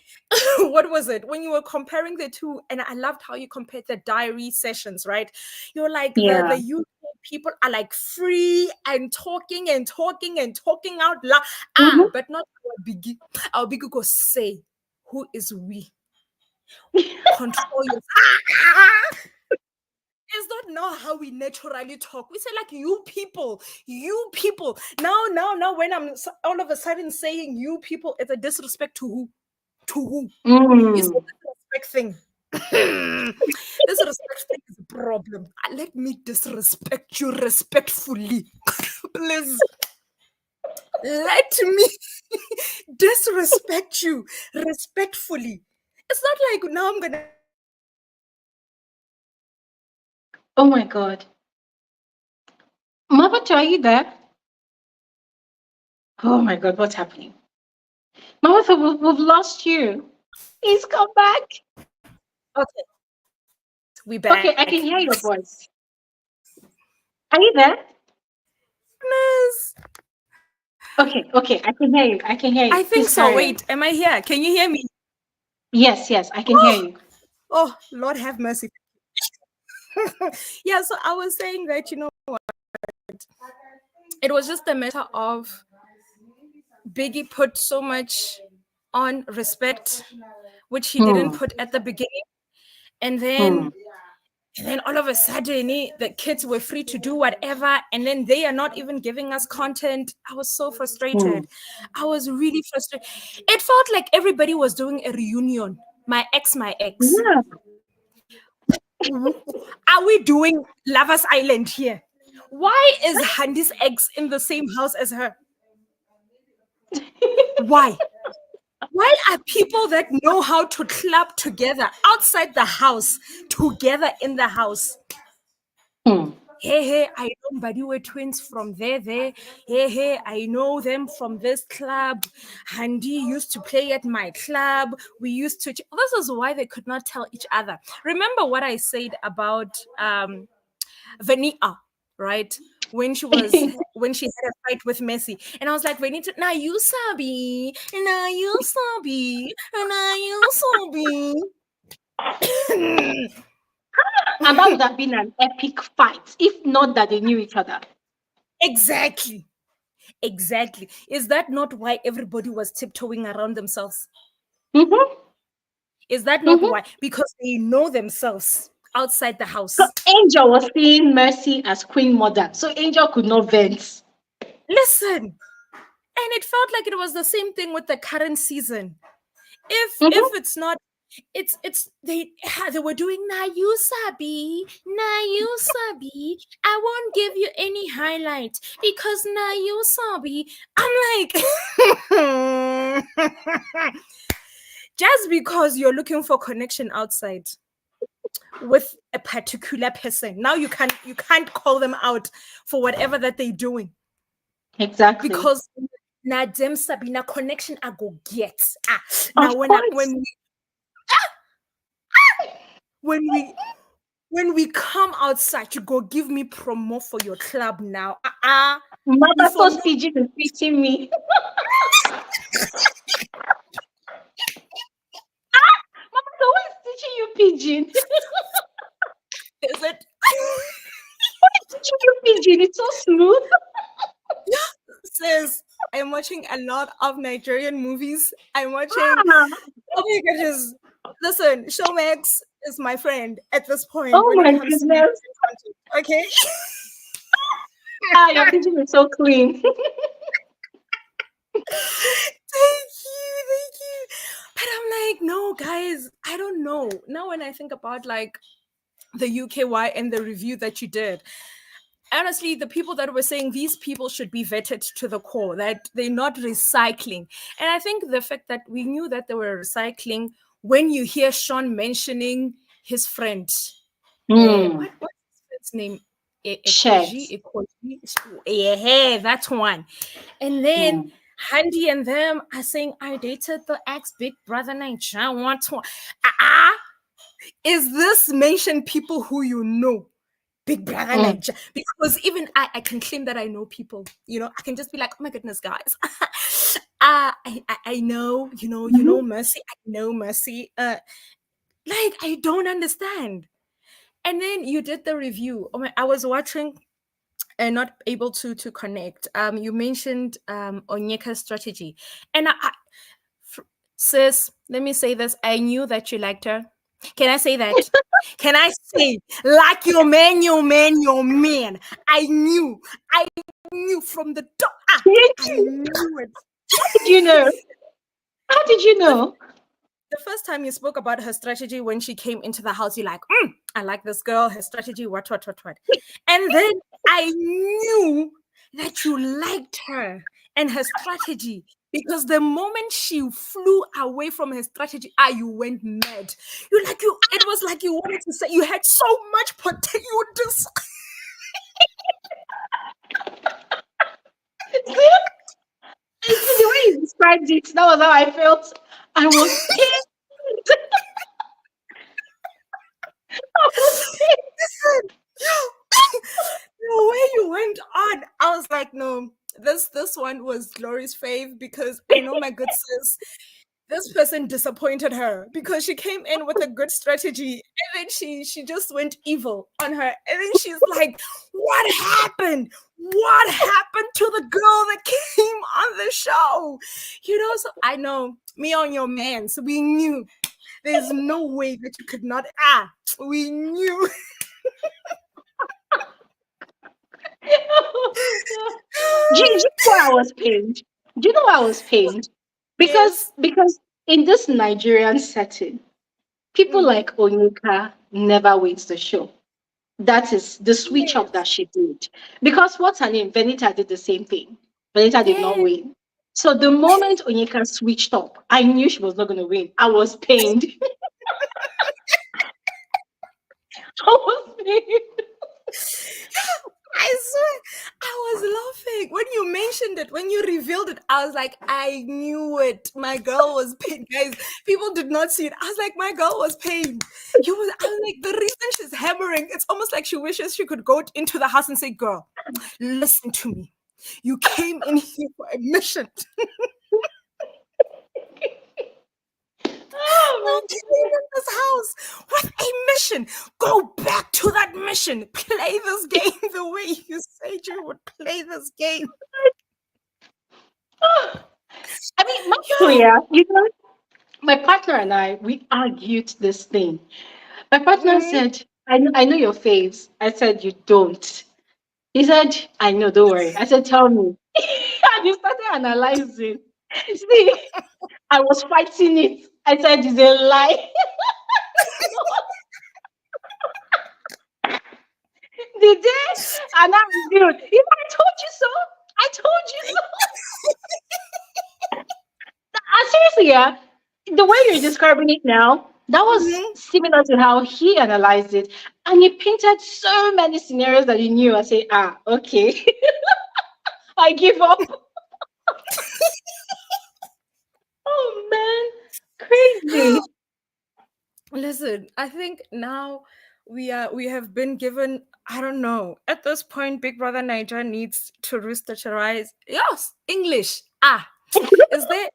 [SPEAKER 4] what was it when you were comparing the two? And I loved how you compared the diary sessions, right? You're like the UK people are like free and talking out loud. But not our biggie. Our biggie go say, who is we? Control your Is that not how we naturally talk? We say like you people. Now when I'm all of a sudden saying you people, it's a disrespect to who? To who? You say disrespect thing. Disrespect thing is a problem. Let me disrespect you respectfully. Please. Let me disrespect you respectfully. It's not like now I'm gonna.
[SPEAKER 1] Oh my God. Mama, are you there? Oh my God, what's happening? Mama, we've lost you. Please come back.
[SPEAKER 4] Okay. We back.
[SPEAKER 1] Okay, I can hear your voice. Are you there?
[SPEAKER 4] Yes.
[SPEAKER 1] Okay, I can hear you. I
[SPEAKER 4] think
[SPEAKER 1] Please
[SPEAKER 4] so. Wait, am I here? Can you hear me?
[SPEAKER 1] Yes, I can hear you.
[SPEAKER 4] Oh, Lord have mercy. Yeah, so I was saying that, what? It was just a matter of Biggie put so much on respect, which he didn't put at the beginning. And then all of a sudden, the kids were free to do whatever. And then they are not even giving us content. I was so frustrated. I was really frustrated. It felt like everybody was doing a reunion. My ex.
[SPEAKER 1] Yeah.
[SPEAKER 4] Are we doing Lovers Island here? Why is Handi's ex in the same house as her? Why? Why are people that know how to club together outside the house together in the house? Hey, I know Buddy were twins from there. Hey, I know them from this club. Handy used to play at my club. We used to. This is why they could not tell each other. Remember what I said about Vanita, right? When she had a fight with Messi, and I was like, Vanita, now you sabi, now you sabi, now you sabi.
[SPEAKER 1] And that would have been an epic fight, if not that they knew each other.
[SPEAKER 4] Exactly. Is that not why everybody was tiptoeing around themselves? Is that not why? Because they know themselves outside the house.
[SPEAKER 1] So Angel was seeing Mercy as Queen Mother, so Angel could not vent.
[SPEAKER 4] Listen, and it felt like it was the same thing with the current season. If it's not, it's they were doing na you sabi. I won't give you any highlight because na you sabi. I'm like, just because you're looking for connection outside with a particular person, now you can't call them out for whatever that they're doing.
[SPEAKER 1] Exactly.
[SPEAKER 4] Because na them Sabina connection I go get. Now when we when we come outside, you go give me promo for your club now.
[SPEAKER 1] Mama
[SPEAKER 4] Before
[SPEAKER 1] so PG is teaching me. Mama, so who is teaching you pigeon?
[SPEAKER 4] is it?
[SPEAKER 1] Teaching you pigeon, it's so smooth.
[SPEAKER 4] Says I'm watching a lot of Nigerian movies. I'm watching.
[SPEAKER 1] Ah,
[SPEAKER 4] Oh my goodness! Listen, Showmax is my friend at this point
[SPEAKER 1] oh
[SPEAKER 4] when it
[SPEAKER 1] my
[SPEAKER 4] comes to
[SPEAKER 1] goodness.
[SPEAKER 4] content. Okay.
[SPEAKER 1] Your pigeon is so clean.
[SPEAKER 4] Thank you. But I'm like, no, guys, I don't know. Now when I think about like the UKY and the review that you did, honestly, the people that were saying these people should be vetted to the core, that they're not recycling. And I think the fact that we knew that they were recycling when you hear Sean mentioning his friend, what's his friend's name?
[SPEAKER 1] Shares.
[SPEAKER 4] Yeah, that's one. And then Handy and them are saying, I dated the ex Big Brother Naija. Want to? Is this mention people who you know? Big Brother Naija? Because even I can claim that I know people. You know, I can just be like, oh my goodness, guys. I know, you know Mercy. I know Mercy. Like I don't understand. And then you did the review. Oh my, I was watching and not able to connect. You mentioned Onyeka's strategy, and sis, let me say this: I knew that you liked her. Can I say that? Can I say, like your man? I knew from the top. I knew it.
[SPEAKER 1] How did you know? How did you know?
[SPEAKER 4] The first time you spoke about her strategy when she came into the house, you're like, I like this girl, her strategy, what. And then I knew that you liked her and her strategy because the moment she flew away from her strategy, you went mad. It was like you wanted to say you had so much potential. You just
[SPEAKER 1] See, the way you described it, that was how I felt. I was pissed. I was pissed.
[SPEAKER 4] the way you went on, I was like, no, this one was Glory's fave because I know my good sis. This person disappointed her because she came in with a good strategy and then she just went evil on her. And then she's like, what happened? What happened to the girl that came on the show? So I know me on your man. So we knew there's no way that you could not. We knew.
[SPEAKER 1] Do you know why I was pained? Do you know why I was pained? Because
[SPEAKER 4] Yes.
[SPEAKER 1] in this Nigerian setting, people like Onyeka never wins the show. That is the switch up that
[SPEAKER 4] Yes.
[SPEAKER 1] she did. Because what's her name? Venita did the same thing. Venita did not
[SPEAKER 4] Yes.
[SPEAKER 1] win. So the moment Onyeka switched up, I knew she was not going to win. I was pained. I was pained.
[SPEAKER 4] I swear, I was laughing when you mentioned it, when you revealed it. I was like, I knew it. My girl was paid, guys. People did not see it. I was like, my girl was paid. I was like, the reason she's hammering, it's almost like she wishes she could go into the house and say, "Girl, listen to me. You came in here for a mission. You
[SPEAKER 1] Oh,
[SPEAKER 4] came in this house with a mission. Go back to that mission. Play this game the way you said you would play this game."
[SPEAKER 1] I mean, not
[SPEAKER 4] Yeah.
[SPEAKER 1] clear. My partner and I, we argued this thing. My partner said, I know your faves. I said, you don't. He said, I know, don't worry. I said, tell me. And he started analyzing. See, I was fighting it. I said, it's a lie. The day and I revealed, I told you so. I told you so. Seriously, yeah. The way you're describing it now, that was similar to how he analyzed it. And he painted so many scenarios that he knew. I say, okay. I give up. Oh man. Crazy.
[SPEAKER 4] Listen, I think now we have been given, I don't know. At this point, Big Brother Naija needs to restructureize. Yes, English. Is there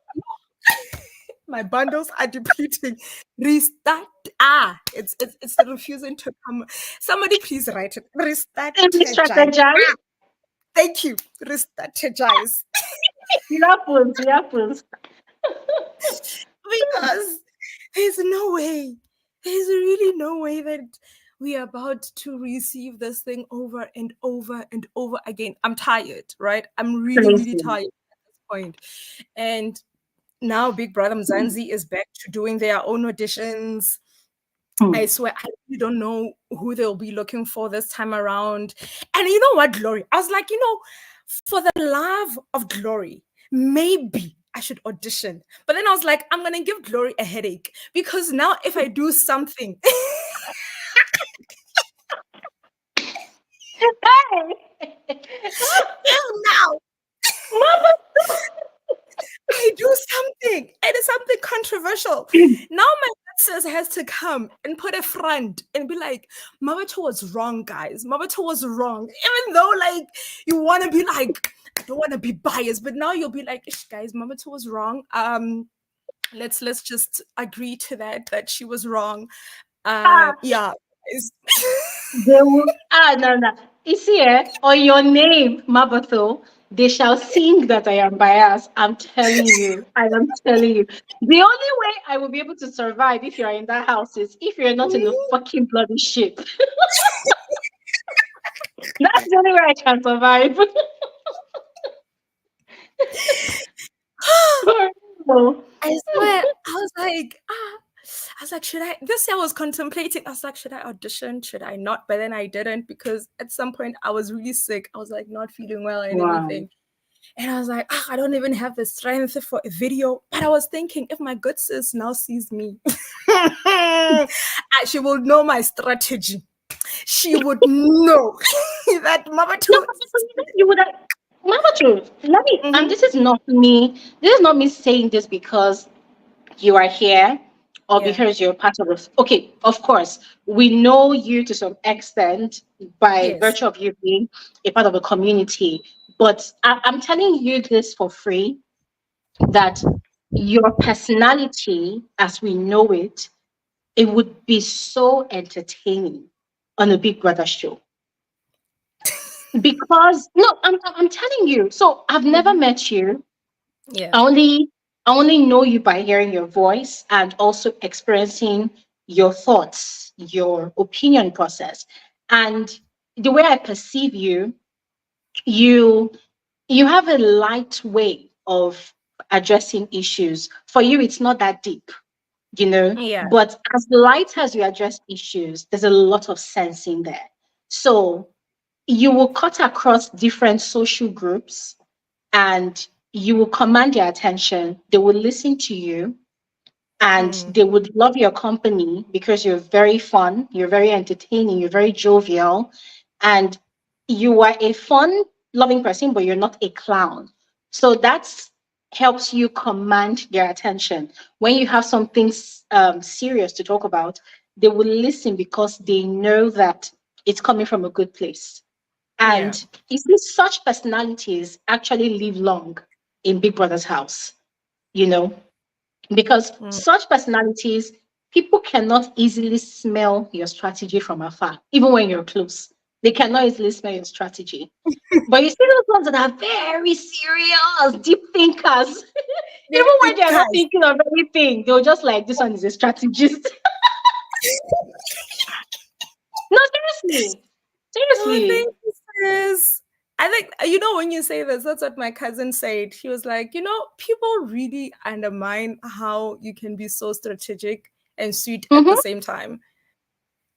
[SPEAKER 4] my bundles are depleting. Restart. It's refusing to come. Somebody please write it. Restrategize.
[SPEAKER 1] Strategize.
[SPEAKER 4] Thank you. Restrategize.
[SPEAKER 1] It happens. It happens.
[SPEAKER 4] Because there's no way. There's really no way that we are about to receive this thing over and over and over again. I'm tired, right? I'm really, really
[SPEAKER 1] Crazy.
[SPEAKER 4] tired at this point. And now Big Brother Mzansi is back to doing their own auditions. I swear, I really don't know who they'll be looking for this time around. And you know what, Glory? I was like, for the love of Glory, maybe I should audition. But then I was like, I'm going to give Glory a headache because now if I do something, now
[SPEAKER 1] Mama.
[SPEAKER 4] I do something, and it's something controversial. Now my sis has to come and put a front and be like, Mabato was wrong, guys. Mabato was wrong. Even though, like, you want to be like, I don't want to be biased, but now you'll be like, guys, Mabato was wrong. Let's just agree to that she was wrong. Yeah.
[SPEAKER 1] They will, no. You see, on your name, Mabato, they shall sing that I am biased. I'm telling you. I am telling you. The only way I will be able to survive if you're in that house is if you're not in the fucking bloody ship. That's the only way I can survive.
[SPEAKER 4] I swear, I was like, should I? This year I was contemplating. I was like, should I audition? Should I not? But then I didn't because at some point I was really sick. I was like not feeling well and everything. And I was like, I don't even have the strength for a video. But I was thinking, if my good sis now sees me, she will know my strategy. She would know that Mabato.
[SPEAKER 1] You would have. Mabato, let me. And this is not me. This is not me saying this because you are here or because you're part of us. Okay, of course, we know you to some extent by virtue of you being a part of a community. But I'm telling you this for free, that your personality, as we know it, it would be so entertaining on a Big Brother show. Because no, I'm telling you. So I've never met you.
[SPEAKER 4] Yeah.
[SPEAKER 1] I only know you by hearing your voice and also experiencing your thoughts, your opinion process. And the way I perceive you, you have a light way of addressing issues. For you, it's not that deep,
[SPEAKER 4] Yeah.
[SPEAKER 1] But as light as you address issues, there's a lot of sense in there. So you will cut across different social groups and you will command their attention. They will listen to you and they would love your company because you're very fun, you're very entertaining, you're very jovial, and you are a fun, loving person, but you're not a clown. So that's helps you command their attention. When you have something serious to talk about, they will listen because they know that it's coming from a good place. And you see, such personalities actually live long in Big Brother's house, because such personalities, people cannot easily smell your strategy from afar, even when you're close. They cannot easily smell your strategy. But you see those ones that are very serious, deep thinkers. Even when they're not thinking of anything, they'll just like, this one is a strategist. No, seriously. Seriously.
[SPEAKER 4] Oh, thank you, sis. I think, when you say this, that's what my cousin said. He was like, people really undermine how you can be so strategic and sweet at the same time.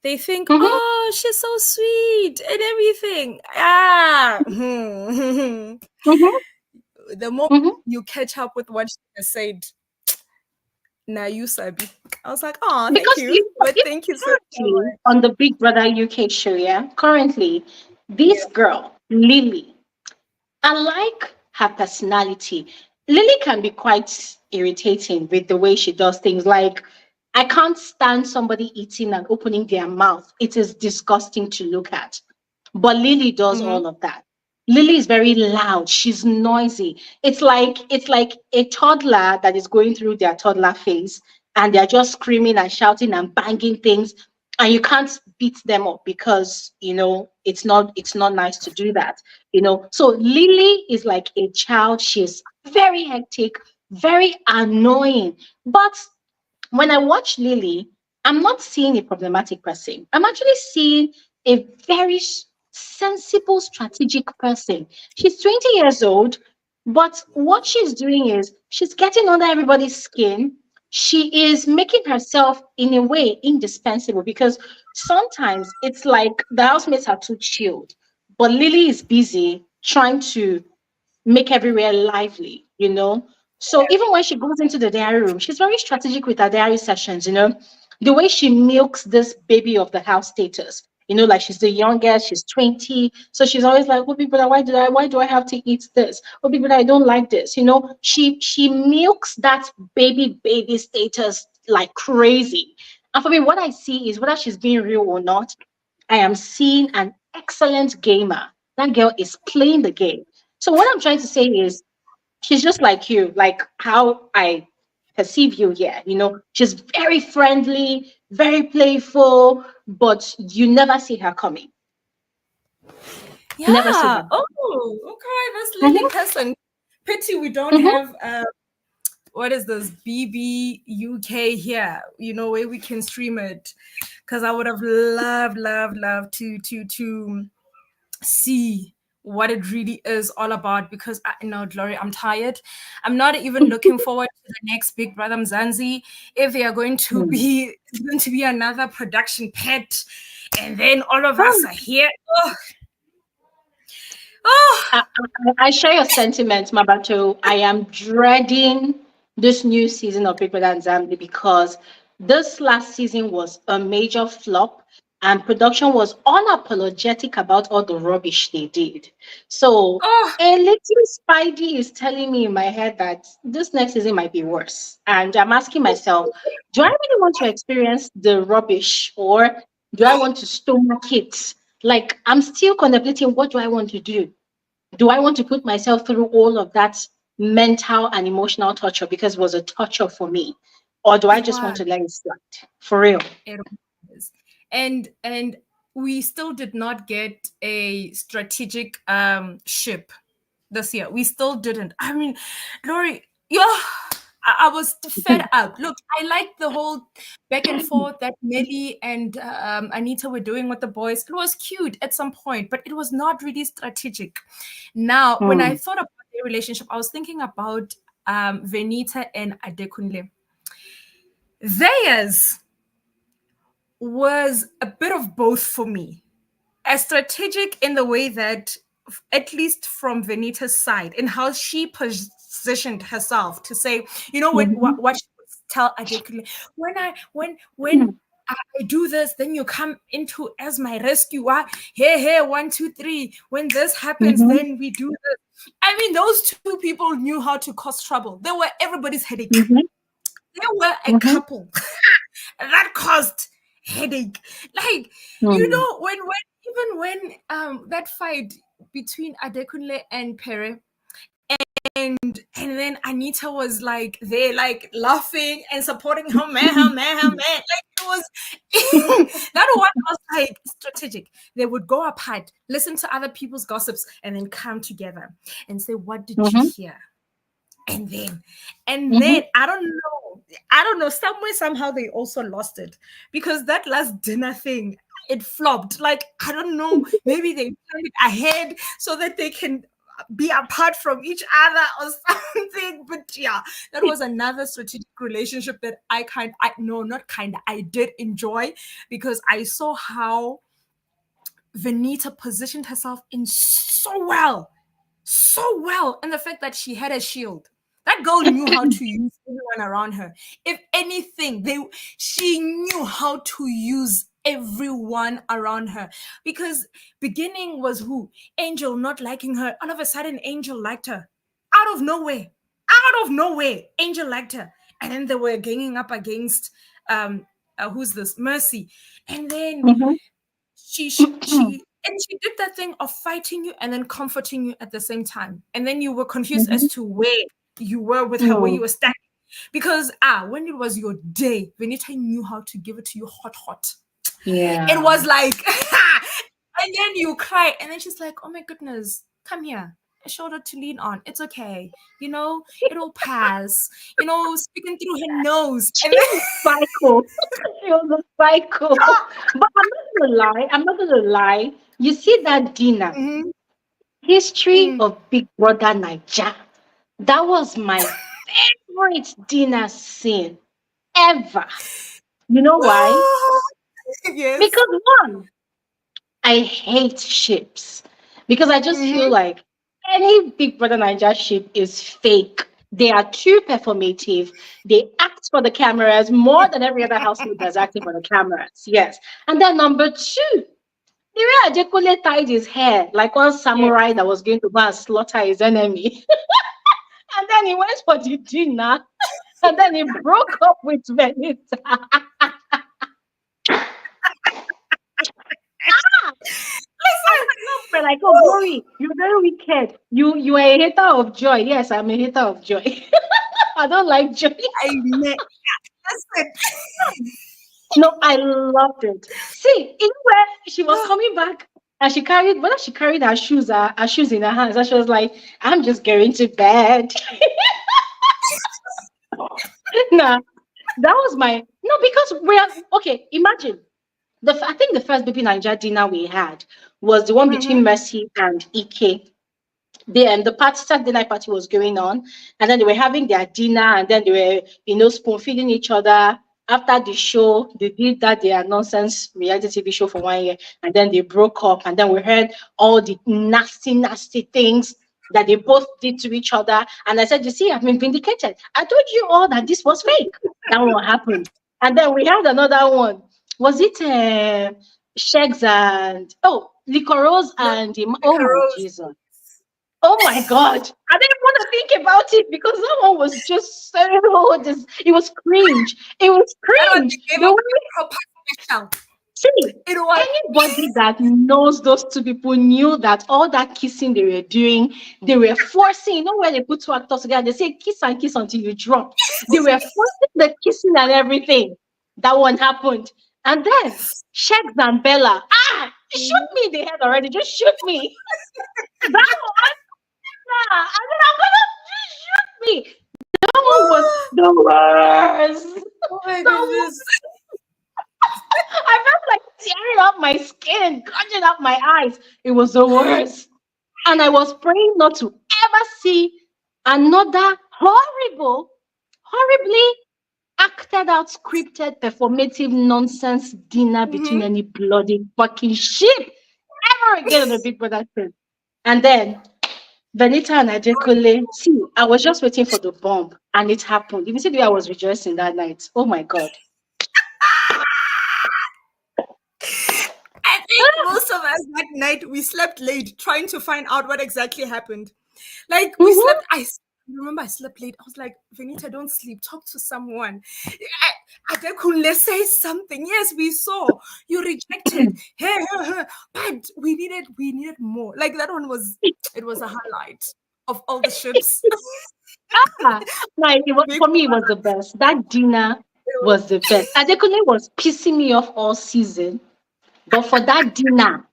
[SPEAKER 4] They think, oh, she's so sweet and everything. The moment you catch up with what she has said, now you sabi. I was like, oh, thank you. But thank you so much.
[SPEAKER 1] On the Big Brother UK show, currently, this girl, Lily, I like her personality. Lily can be quite irritating with the way she does things. Like, I can't stand somebody eating and opening their mouth. It is disgusting to look at. But Lily does
[SPEAKER 4] Mm-hmm.
[SPEAKER 1] all of that. Lily is very loud. She's noisy. It's like a toddler that is going through their toddler phase, and they're just screaming and shouting and banging things, and you can't beat them up because it's not nice to do that. So Lily is like a child. She's very hectic, very annoying, but when I watch Lily, I'm not seeing a problematic person. I'm actually seeing a very sensible, strategic person. She's 20 years old, but what she's doing is she's getting under everybody's skin. She is making herself, in a way, indispensable because sometimes it's like the housemates are too chilled, but Lily is busy trying to make everywhere lively. So even when she goes into the diary room, she's very strategic with her diary sessions. The way she milks this baby of the house status, like she's the youngest, she's 20. So she's always like, oh people, why do I have to eat this? Oh people, I don't like this. She milks that baby status like crazy. And for me, what I see is whether she's being real or not, I am seeing an excellent gamer. That girl is playing the game. So what I'm trying to say is she's just like you, like how I perceive you here. She's very friendly, very playful, but you never see her coming. Never see
[SPEAKER 4] Yeah.
[SPEAKER 1] her.
[SPEAKER 4] Oh, okay. That's Lily
[SPEAKER 1] Mhm,
[SPEAKER 4] person. Pity we don't
[SPEAKER 1] mhm,
[SPEAKER 4] have what is this BBUK here? Where we can stream it, because I would have loved to see what it really is all about. Because I know, Glory, I'm tired. I'm not even looking forward to the next Big Brother Mzansi. If they are going to
[SPEAKER 1] mhm.
[SPEAKER 4] be, it's going to be another production pet, and then all of us are here. Oh, oh.
[SPEAKER 1] I share your sentiments, Mabato. I am dreading this new season of Big Brother Zambia because this last season was a major flop and production was unapologetic about all the rubbish they did. So
[SPEAKER 4] Oh,
[SPEAKER 1] a little Spidey is telling me in my head that this next season might be worse. And I'm asking myself, do I really want to experience the rubbish or do I want to stomach it? Like, I'm still contemplating what do I want to do? Do I want to put myself through all of that mental and emotional torture because it was a torture for me? Or do I
[SPEAKER 4] it
[SPEAKER 1] just want
[SPEAKER 4] was.
[SPEAKER 1] to let it slide? For real.
[SPEAKER 4] It was. And we still did not get a strategic ship this year. We still didn't. I mean, Lori, yeah, I was fed up. Look, I liked the whole back and forth that Nelly and Anita were doing with the boys. It was cute at some point, but it was not really strategic. Now, when I
[SPEAKER 1] Hmm.
[SPEAKER 4] thought about their relationship, I was thinking about Venita and Adekunle. Theirs was a bit of both for me. As strategic in the way that, at least from Venita's side, in how she positioned herself to say,
[SPEAKER 1] Mhm.
[SPEAKER 4] what she would tell Adekule, when
[SPEAKER 1] Mhm.
[SPEAKER 4] I do this, then you come into as my rescuer. Hey, 1, 2, 3. When this happens,
[SPEAKER 1] Mhm.
[SPEAKER 4] then we do this. I mean, those two people knew how to cause trouble. They were everybody's headache.
[SPEAKER 1] Mhm.
[SPEAKER 4] They were a
[SPEAKER 1] Mhm.
[SPEAKER 4] couple that caused headache. Like,
[SPEAKER 1] Mhm.
[SPEAKER 4] when that fight between Adekunle and Pere, and then Anita was like there, like laughing and supporting her man, her man, her man. Like, it was that one was like strategic. They would go apart, listen to other people's gossips, and then come together and say, "What did you
[SPEAKER 1] Mhm.
[SPEAKER 4] hear?" And then
[SPEAKER 1] Mhm.
[SPEAKER 4] I don't know, somewhere somehow they also lost it, because that last dinner thing, it flopped. Like, I don't know, maybe they planned it ahead so that they can be apart from each other or something. But yeah, that was another strategic relationship that I did enjoy, because I saw how Venita positioned herself in so well, and the fact that she had a shield. That girl knew how to use everyone around her. If anything, she knew how to use everyone around her, because beginning was who? Angel not liking her. All of a sudden, Angel liked her out of nowhere. Angel liked her. and then they were ganging up against who's this, Mercy, and then
[SPEAKER 1] Mhm.
[SPEAKER 4] she did that thing of fighting you and then comforting you at the same time, and then you were confused as
[SPEAKER 1] Mhm.
[SPEAKER 4] to where you were with her, where you were standing, because when it was your day, Venita knew how to give it to you hot.
[SPEAKER 1] Yeah.
[SPEAKER 4] It was like, and then you cry, and then she's like, oh my goodness, come here, a shoulder to lean on, it's okay, it'll pass, speaking through her nose, and then
[SPEAKER 1] Psycho. She was a psycho. But I'm not gonna lie. You see that dinner,
[SPEAKER 4] Mhm.
[SPEAKER 1] history
[SPEAKER 4] Mm.
[SPEAKER 1] of Big Brother Naija. That was my favorite dinner scene ever. You know why?
[SPEAKER 4] Yes.
[SPEAKER 1] Because one, I hate ships. Because I just feel
[SPEAKER 4] Mhm.
[SPEAKER 1] like any Big Brother Naija ship is fake. They are too performative. They act for the cameras more than every other housemate that's acting for the cameras. Yes. And then number two, the way Ajekule tied his hair like one
[SPEAKER 4] Yeah.
[SPEAKER 1] samurai that was going to go and slaughter his enemy. And then he went for the dinner. And then he broke up with Venita. We're like, oh, Glory, you're very wicked. You are a hater of joy. Yes, I'm a hater of joy. I don't like joy.
[SPEAKER 4] I met. Listen.
[SPEAKER 1] No, I loved it. See, even when she was coming back and whether she carried her shoes in her hands, and she was like, I'm just going to bed. Nah, that was no, because okay, imagine I think the first BBNaija dinner we had was the one between
[SPEAKER 4] Mhm.
[SPEAKER 1] Mercy and Ike. The party Saturday night party was going on, and then they were having their dinner, and then they were spoon feeding each other. After the show, they did that their nonsense reality TV show for 1 year, and then they broke up, and then we heard all the nasty things that they both did to each other. And I said, you see, I've been vindicated. I told you all that this was fake. That one happened. And then we had another one. Was it Shegs and Licorose
[SPEAKER 4] The
[SPEAKER 1] and oh my
[SPEAKER 4] Rose.
[SPEAKER 1] Jesus. Oh my God. I didn't want to think about it because that one was just it was cringe. It was
[SPEAKER 4] That one
[SPEAKER 1] cringe.
[SPEAKER 4] they gave
[SPEAKER 1] The
[SPEAKER 4] up
[SPEAKER 1] way,
[SPEAKER 4] a proper special.
[SPEAKER 1] see,
[SPEAKER 4] It was.
[SPEAKER 1] anybody that knows those two people knew that all that kissing they were doing, they were forcing, where they put two actors together, they say kiss and kiss until you drop. They were forcing the kissing and everything. That one happened. And then Shegs and Bella, shoot me in the head already. Just shoot me. That one, and then I'm gonna shoot me. That one was the worst.
[SPEAKER 4] Oh my
[SPEAKER 1] That was,
[SPEAKER 4] goodness.
[SPEAKER 1] I felt like tearing up my skin, gouging up my eyes. It was the worst. And I was praying not to ever see another horribly acted out, scripted, performative nonsense dinner between
[SPEAKER 4] Mhm.
[SPEAKER 1] any bloody fucking shit ever again on the Big Brother thing. And then Benita and Adekule, see, I was just waiting for the bomb and it happened. If you see the way I was rejoicing that night, oh my God.
[SPEAKER 4] I think most of us that night we slept late trying to find out what exactly happened. Like we
[SPEAKER 1] Mhm.
[SPEAKER 4] slept. I remember I slept late. I was like, Venita, don't sleep. Talk to someone. Let's say something. Yes, we saw you rejected. But we needed more. Like that one was. It was a highlight of all the ships.
[SPEAKER 1] Ah, like
[SPEAKER 4] Big
[SPEAKER 1] for me, it was the best. That dinner was the best. Adekule was pissing me off all season, but for that dinner,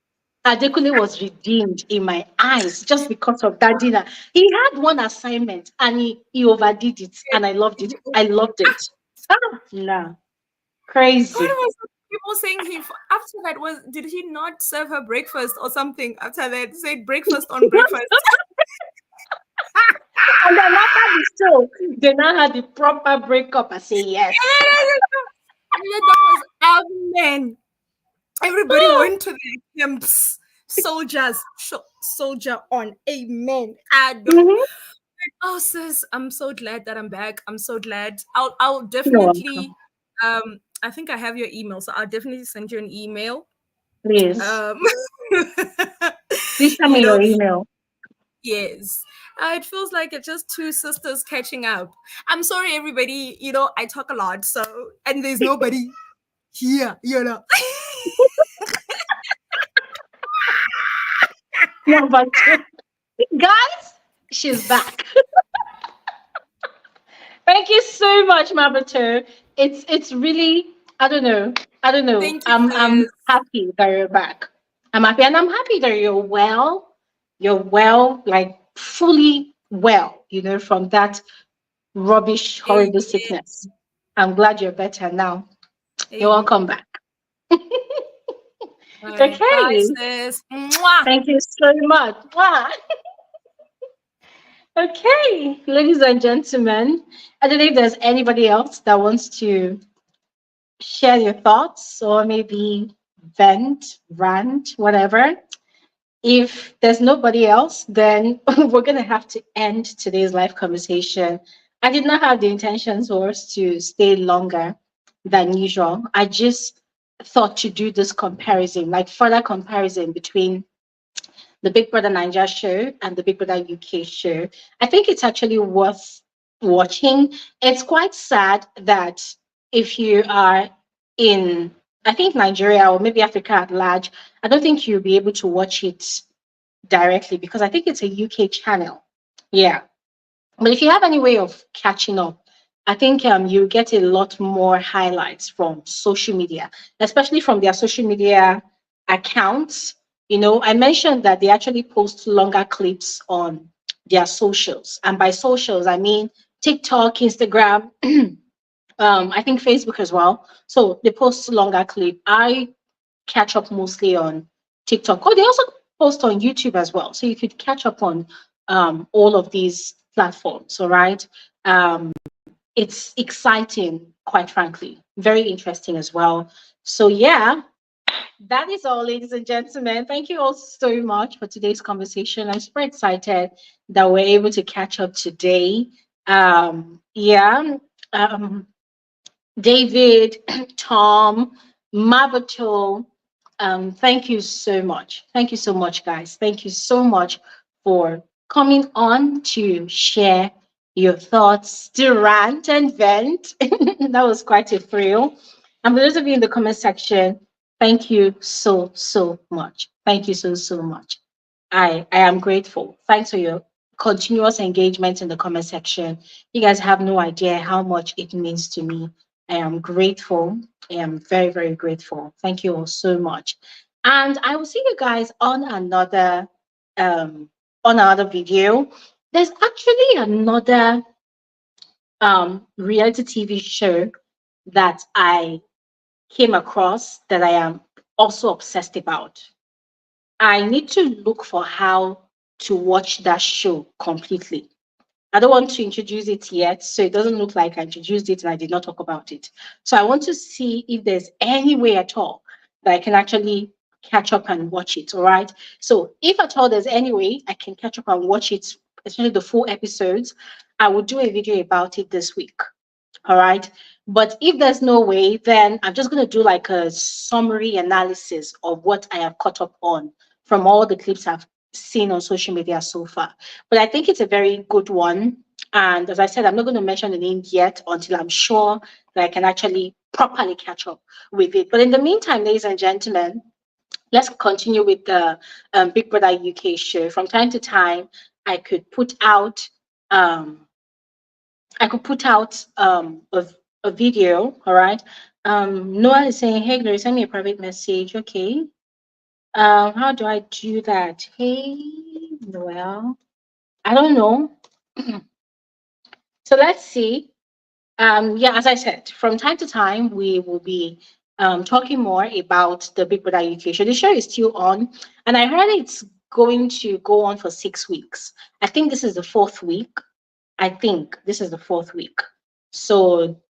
[SPEAKER 1] Adekule was redeemed in my eyes just because of that dinner. He had one assignment and he overdid it, and I loved it. I loved it. Nah,
[SPEAKER 4] What
[SPEAKER 1] crazy.
[SPEAKER 4] was people saying after that was did he not serve her breakfast or something after that said breakfast on breakfast?
[SPEAKER 1] And then after the show, they now had the proper breakup. I say yes.
[SPEAKER 4] And then that was man. Everybody went to the camps. Soldier on. Amen.
[SPEAKER 1] Mhm.
[SPEAKER 4] Oh sis, I'm so glad that I'm back. I'm so glad. I'll
[SPEAKER 1] You're
[SPEAKER 4] definitely
[SPEAKER 1] welcome.
[SPEAKER 4] I think I have your email, so I'll definitely send you an email.
[SPEAKER 1] Please.
[SPEAKER 4] Um
[SPEAKER 1] Please send
[SPEAKER 4] you
[SPEAKER 1] me
[SPEAKER 4] know,
[SPEAKER 1] your email.
[SPEAKER 4] Yes. It feels like it's just two sisters catching up. I'm sorry, everybody. I talk a lot, and there's nobody here.
[SPEAKER 1] Number two. Guys, she's back. Thank you so much, Mabato. It's really, I don't know. I don't know.
[SPEAKER 4] Thank you,
[SPEAKER 1] I'm
[SPEAKER 4] sis.
[SPEAKER 1] happy that you're back. I'm happy, and I'm happy that you're well. You're well, like fully well, from that rubbish, horrible
[SPEAKER 4] Amen.
[SPEAKER 1] sickness. I'm glad you're better now. You're
[SPEAKER 4] Amen.
[SPEAKER 1] welcome back.
[SPEAKER 4] All right. Bye,
[SPEAKER 1] Okay.
[SPEAKER 4] sis. Mwah.
[SPEAKER 1] Thank you so much. Wow. Okay, ladies and gentlemen, I don't know if there's anybody else that wants to share your thoughts or maybe vent, rant, whatever. If there's nobody else, then we're going to have to end today's live conversation. I did not have the intentions for us to stay longer than usual. I just thought to do this comparison, like further comparison between the Big Brother Naija show and the Big Brother UK show. I think it's actually worth watching. It's quite sad that if you are in, I think, Nigeria or maybe Africa at large, I don't think you'll be able to watch it directly because I think it's a UK channel. Yeah. But if you have any way of catching up, I think you get a lot more highlights from social media, especially from their social media accounts. I mentioned that they actually post longer clips on their socials. And by socials, I mean TikTok, Instagram, I think Facebook as well. So they post longer clip. I catch up mostly on TikTok. Oh, they also post on YouTube as well. So you could catch up on all of these platforms. All right. It's exciting, quite frankly. Very interesting as well. So yeah, that is all, ladies and gentlemen. Thank you all so much for today's conversation. I'm super excited that we're able to catch up today. Yeah. Um, David, Tom, Mabato, thank you so much. Thank you so much, guys. Thank you so much for coming on to share your thoughts, to rant and vent. That was quite a thrill. And for those of you in the comment section, thank you so, so much. Thank you so, so much. I am grateful. Thanks for your continuous engagement in the comment section. You guys have no idea how much it means to me. I am grateful. I am very, very grateful. Thank you all so much. And I will see you guys on another video. There's actually another reality TV show that I came across that I am also obsessed about. I need to look for how to watch that show completely. I don't want to introduce it yet, so it doesn't look like I introduced it and I did not talk about it. So I want to see if there's any way at all that I can actually catch up and watch it. All right. So if at all there's any way I can catch up and watch it, especially the full episodes, I will do a video about it this week. All right. But if there's no way, then I'm just going to do like a summary analysis of what I have caught up on from all the clips I've seen on social media so far. But I think it's a very good one. And as I said, I'm not going to mention the name yet until I'm sure that I can actually properly catch up with it. But in the meantime, ladies and gentlemen, let's continue with the Big Brother UK show. From time to time, I could put out um, a video, all right? Noah is saying, hey, Glory, send me a private message. Okay. How do I do that? Hey, Noel. I don't know. So let's see. Yeah, as I said, from time to time, we will be talking more about the Big Brother UK show. The show is still on, and I heard it's going to go on for 6 weeks. I think this is the fourth week. I think this is the fourth week. So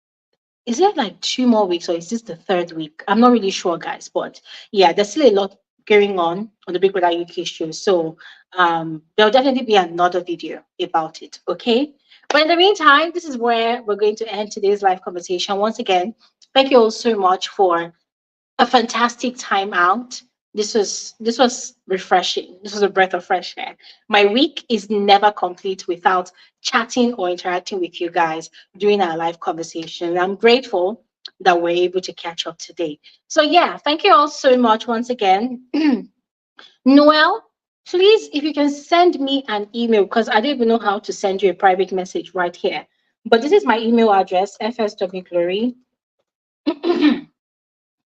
[SPEAKER 1] is it like 2 more weeks or is this the third week? I'm not really sure, guys, but yeah, there's still a lot going on the Big Brother UK show. So there'll definitely be another video about it. Okay. But in the meantime, this is where we're going to end today's live conversation. Once again, thank you all so much for a fantastic time out. this was refreshing. This was a breath of fresh air. My week is never complete without chatting or interacting with you guys during our live conversation. I'm grateful that we're able to catch up today. So yeah, thank you all so much once again. Noel, please, if you can send me an email, because I don't even know how to send you a private message right here. But this is my email address, fswglory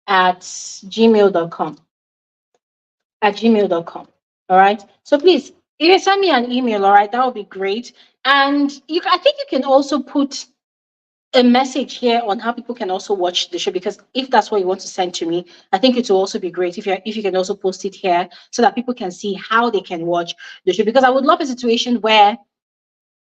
[SPEAKER 1] at gmail.com. At gmail.com. All right. So please, if you send me an email, all right, that would be great. And I think you can also put a message here on how people can also watch the show, because if that's what you want to send to me, I think it will also be great if you can also post it here so that people can see how they can watch the show, because I would love a situation where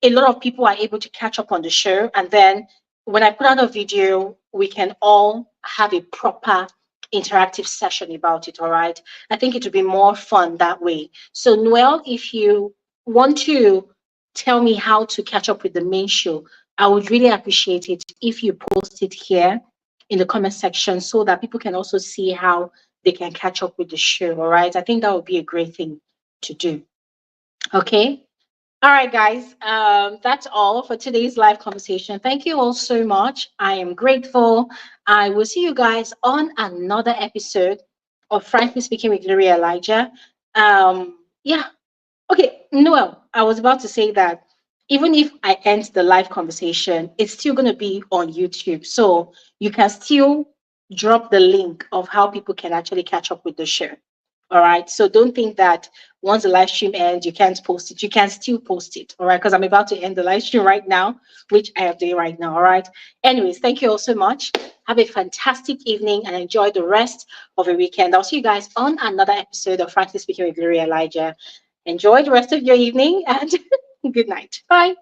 [SPEAKER 1] a lot of people are able to catch up on the show, and then when I put out a video, we can all have a proper interactive session about it. All right, I think it would be more fun that way. So Noel, if you want to tell me how to catch up with the main show, I would really appreciate it if you post it here in the comment section so that people can also see how they can catch up with the show. All right, I think that would be a great thing to do. Okay. All right, guys. That's all for today's live conversation. Thank you all so much. I am grateful. I will see you guys on another episode of Frankly Speaking with Gloria Elijah. Yeah. Okay, Noel, I was about to say that even if I end the live conversation, it's still going to be on YouTube. So you can still drop the link of how people can actually catch up with the show. All right. So don't think that once the live stream ends, you can't post it. You can still post it. All right. Because I'm about to end the live stream right now, which I am doing right now. All right. Anyways, thank you all so much. Have a fantastic evening and enjoy the rest of your weekend. I'll see you guys on another episode of Frankly Speaking with Gloria Elijah. Enjoy the rest of your evening and good night. Bye.